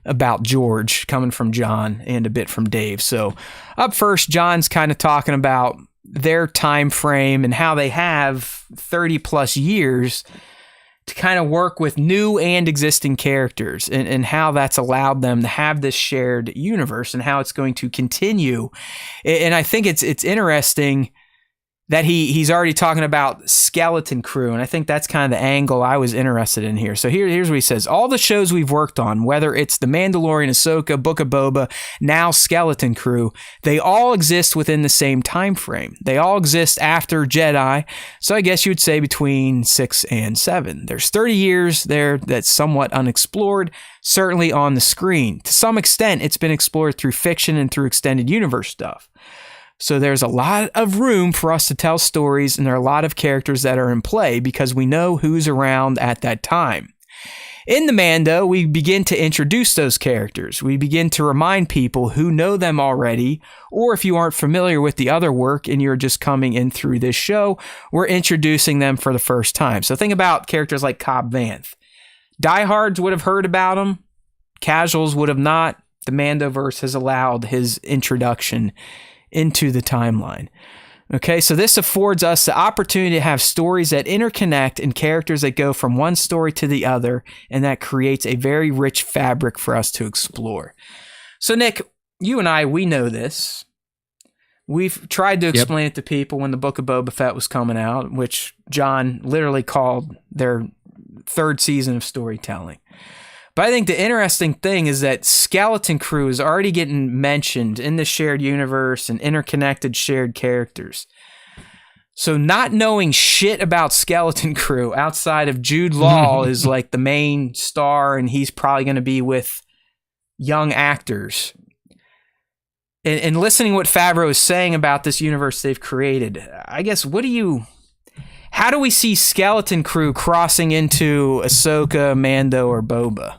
about George, coming from John and a bit from Dave. So up first, John's kind of talking about their time frame and how they have 30 plus years to kind of work with new and existing characters, and how that's allowed them to have this shared universe and how it's going to continue. And I think it's interesting that he's already talking about skeleton crew, and I think that's kind of the angle I was interested in here. So here's what he says. All the shows we've worked on, whether it's The Mandalorian, Ahsoka, Book of Boba, now Skeleton Crew, they all exist within the same time frame. They all exist after Jedi, so I guess you would say between 6 and 7. There's 30 years there that's somewhat unexplored, certainly on the screen. To some extent, it's been explored through fiction and through extended universe stuff. So there's a lot of room for us to tell stories, and there are a lot of characters that are in play because we know who's around at that time. In the Mando, we begin to introduce those characters. We begin to remind people who know them already, or if you aren't familiar with the other work and you're just coming in through this show, we're introducing them for the first time. So think about characters like Cobb Vanth. Diehards would have heard about him. Casuals would have not. The Mandoverse has allowed his introduction into the timeline. Okay, so this affords us the opportunity to have stories that interconnect and characters that go from one story to the other, and that creates a very rich fabric for us to explore. So Nick, you and I, we know this. We've tried to explain it to people when the Book of Boba Fett was coming out, which John literally called their third season of storytelling. But I think the interesting thing is that Skeleton Crew is already getting mentioned in the shared universe and interconnected shared characters. So not knowing shit about Skeleton Crew outside of Jude Law is like the main star, and he's probably going to be with young actors. And listening to what Favreau is saying about this universe they've created, I guess, how do we see Skeleton Crew crossing into Ahsoka, Mando, or Boba?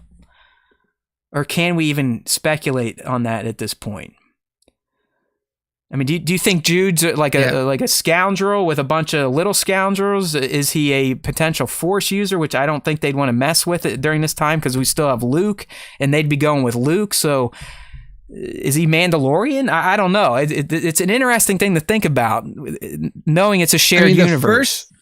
Or can we even speculate on that at this point? I mean, do you think Jude's like a scoundrel with a bunch of little scoundrels? Is he a potential Force user, which I don't think they'd want to mess with it during this time because we still have Luke, and they'd be going with Luke. So is he Mandalorian? I don't know. It's an interesting thing to think about, knowing it's a shared universe.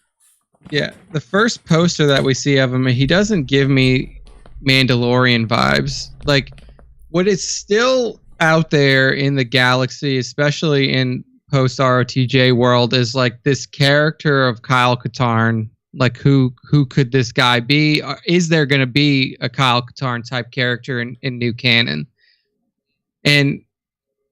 The first poster that we see of him, he doesn't give me Mandalorian vibes. Like, what is still out there in the galaxy, especially in post ROTJ world, is like this character of Kyle Katarn. Like, who could this guy be? Is there going to be a Kyle Katarn type character in new canon? And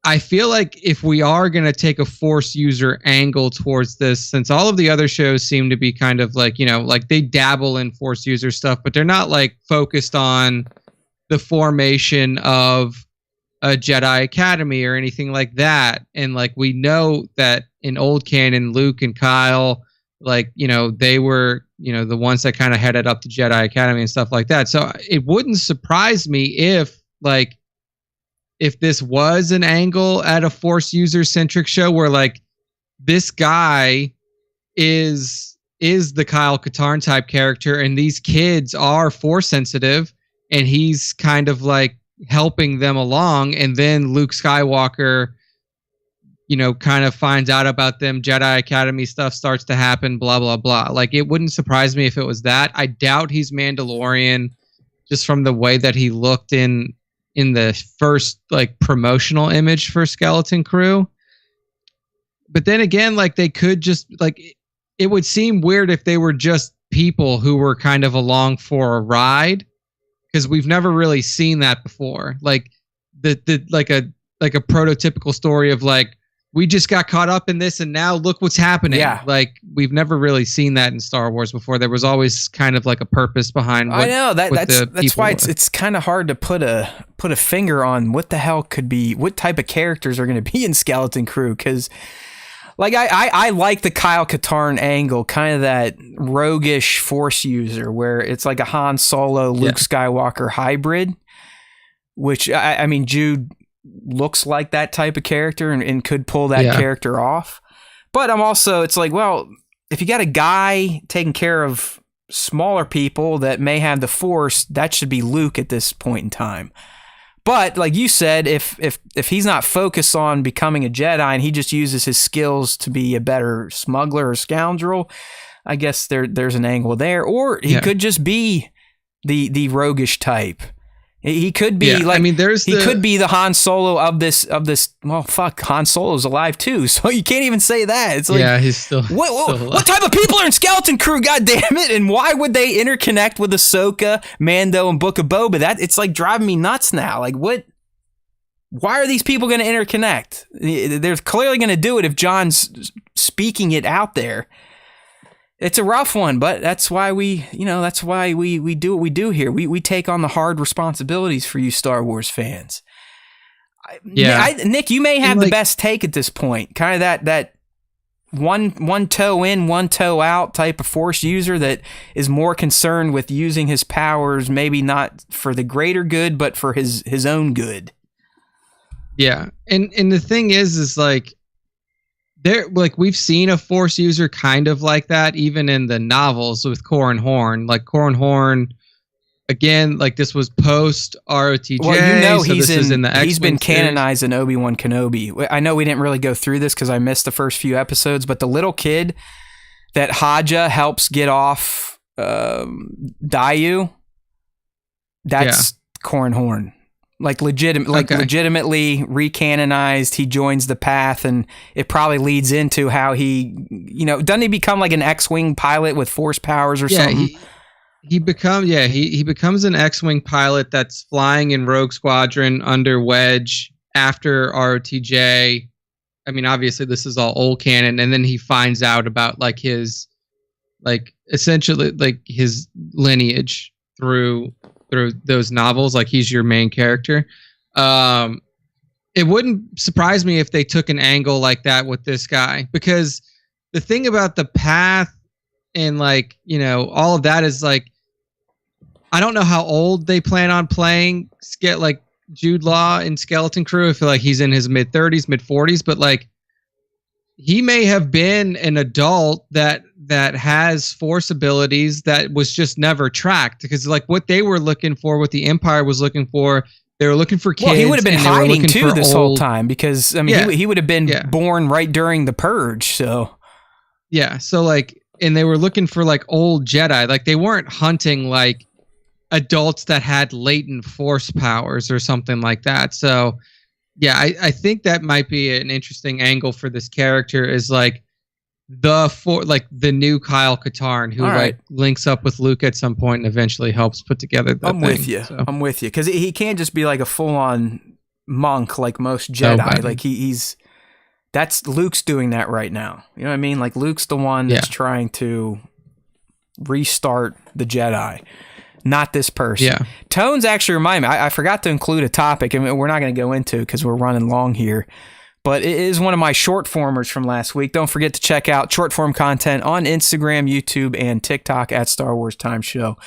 I feel like if we are going to take a Force user angle towards this, since all of the other shows seem to be kind of like, like they dabble in Force user stuff, but they're not like focused on the formation of a Jedi Academy or anything like that. And like, we know that in old canon, Luke and Kyle, like, they were, the ones that kind of headed up the Jedi Academy and stuff like that. So it wouldn't surprise me if this was an angle at a Force user centric show where like this guy is the Kyle Katarn type character, and these kids are Force sensitive, and he's kind of like helping them along, and then Luke Skywalker, kind of finds out about them, Jedi Academy stuff starts to happen, blah, blah, blah. Like, it wouldn't surprise me if it was that. I doubt he's Mandalorian just from the way that he looked in the first like promotional image for Skeleton Crew. But then again, like, they could just like, it would seem weird if they were just people who were kind of along for a ride, because we've never really seen that before. Like like a prototypical story of like, we just got caught up in this and now look what's happening. Yeah. Like, we've never really seen that in Star Wars before. There was always kind of like a purpose behind what, I know that's why it's kind of hard to put a finger on what the hell could be, what type of characters are going to be in Skeleton Crew. Cause like, I like the Kyle Katarn angle, kind of that roguish Force user where it's like a Han Solo, Luke Skywalker hybrid, which I mean, Jude looks like that type of character and could pull that character off. But I'm also, it's like, well, if you got a guy taking care of smaller people that may have the Force, that should be Luke at this point in time. But like you said, if he's not focused on becoming a Jedi and he just uses his skills to be a better smuggler or scoundrel, I guess there's an angle there. Or he could just be the roguish type. He could be like, I mean, could be the Han Solo of this. Well, fuck, Han Solo's alive too, so you can't even say that. It's like, he's still. What type of people are in Skeleton Crew? God damn it! And why would they interconnect with Ahsoka, Mando, and Book of Boba? That it's like driving me nuts now. Like, what? Why are these people going to interconnect? They're clearly going to do it if John's speaking it out there. It's a rough one, but that's why we do what we do here. We take on the hard responsibilities for you Star Wars fans. Nick, you may have the best take at this point. Kind of that one toe in, one toe out type of Force user that is more concerned with using his powers, maybe not for the greater good, but for his own good. Yeah, and the thing is like, we've seen a Force user kind of like that, even in the novels with Corran Horn. Like, Corran Horn, again, like, this was post ROTJ. Well, he's been canonized in Obi-Wan Kenobi. I know we didn't really go through this because I missed the first few episodes, but the little kid that Haja helps get off Dayu, that's Corran Horn. Like, legitimately recanonized. He joins the path, and it probably leads into how he, doesn't he become like an X-Wing pilot with Force powers or something? He becomes an X-Wing pilot that's flying in Rogue Squadron under Wedge after ROTJ. I mean, obviously this is all old canon, and then he finds out about like his, like essentially like his lineage through those novels. Like he's your main character. It wouldn't surprise me if they took an angle like that with this guy, because the thing about the path and like, you know, all of that is like, I don't know how old they plan on playing like Jude Law in Skeleton Crew. I feel like he's in his mid-30s, mid-40s, but like he may have been an adult that has force abilities that was just never tracked, because like what they were looking for, what the Empire was looking for, they were looking for kids. Well, he would have been hiding too this whole time, because I mean, Yeah. he would have been born right during the Purge. So yeah, so like, and they were looking for like old Jedi. Like they weren't hunting like adults that had latent force powers or something like that. So yeah, I think that might be an interesting angle for this character, is like the new Kyle Katarn, who like links up with Luke at some point and eventually helps put together the I'm with you. So. I'm with you, because he can't just be like a full-on monk like most Jedi. Like he's that's Luke's doing that right now. You know what I mean? Like Luke's the one that's trying to restart the Jedi, not this person. Yeah. Tones actually remind me. I forgot to include a topic, and we're not going to go into because we're running long here. But it is one of my short formers from last week. Don't forget to check out short form content on Instagram, YouTube, and TikTok at Star Wars Time Show.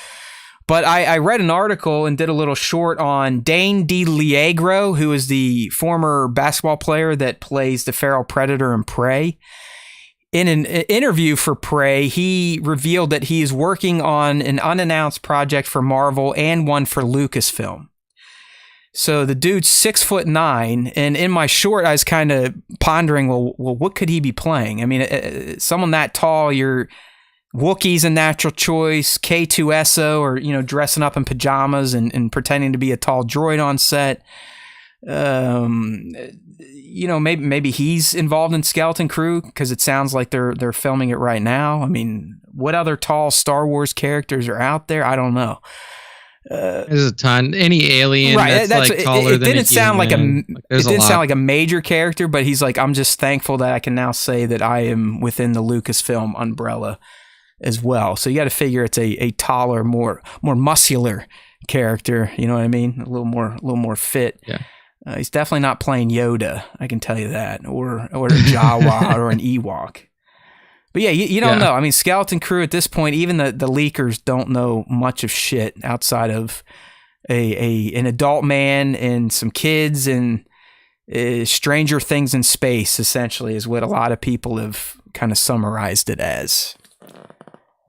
But I read an article and did a little short on Dane DeLiegro, who is the former basketball player that plays the feral predator in Prey. In an interview for Prey, he revealed that he is working on an unannounced project for Marvel and one for Lucasfilm. So the dude's 6'9", and in my short, I was kind of pondering, well, what could he be playing? I mean, someone that tall, Wookiee's a natural choice, K2SO, or, you know, dressing up in pajamas and pretending to be a tall droid on set. You know, maybe he's involved in Skeleton Crew, because it sounds like they're filming it right now. I mean, what other tall Star Wars characters are out there? I don't know. There's a ton. Any alien that's like taller than didn't sound like it didn't sound like a major character, but he's like, I'm just thankful that I can now say that I am within the Lucasfilm umbrella as well. So you got to figure it's a taller, more muscular character. You know what I mean? A little more fit. Yeah. He's definitely not playing Yoda, I can tell you that, or a Jawa or an Ewok. But yeah, you don't know. I mean, Skeleton Crew at this point, even the leakers don't know much of shit outside of an adult man and some kids and Stranger Things in space, essentially, is what a lot of people have kind of summarized it as.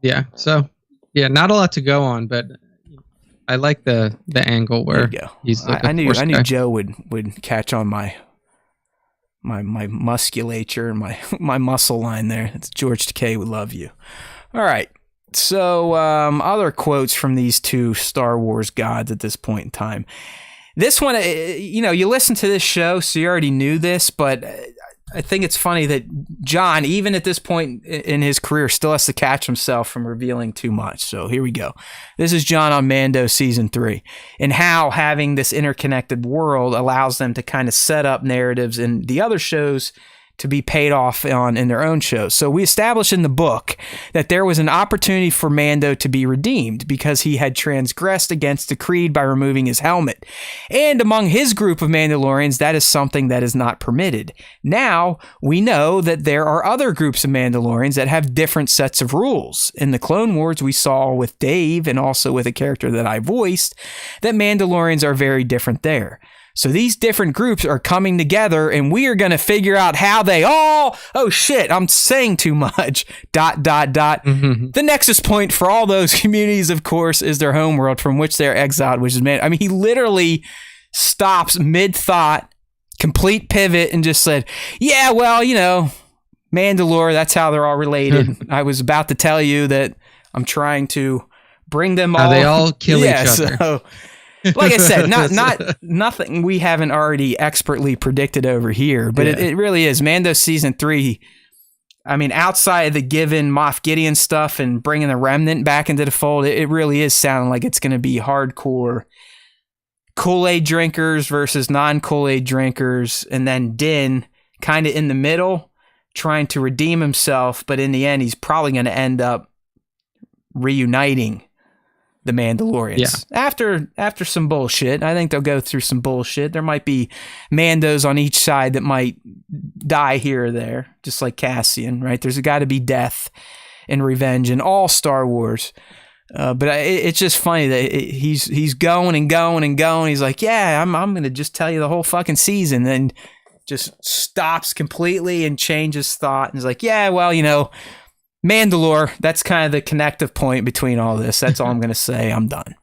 Yeah. So, yeah, not a lot to go on, but I like the angle where he's like I knew Joe would catch on my musculature and my muscle line there. It's George Takei would love you. All right. So other quotes from these two Star Wars gods at this point in time. This one, you know, you listen to this show, so you already knew this, but I think it's funny that John, even at this point in his career, still has to catch himself from revealing too much. So here we go. This is John on Mando Season 3, and how having this interconnected world allows them to kind of set up narratives in the other shows to be paid off on in their own shows. So we established in the book that there was an opportunity for Mando to be redeemed because he had transgressed against the creed by removing his helmet. And among his group of Mandalorians, that is something that is not permitted. Now, we know that there are other groups of Mandalorians that have different sets of rules. In the Clone Wars, we saw with Dave, and also with a character that I voiced, that Mandalorians are very different there. So these different groups are coming together, and we are going to figure out how they all, oh shit, I'm saying too much, ... The nexus point for all those communities, of course, is their homeworld from which they're exiled, which is man. I mean, he literally stops mid-thought, complete pivot, and just said, yeah, well, you know, Mandalore, that's how they're all related. I was about to tell you that I'm trying to bring them all. They all kill each other. So, like I said, nothing we haven't already expertly predicted over here, but it really is. Mando Season 3, I mean, outside of the given Moff Gideon stuff and bringing the Remnant back into the fold, it really is sounding like it's going to be hardcore Kool-Aid drinkers versus non-Kool-Aid drinkers, and then Din kind of in the middle, trying to redeem himself, but in the end, he's probably going to end up reuniting the Mandalorians after some bullshit. I think they'll go through some bullshit. There might be Mandos on each side that might die here or there, just like Cassian, right? There's got to be death and revenge in all Star Wars. But it's just funny that he's going and going and going. He's like, yeah, I'm going to just tell you the whole fucking season, and just stops completely and changes thought. And he's like, yeah, well, Mandalore, that's kind of the connective point between all this. That's all I'm going to say. I'm done.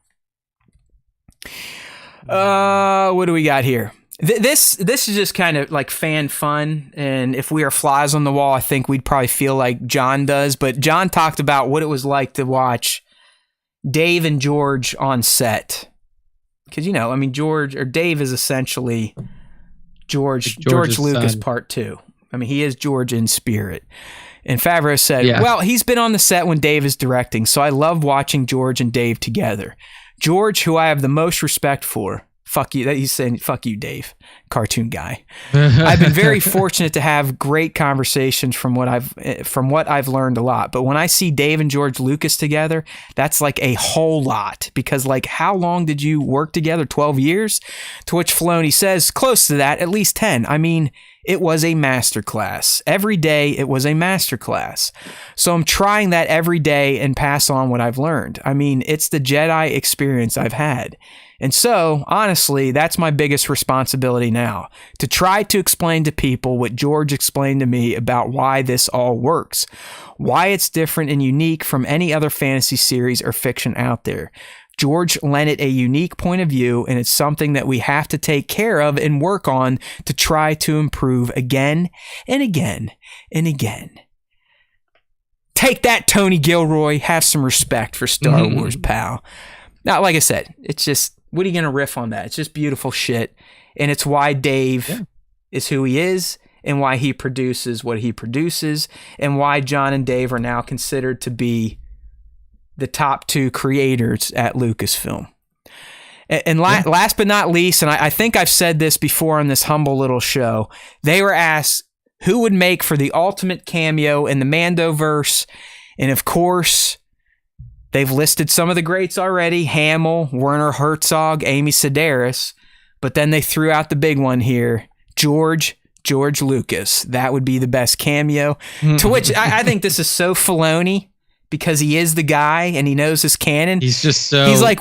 What do we got here? This is just kind of like fan fun. And if we are flies on the wall, I think we'd probably feel like John does. But John talked about what it was like to watch Dave and George on set. Because, Dave is essentially George Lucas son. Part 2. I mean, he is George in spirit. And Favreau said, well, he's been on the set when Dave is directing, so I love watching George and Dave together. George, who I have the most respect for, fuck you, he's saying, fuck you, Dave, cartoon guy. I've been very fortunate to have great conversations from what I've learned a lot. But when I see Dave and George Lucas together, that's like a whole lot. Because how long did you work together? 12 years? To which Filoni says, close to that, at least 10. I mean, it was a masterclass. Every day, it was a masterclass. So I'm trying that every day and pass on what I've learned. I mean, it's the Jedi experience I've had. And so, honestly, that's my biggest responsibility now, to try to explain to people what George explained to me about why this all works, why it's different and unique from any other fantasy series or fiction out there. George lent it a unique point of view, and it's something that we have to take care of and work on to try to improve again and again and again. Take that, Tony Gilroy. Have some respect for Star Wars, pal. Now, like I said, it's just, what are you going to riff on that? It's just beautiful shit, and it's why Dave is who he is, and why he produces what he produces, and why John and Dave are now considered to be the top 2 creators at Lucasfilm. And last but not least, and I think I've said this before on this humble little show, they were asked who would make for the ultimate cameo in the Mandoverse. And of course, they've listed some of the greats already: Hamill, Werner Herzog, Amy Sedaris. But then they threw out the big one here, George Lucas. That would be the best cameo. To which I think this is so Filoni, because he is the guy and he knows his canon. He's like,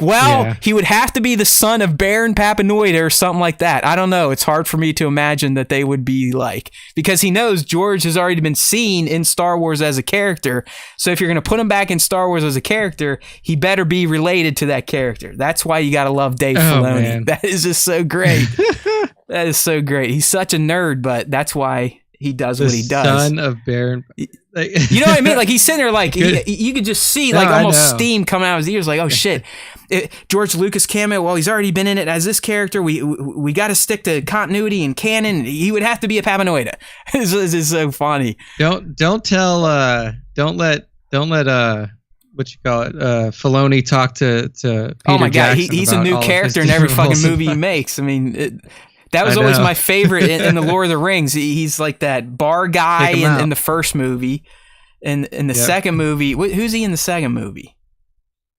he would have to be the son of Baron Papanoida or something like that. I don't know. It's hard for me to imagine that they would be like, because he knows George has already been seen in Star Wars as a character. So if you're going to put him back in Star Wars as a character, he better be related to that character. That's why you got to love Dave Filoni. Man. That is just so great. That is so great. He's such a nerd, but that's why he does what he does. Son of Baron. You know what I mean? Like, he's sitting there like, you could just see almost steam coming out of his ears. Like, oh shit, George Lucas cameo. Well, he's already been in it as this character. We got to stick to continuity and canon. He would have to be a Papanoida. This is so funny. Don't let what you call it, Filoni talk to Peter oh my God, Jackson he's a new character in every fucking movie he makes. I mean, that was always my favorite in the Lord of the Rings. He's like that bar guy in the first movie. In the second movie, who's he in the second movie?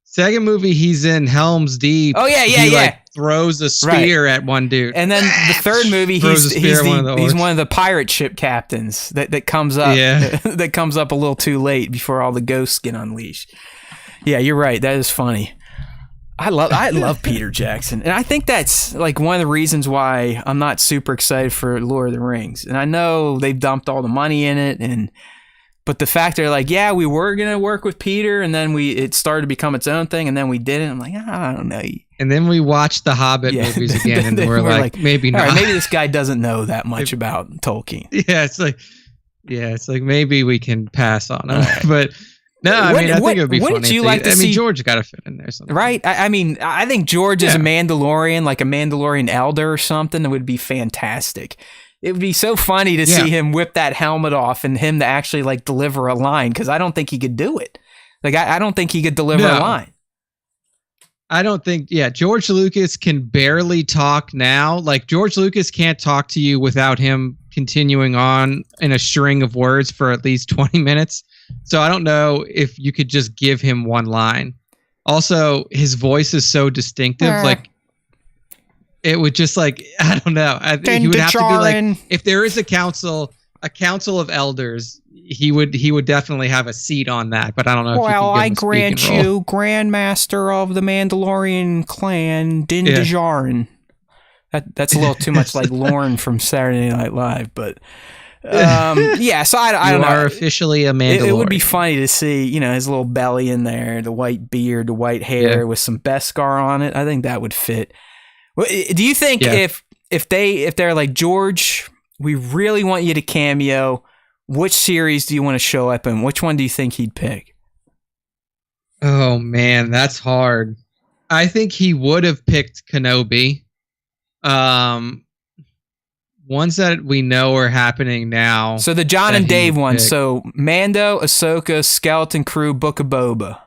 Second movie, he's in Helm's Deep. Oh yeah. Like, throws a spear at one dude. And then the third movie, he's one of the pirate ship captains that comes up. That comes up a little too late before all the ghosts get unleashed. Yeah, you're right. That is funny. I love Peter Jackson, and I think that's like one of the reasons why I'm not super excited for Lord of the Rings. And I know they've dumped all the money in it, but the fact they're like, yeah, we were gonna work with Peter, and then it started to become its own thing, and then we didn't. I'm like, I don't know. And then we watched the Hobbit movies again, and we're like, maybe not. All right, maybe this guy doesn't know that much about Tolkien. It's like maybe we can pass on it, but. No, I think it would be funny. Wouldn't you like to see George got to fit in there something. Right? I mean, I think George is a Mandalorian, like a Mandalorian elder or something. It would be fantastic. It would be so funny to see him whip that helmet off and him to actually like deliver a line, because I don't think he could do it. Like, I don't think he could deliver a line. I don't think, George Lucas can barely talk now. Like, George Lucas can't talk to you without him continuing on in a string of words for at least 20 minutes. So I don't know if you could just give him one line. Also, his voice is so distinctive. Like, it would just like, I don't know. He would have to be like, if there is a council of elders, he would definitely have a seat on that. But I don't know. Well, if I grant you, Grandmaster of the Mandalorian clan, Din Djarin. That's a little too much like Lorne from Saturday Night Live, but yeah. So I don't know. You are officially a Mandalorian. It would be funny to see, you know, his little belly in there, the white beard, the white hair with some Beskar on it. I think that would fit. Do you think if they're like, George, we really want you to cameo, which series do you want to show up in? Which one do you think he'd pick? Oh man, that's hard. I think he would have picked Kenobi. Ones that we know are happening now. So the John and Dave ones. So Mando, Ahsoka, Skeleton Crew, Book of Boba.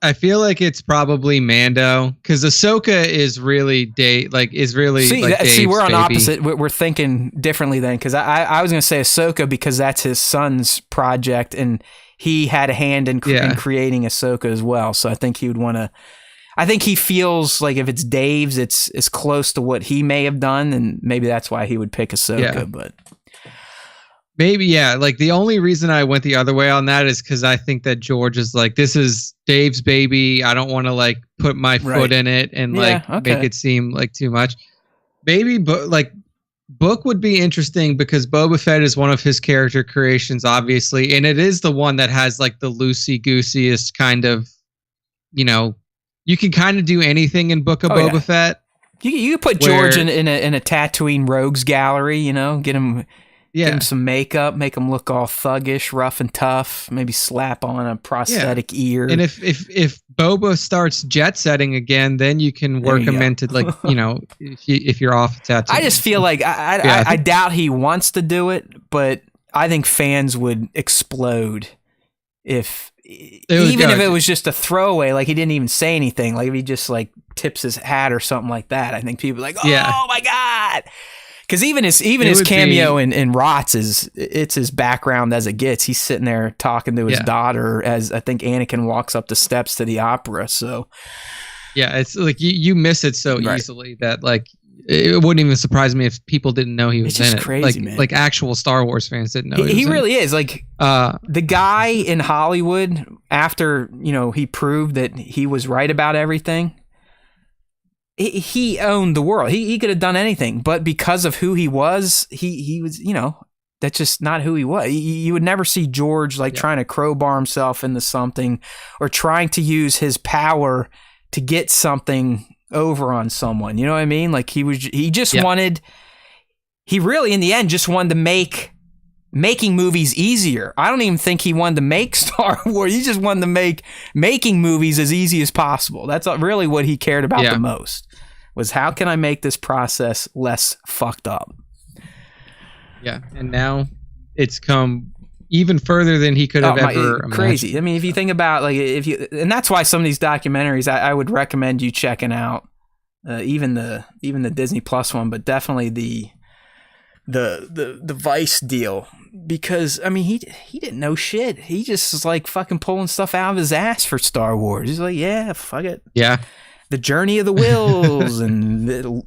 I feel like it's probably Mando, because Ahsoka is really See, we're on opposite. We're thinking differently then, because I was going to say Ahsoka because that's his son's project, and he had a hand in creating Ahsoka as well. So I think he would want to. I think he feels like if it's Dave's, it's close to what he may have done, and maybe that's why he would pick Ahsoka. Yeah. But maybe, yeah. Like, the only reason I went the other way on that is because I think that George is like, this is Dave's baby. I don't want to like put my foot in it and make it seem like too much. Maybe, but like, Book would be interesting because Boba Fett is one of his character creations, obviously, and it is the one that has like the loosey-gooseyest kind of, you know, you can kind of do anything in Book of Boba Fett. You could put George in a Tatooine rogues gallery, you know, get him some makeup, make him look all thuggish, rough and tough, maybe slap on a prosthetic ear. And if Boba starts jet setting again, then you can work him into, like, you know, if you're off Tatooine. I just feel like I doubt he wants to do it, but I think fans would explode if it was just a throwaway, like he didn't even say anything, like if he just like tips his hat or something like that. I think people are like, oh my God. Because even his cameo in Rots it's his background as it gets. He's sitting there talking to his daughter as I think Anakin walks up the steps to the opera. So yeah, it's like you miss it so easily that like it wouldn't even surprise me if people didn't know he was in it. Crazy, like, man. Like actual Star Wars fans didn't know he really is. Like the guy in Hollywood, after, you know, he proved that he was right about everything. He owned the world. He could have done anything, but because of who he was, he was, you know, that's just not who he was. You would never see George like trying to crowbar himself into something or trying to use his power to get something over on someone. You know what I mean? Like he really in the end just wanted to making movies easier. I don't even think he wanted to make Star Wars. He just wanted to making movies as easy as possible. That's really what he cared about the most, was how can I make this process less fucked up? Yeah. And now it's come even further than he could have ever imagined. Crazy. I mean, if you think about like and that's why some of these documentaries I would recommend you checking out, even the Disney Plus one, but definitely the Vice deal, because I mean he didn't know shit. He just was like fucking pulling stuff out of his ass for Star Wars. He's like, yeah, fuck it. Yeah. The Journey of the Wills and the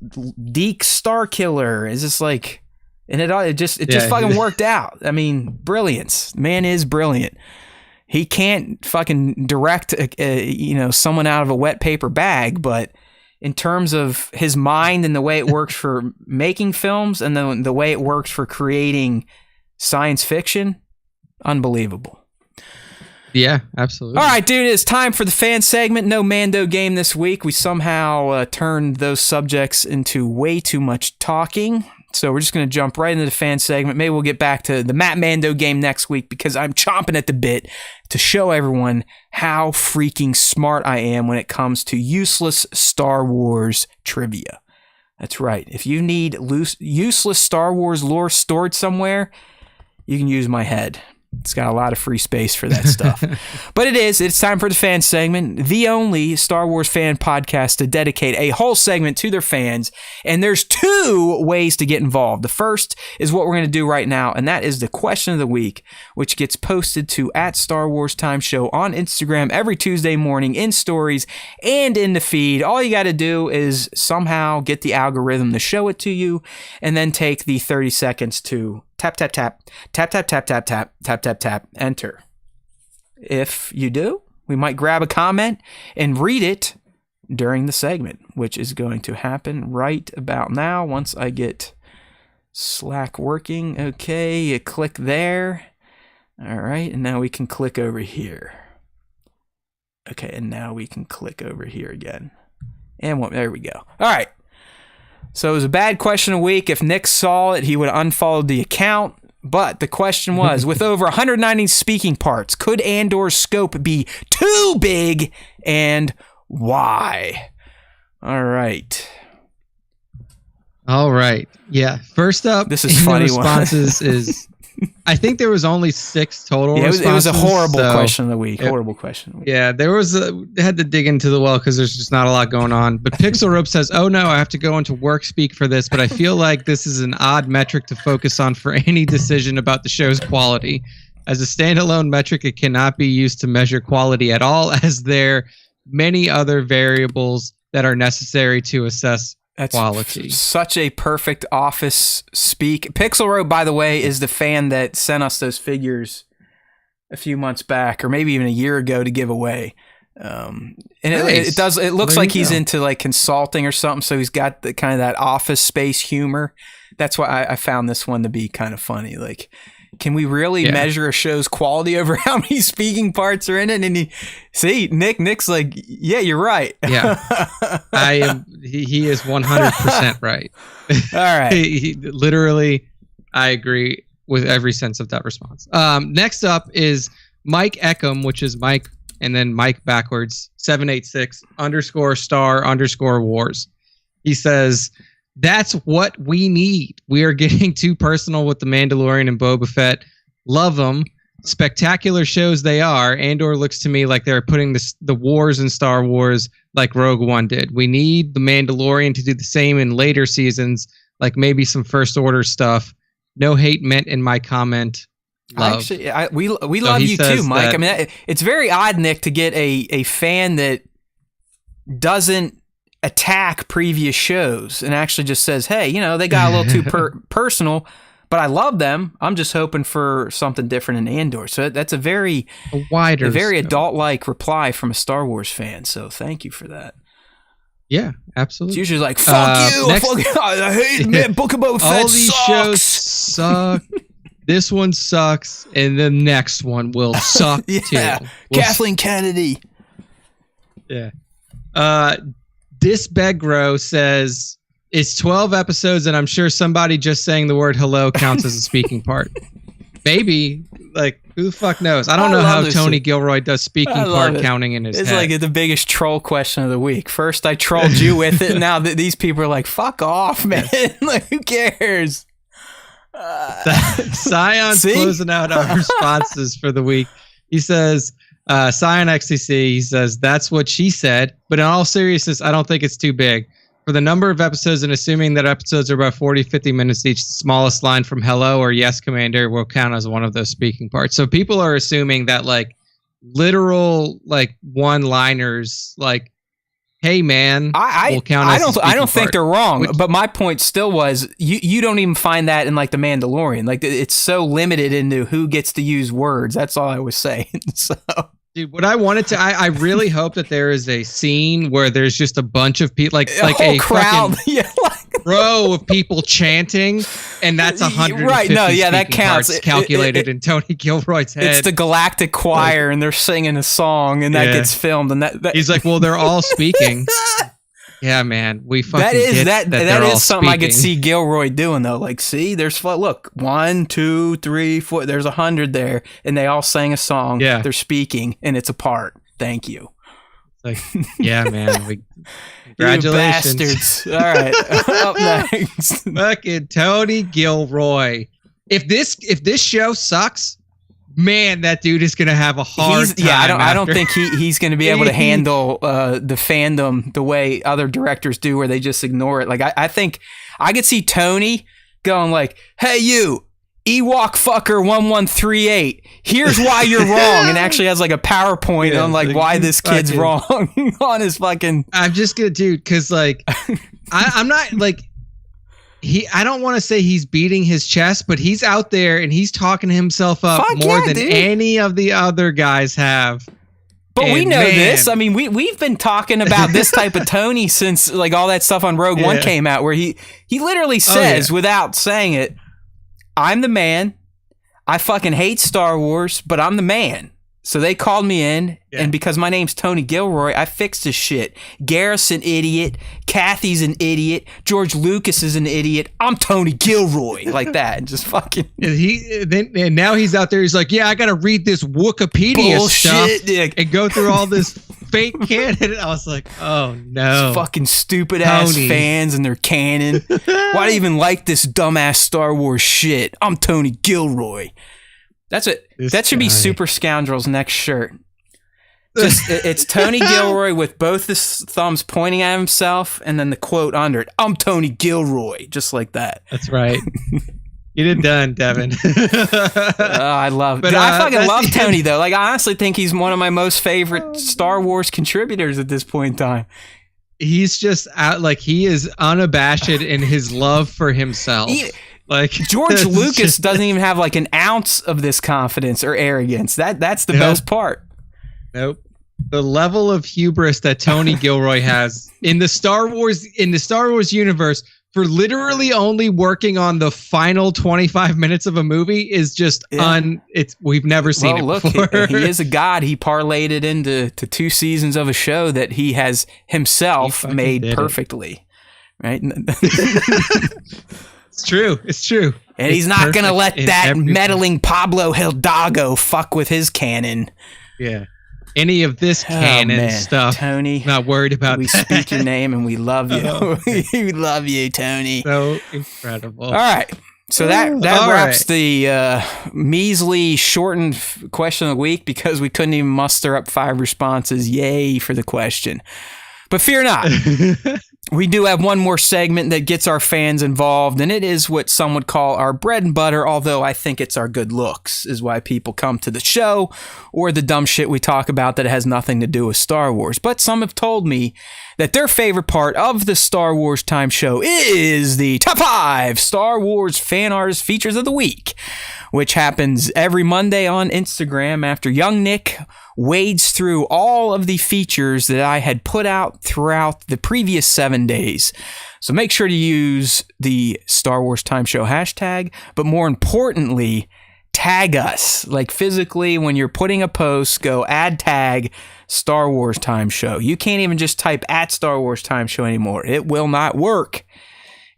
Deke Star Killer is just like, and it just fucking worked out. I mean, brilliance. Man is brilliant. He can't fucking direct someone out of a wet paper bag, but in terms of his mind and the way it works for making films and the way it works for creating science fiction, unbelievable. Yeah, absolutely. All right, dude, it's time for the fan segment. No Mando game this week. We somehow turned those subjects into way too much talking. So we're just going to jump right into the fan segment. Maybe we'll get back to the Matt Mando game next week, because I'm chomping at the bit to show everyone how freaking smart I am when it comes to useless Star Wars trivia. That's right. If you need useless Star Wars lore stored somewhere, you can use my head. It's got a lot of free space for that stuff. But it's time for the fan segment, the only Star Wars fan podcast to dedicate a whole segment to their fans. And there's 2 ways to get involved. The first is what we're going to do right now, and that is the question of the week, which gets posted to @StarWarsTimeShow on Instagram every Tuesday morning in stories and in the feed. All you got to do is somehow get the algorithm to show it to you, and then take the 30 seconds to tap, tap, tap, tap, tap, tap, tap, tap, tap, tap, tap, enter. If you do, we might grab a comment and read it during the segment, which is going to happen right about now once I get Slack working. Okay, you click there. All right, and now we can click over here. Okay, and now we can click over here again. And there we go. All right. So it was a bad question a week. If Nick saw it, he would have unfollowed the account. But the question was, with over 190 speaking parts, could Andor's scope be too big, and why? All right. Yeah. First up, this is funny. Responses is, I think there was only 6 total. Yeah, responses. It was a horrible question of the week. Horrible question of the week. Yeah, they had to dig into the well because there's just not a lot going on. But Pixel Rope says, "Oh no, I have to go into work speak for this, but I feel like this is an odd metric to focus on for any decision about the show's quality. As a standalone metric, it cannot be used to measure quality at all, as there many other variables that are necessary to assess." That's quality. Such a perfect office speak. Pixel Rope, by the way, is the fan that sent us those figures a few months back, or maybe even a year ago, to give away. And nice. It looks like he's into like consulting or something. So he's got the kind of that office space humor. That's why I found this one to be kind of funny. Like, can we really measure a show's quality over how many speaking parts are in it? And Nick's like, yeah, you're right. Yeah, I am. He is 100% right. All right. he literally, I agree with every sense of that response. Next up is Mike Eckham, which is Mike and then Mike backwards, 786_star_wars. He says, "That's what we need. We are getting too personal with The Mandalorian and Boba Fett. Love them. Spectacular shows they are. Andor looks to me like they're putting the wars in Star Wars like Rogue One did. We need The Mandalorian to do the same in later seasons, like maybe some First Order stuff. No hate meant in my comment. Love." Actually, we love you too, Mike. I mean, it's very odd, Nick, to get a fan that doesn't attack previous shows and actually just says, hey, they got a little too personal, but I love them. I'm just hoping for something different in Andor. So that's a very adult-like reply from a Star Wars fan. So thank you for that. Yeah, absolutely. It's usually like, fuck you. I hate Book of Boba Fett. All these shows suck. This one sucks, and the next one will suck too. Kathleen Kennedy. Yeah. Disbegro says, "It's 12 episodes, and I'm sure somebody just saying the word hello counts as a speaking part." Maybe. Like, who the fuck knows? I don't know how Tony Gilroy does speaking part counting in his head. It's like the biggest troll question of the week. First, I trolled you with it, and now these people are like, fuck off, man. Like, who cares? Scion's closing out our responses for the week. He says, Scion XTC, he says, "That's what she said. But in all seriousness, I don't think it's too big. For the number of episodes and assuming that episodes are about 40, 50 minutes each, the smallest line from hello or yes, Commander will count as one of those speaking parts." So people are assuming that like literal like one-liners like, hey man, will count as a speaking I don't think part. they're wrong, but my point still was you don't even find that in like The Mandalorian. Like, it's so limited into who gets to use words. That's all I was saying. So, dude, what I wanted to, I really hope that there is a scene where there's just a bunch of people, like a crowd, row of people chanting, and that's 150 right. No, yeah, that counts. Calculated in Tony Gilroy's head. It's the Galactic Choir, and they're singing a song, and that gets filmed, and that he's like, well, they're all speaking. Yeah, man, we fucking that is something I could see Gilroy doing though. Like, see, there's 1, 2, 3, 4. There's 100 there, and they all sang a song. Yeah, they're speaking, and it's a part. Thank you. Like, yeah, man. Congratulations, you bastards! All right, up next, fucking Tony Gilroy. If this show sucks, man, that dude is gonna have a hard time. Yeah, I don't after. think he's going to be able to handle the fandom the way other directors do, where they just ignore it. Like I think I could see Tony going like, "Hey, you Ewok fucker 1138. Here's why you're wrong," and actually has like a PowerPoint on like why this kid's wrong on his fucking. I'm just gonna, dude, because like I'm not like. I don't want to say he's beating his chest, but he's out there and he's talking himself up more than any of the other guys have. But we know this. I mean, we've been talking about this type of Tony since like all that stuff on Rogue One came out, where he literally says without saying it, "I'm the man. I fucking hate Star Wars, but I'm the man." So they called me in, and because my name's Tony Gilroy, I fixed this shit. Garrett's an idiot. Kathy's an idiot. George Lucas is an idiot. I'm Tony Gilroy, like that, and just fucking. And now he's out there. He's like, "Yeah, I gotta read this Wikipedia stuff and go through all this fake canon." I was like, "Oh no, these fucking stupid ass fans and their canon. Why do you even like this dumbass Star Wars shit? I'm Tony Gilroy." That's it. That should be Super Scoundrel's next shirt. Just it's Tony Gilroy with both his thumbs pointing at himself, and then the quote under it: "I'm Tony Gilroy," just like that. That's right. Get it done, Devin. I love it. I fucking love Tony though. Like I honestly think he's one of my most favorite Star Wars contributors at this point in time. He's just out, like he is unabashed in his love for himself. Like George Lucas doesn't even have like an ounce of this confidence or arrogance. That's the best part. Nope. The level of hubris that Tony Gilroy has in the Star Wars universe for literally only working on the final 25 minutes of a movie is just we've never seen it before. He is a god. He parlayed it into 2 seasons of a show that he has himself made perfectly. Right? It's true. It's true. And he's not going to let that meddling Pablo Hidalgo fuck with his canon. Yeah. Any of this canon stuff. Tony. Not worried about we that. speak your name and we love you. Oh, we love you, Tony. So incredible. All right. So that wraps the measly shortened question of the week because we couldn't even muster up 5 responses. Yay for the question. But fear not. We do have one more segment that gets our fans involved, and it is what some would call our bread and butter, although I think it's our good looks is why people come to the show, or the dumb shit we talk about that has nothing to do with Star Wars. But some have told me that their favorite part of the Star Wars Time Show is the Top 5 Star Wars Fan Artist Features of the Week, which happens every Monday on Instagram after young Nick wades through all of the features that I had put out throughout the previous 7 days. So make sure to use the Star Wars Time Show hashtag, but more importantly, tag us. Like physically, when you're putting a post, go add tag Star Wars Time Show. You can't even just type at Star Wars Time Show anymore. It will not work.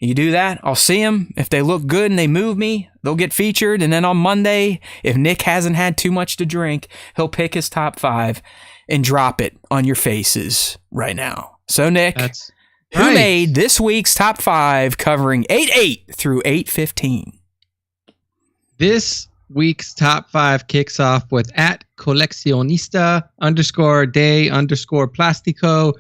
You do that, I'll see them. If they look good and they move me, they'll get featured. And then on Monday, if Nick hasn't had too much to drink, he'll pick his top 5 and drop it on your faces right now. So, Nick, who made this week's top 5 covering 8/8 through 8/15? This week's top 5 kicks off with at coleccionista_de_plastico.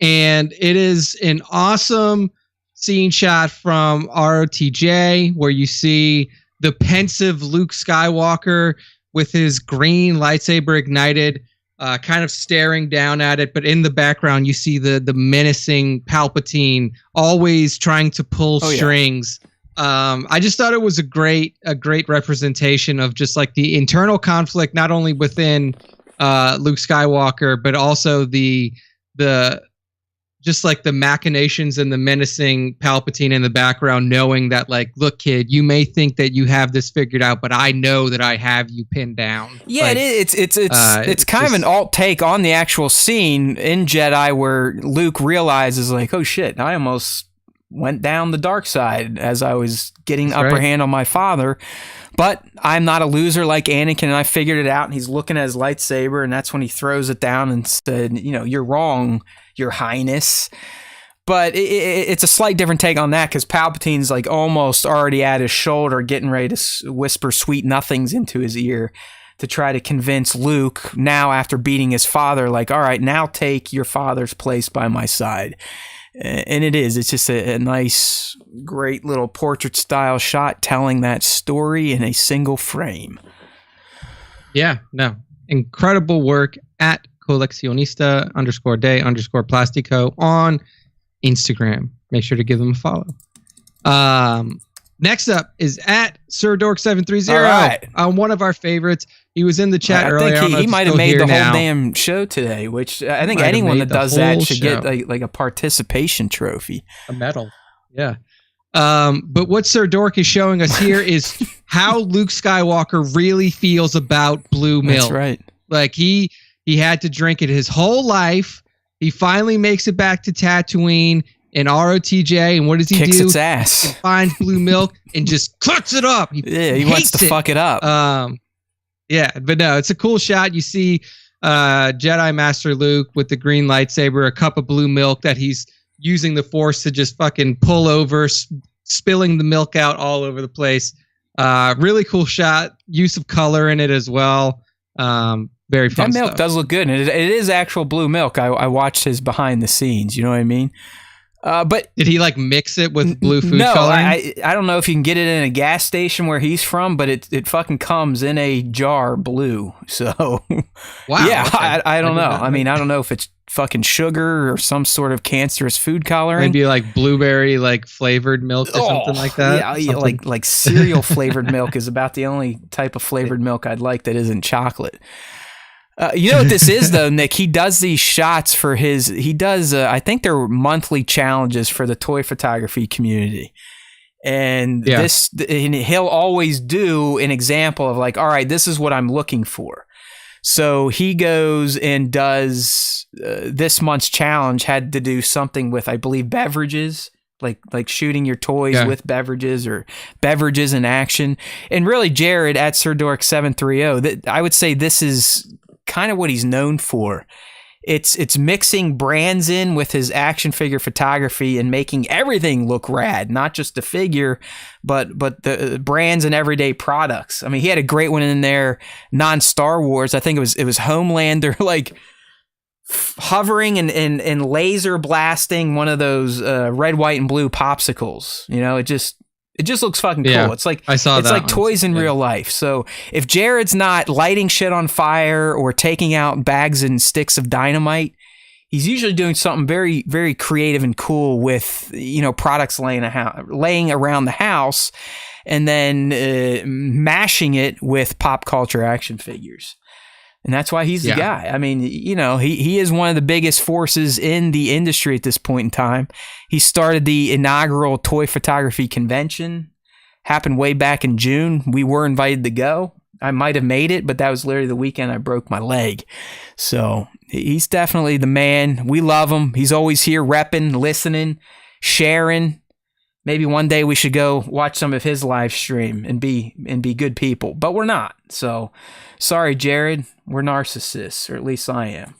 And it is an awesome scene shot from ROTJ where you see the pensive Luke Skywalker with his green lightsaber ignited, kind of staring down at it. But in the background, you see the menacing Palpatine always trying to pull strings. I just thought it was a great representation of just like the internal conflict, not only within Luke Skywalker, but also the just like the machinations and the menacing Palpatine in the background, knowing that like, look, kid, you may think that you have this figured out, but I know that I have you pinned down. Yeah, like, it's kind of an alt take on the actual scene in Jedi where Luke realizes like, oh shit, I almost went down the dark side as I was getting upper hand on my father. But I'm not a loser like Anakin, and I figured it out. And he's looking at his lightsaber, and that's when he throws it down and said, you know, you're wrong, Your Highness. But it's a slight different take on that because Palpatine's like almost already at his shoulder, getting ready to whisper sweet nothings into his ear. to try to convince Luke now after beating his father, like, all right, now take your father's place by my side. And it's just a nice, great little portrait style shot telling that story in a single frame. Yeah, no. Incredible work at coleccionista_de_plastico on Instagram. Make sure to give them a follow. Next up is at SirDork730. All right. One of our favorites. He was in the chat earlier. I think he might have made the whole damn show today, which I think anyone that does that should get like a participation trophy. A medal. Yeah. But what Sir Dork is showing us here is how Luke Skywalker really feels about blue milk. That's right. Like he had to drink it his whole life. He finally makes it back to Tatooine in ROTJ, and what does he do? Kicks its ass. He finds blue milk and just cuts it up. He wants to fuck it up. Yeah, but no, it's a cool shot. You see Jedi Master Luke with the green lightsaber, a cup of blue milk that he's using the Force to just fucking pull over, spilling the milk out all over the place. Really cool shot. Use of color in it as well. Very fun That milk stuff. does look good, and it is actual blue milk. I watched his behind the scenes. You know what I mean? But did he like mix it with blue food no, coloring? I don't know if you can get it in a gas station where he's from, but it fucking comes in a jar blue. So wow. Yeah, Okay. I don't know. I mean, I don't know if it's fucking sugar or some sort of cancerous food coloring. Maybe like blueberry like flavored milk or something like that. Yeah, like cereal flavored milk is about the only type of flavored milk I'd like that isn't chocolate. You know what this is, though, Nick? He does these shots for I think they're monthly challenges for the toy photography community. And and he'll always do an example of like, all right, this is what I'm looking for. So he goes and does this month's challenge had to do something with, I believe, beverages. Like shooting your toys with beverages or beverages in action. And really, Jared at SirDork730, I would say this is kind of what he's known for. It's mixing brands in with his action figure photography and making everything look rad, not just the figure, but the brands and everyday products. I mean, he had a great one in there, non-Star Wars. I think it was Homelander, like hovering and laser blasting one of those red, white, and blue popsicles. You know, it just looks fucking cool. It's like toys in real life. So if Jared's not lighting shit on fire or taking out bags and sticks of dynamite, he's usually doing something very, very creative and cool with, you know, products laying around the house and then mashing it with pop culture action figures. And that's why he's the guy. I mean, you know, he is one of the biggest forces in the industry at this point in time. He started the inaugural toy photography convention. Happened way back in June. We were invited to go. I might have made it, but that was literally the weekend I broke my leg. So he's definitely the man. We love him. He's always here repping, listening, sharing. Maybe one day we should go watch some of his live stream and be good people, but we're not. So sorry, Jared, we're narcissists, or at least I am.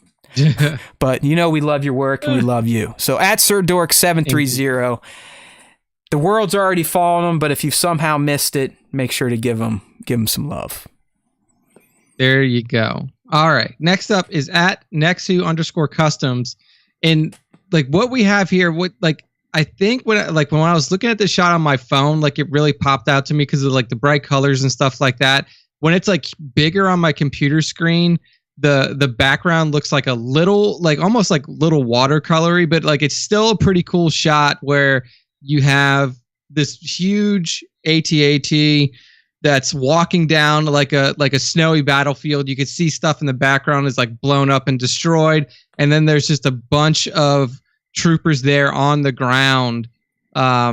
But you know we love your work and we love you. So at SirDork730, the world's already following him, but if you've somehow missed it, make sure to give him some love. There you go. All right. Next up is at Nexu_customs. And like what we have here, I think when I was looking at the shot on my phone, like it really popped out to me because of like the bright colors and stuff like that. When it's like bigger on my computer screen, the background looks like a little, like almost like little watercolory, but like it's still a pretty cool shot where you have this huge AT-AT that's walking down like a snowy battlefield. You could see stuff in the background is like blown up and destroyed, and then there's just a bunch of troopers there on the ground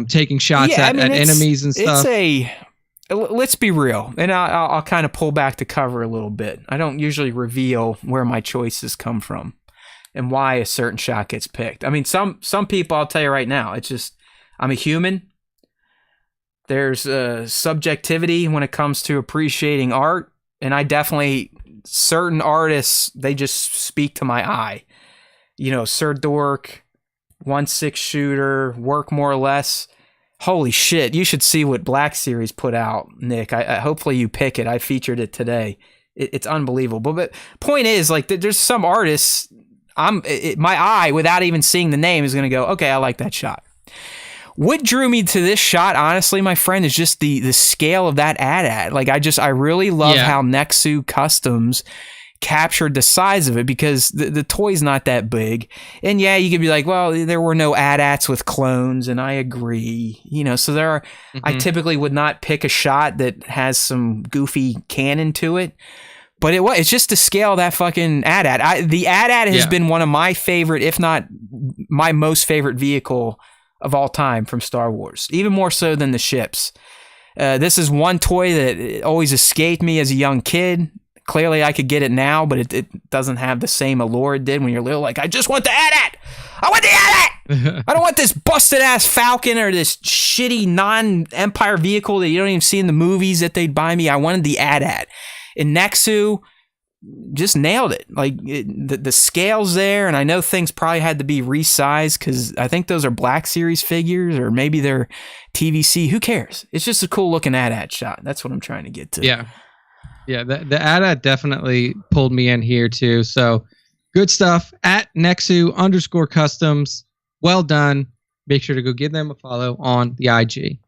taking shots at enemies and stuff. Let's be real, and I'll kind of pull back the cover a little bit. I don't usually reveal where my choices come from and why a certain shot gets picked. I mean, some people, I'll tell you right now, it's just, I'm a human. There's subjectivity when it comes to appreciating art, and I definitely, certain artists, they just speak to my eye. You know, Sir Dork, 1/6 shooter, work more or less. Holy shit, you should see what Black Series put out, Nick. I hopefully you pick it. I featured it today. it's unbelievable. But point is, like, there's some artists, my eye, without even seeing the name, is going to go, okay, I like that shot. What drew me to this shot, honestly, my friend, is just the scale of that ad. Like, I really love how Nexu Customs captured the size of it, because the toy's not that big. And yeah, you could be like, well, there were no AT-ATs with clones, and I agree. You know, so there are, I typically would not pick a shot that has some goofy canon to it. But it's just the scale of that fucking AT-AT. The AT-AT has been one of my favorite, if not my most favorite vehicle of all time from Star Wars, even more so than the ships. This is one toy that always escaped me as a young kid. Clearly, I could get it now, but it doesn't have the same allure it did when you're little. Like, I just want the AT-AT! I want the AT-AT! I don't want this busted-ass Falcon or this shitty non-Empire vehicle that you don't even see in the movies that they'd buy me. I wanted the AT-AT. And Nexu just nailed it. Like, the scale's there, and I know things probably had to be resized, because I think those are Black Series figures, or maybe they're TVC. Who cares? It's just a cool-looking AT-AT shot. That's what I'm trying to get to. Yeah, the AT-AT definitely pulled me in here too. So good stuff at Nexu_Customs. Well done. Make sure to go give them a follow on the IG.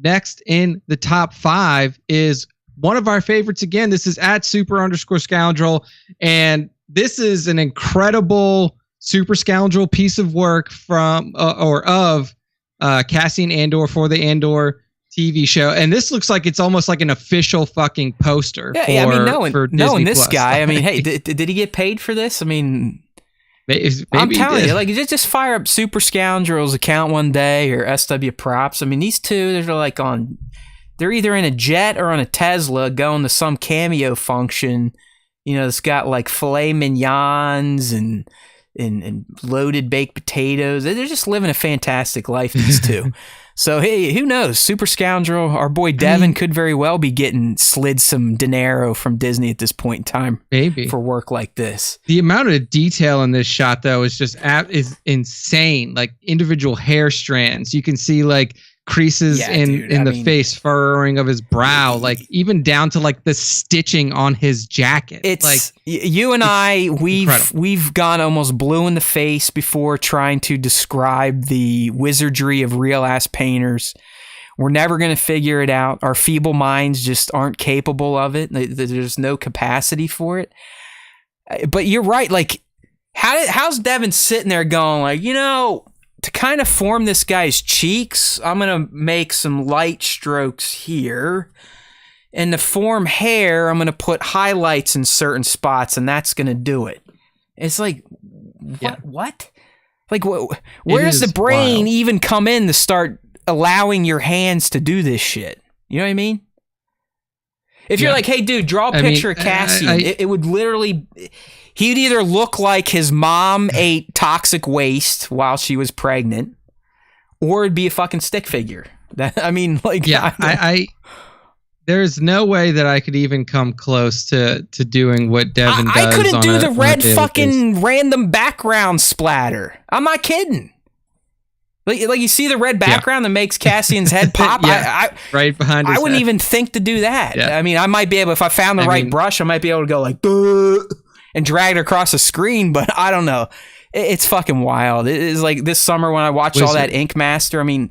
Next in the top 5 is one of our favorites again. This is at Super_Scoundrel. And this is an incredible Super Scoundrel piece of work from of Cassian Andor for the Andor TV show, and this looks like it's almost like an official fucking poster. I mean, knowing this Plus. guy, I mean, hey, did he get paid for this? I mean, maybe I'm telling you, like, just fire up Super Scoundrel's account one day, or SW Props. I mean, these two, they're like they're either in a jet or on a Tesla going to some cameo function. You know, it's got like filet mignons and loaded baked potatoes. They're just living a fantastic life, these two. So, hey, who knows? Super Scoundrel, our boy Devin, could very well be getting slid some dinero from Disney at this point in time. Maybe. For work like this. The amount of detail in this shot, though, is just is insane. Like, individual hair strands. You can see, like, creases in the face, furrowing of his brow, like even down to like the stitching on his jacket. It's like you and I, we've gone almost blue in the face before trying to describe the wizardry of real ass painters. We're never going to figure it out. Our feeble minds just aren't capable of it. There's no capacity for it. But you're right. Like, how's Devin sitting there going like, you know, to kind of form this guy's cheeks, I'm going to make some light strokes here. And to form hair, I'm going to put highlights in certain spots, and that's going to do it. It's like, what? Like, where does the brain even come in to start allowing your hands to do this shit? You know what I mean? If you're like, hey, dude, draw a picture of Cassian, it would literally... He'd either look like his mom ate toxic waste while she was pregnant, or it'd be a fucking stick figure. I mean, like, there's no way that I could even come close to doing what Devin does. I couldn't do the red fucking random background splatter. I'm not kidding. Like you see the red background that makes Cassian's head pop. Right behind his I wouldn't head. even think to do that. Yeah. I mean, I might be able, if I found the right brush, I might be able to go like, and drag it across the screen, but I don't know. It's fucking wild. It is like this summer when I watched all that Ink Master. I mean,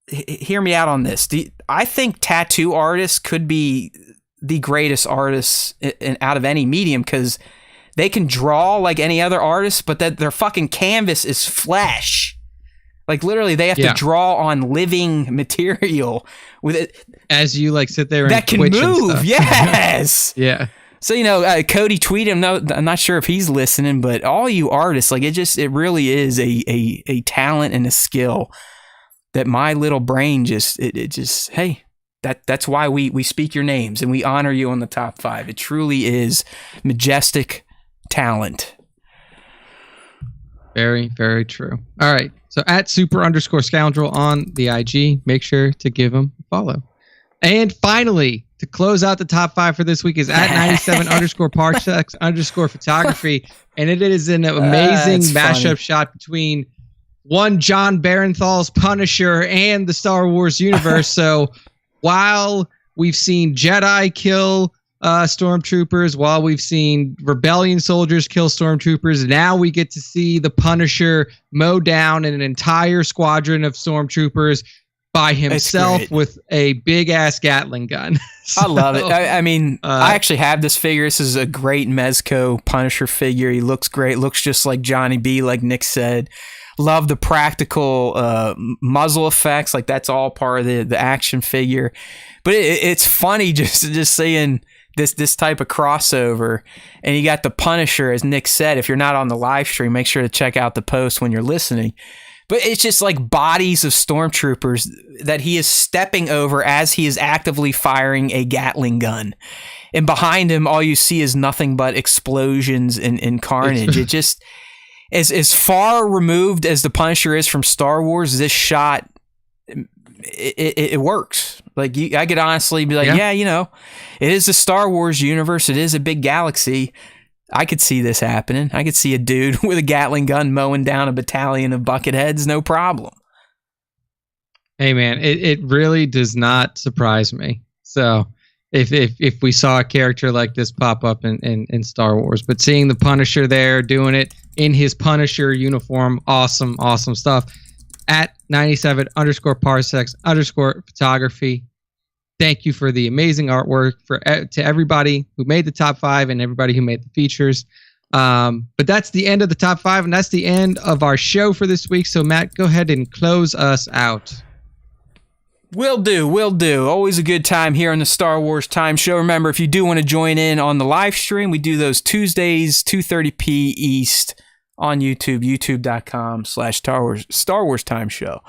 hear me out on this. I think tattoo artists could be the greatest artists out of any medium, because they can draw like any other artist, but that their fucking canvas is flesh. Like, literally, they have to draw on living material with it. As you like sit there and that can move. Yes. Yeah. So, you know, Cody tweeted him. No, I'm not sure if he's listening, but all you artists, like, it really is a talent and a skill that my little brain hey, that's why we speak your names and we honor you on the top 5. It truly is majestic talent. Very, very true. All right. So at Super_Scoundrel on the IG, make sure to give him a follow. And finally, to close out the top 5 for this week is at 97_Parsecs_photography. And it is an amazing mashup shot between one John Barenthal's Punisher and the Star Wars universe. So while we've seen Jedi kill stormtroopers, while we've seen rebellion soldiers kill stormtroopers. Now we get to see the Punisher mow down an entire squadron of stormtroopers by himself with a big ass Gatling gun. I love it. I mean, I actually have this figure. This is a great Mezco Punisher figure. He looks great. Looks just like Johnny B, like Nick said. Love the practical muzzle effects. Like that's all part of the action figure. But it's funny just seeing this type of crossover, and you got the Punisher, as Nick said. If you're not on the live stream, make sure to check out the post when you're listening. But it's just like bodies of stormtroopers that he is stepping over as he is actively firing a Gatling gun, and behind him, all you see is nothing but explosions and carnage. It just as far removed as the Punisher is from Star Wars. This shot, it works. Like I could honestly be like, yeah, you know, it is the Star Wars universe. It is a big galaxy. I could see this happening. I could see a dude with a Gatling gun mowing down a battalion of bucketheads, no problem. Hey man, it really does not surprise me. So if we saw a character like this pop up in Star Wars, but seeing the Punisher there doing it in his Punisher uniform, awesome stuff. At 97_parsecs_photography. Thank you for the amazing artwork to everybody who made the top 5 and everybody who made the features. But that's the end of the top 5, and that's the end of our show for this week. So Matt, go ahead and close us out. Will do. Always a good time here on the Star Wars Time Show. Remember, if you do want to join in on the live stream, we do those Tuesdays, 2:30 p. East on YouTube, youtube.com/Star Wars Time Show.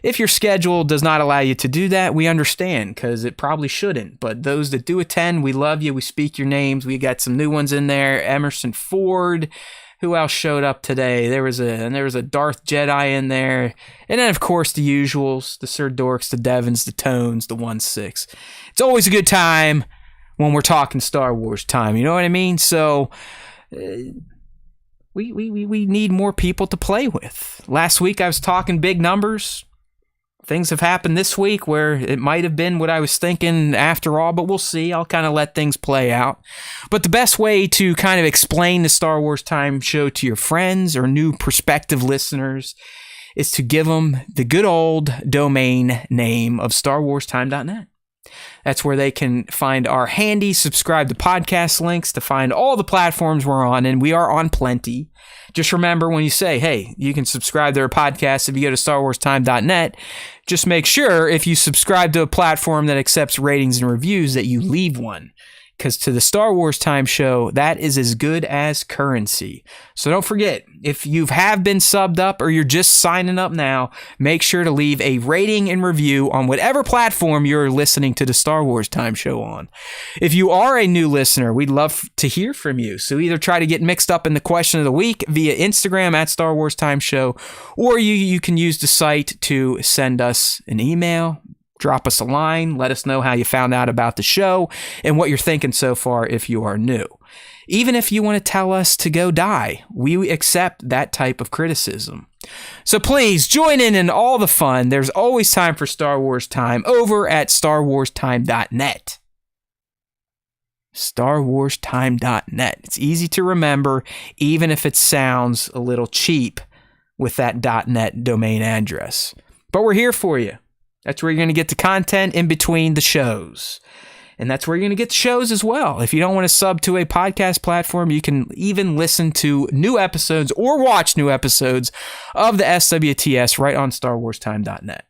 If your schedule does not allow you to do that, we understand, because it probably shouldn't. But those that do attend, we love you. We speak your names. We got some new ones in there. Emerson Ford. Who else showed up today? There was a Darth Jedi in there. And then, of course, the usuals, the Sir Dorks, the Devons, the Tones, the 1-6. It's always a good time when we're talking Star Wars time. You know what I mean? So we need more people to play with. Last week, I was talking big numbers. Things have happened this week where it might have been what I was thinking after all, but we'll see. I'll kind of let things play out. But the best way to kind of explain the Star Wars Time Show to your friends or new prospective listeners is to give them the good old domain name of StarWarsTime.net. That's where they can find our handy subscribe to podcast links to find all the platforms we're on, and we are on plenty. Just remember, when you say, hey, you can subscribe to our podcast if you go to StarWarsTime.net, just make sure if you subscribe to a platform that accepts ratings and reviews that you leave one. Because to the Star Wars Time Show, that is as good as currency. So don't forget, if you have been subbed up or you're just signing up now, make sure to leave a rating and review on whatever platform you're listening to the Star Wars Time Show on. If you are a new listener, we'd love to hear from you. So either try to get mixed up in the question of the week via Instagram at Star Wars Time Show, or you can use the site to send us an email. Drop us a line. Let us know how you found out about the show and what you're thinking so far if you are new. Even if you want to tell us to go die, we accept that type of criticism. So please join in all the fun. There's always time for Star Wars Time over at StarWarsTime.net. StarWarsTime.net. It's easy to remember, even if it sounds a little cheap with that .net domain address. But we're here for you. That's where you're going to get the content in between the shows. And that's where you're going to get the shows as well. If you don't want to sub to a podcast platform, you can even listen to new episodes or watch new episodes of the SWTS right on StarWarsTime.net.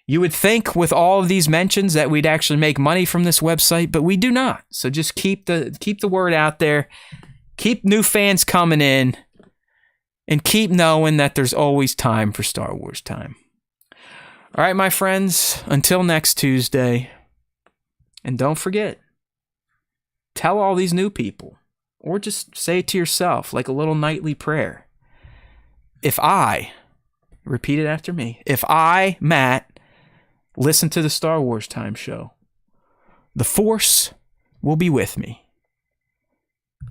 You would think with all of these mentions that we'd actually make money from this website, but we do not. So just keep the word out there. Keep new fans coming in. And keep knowing that there's always time for Star Wars Time. All right, my friends, until next Tuesday, and don't forget, tell all these new people, or just say it to yourself like a little nightly prayer. Repeat it after me, if I, Matt, listen to the Star Wars Time Show, the Force will be with me.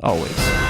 Always.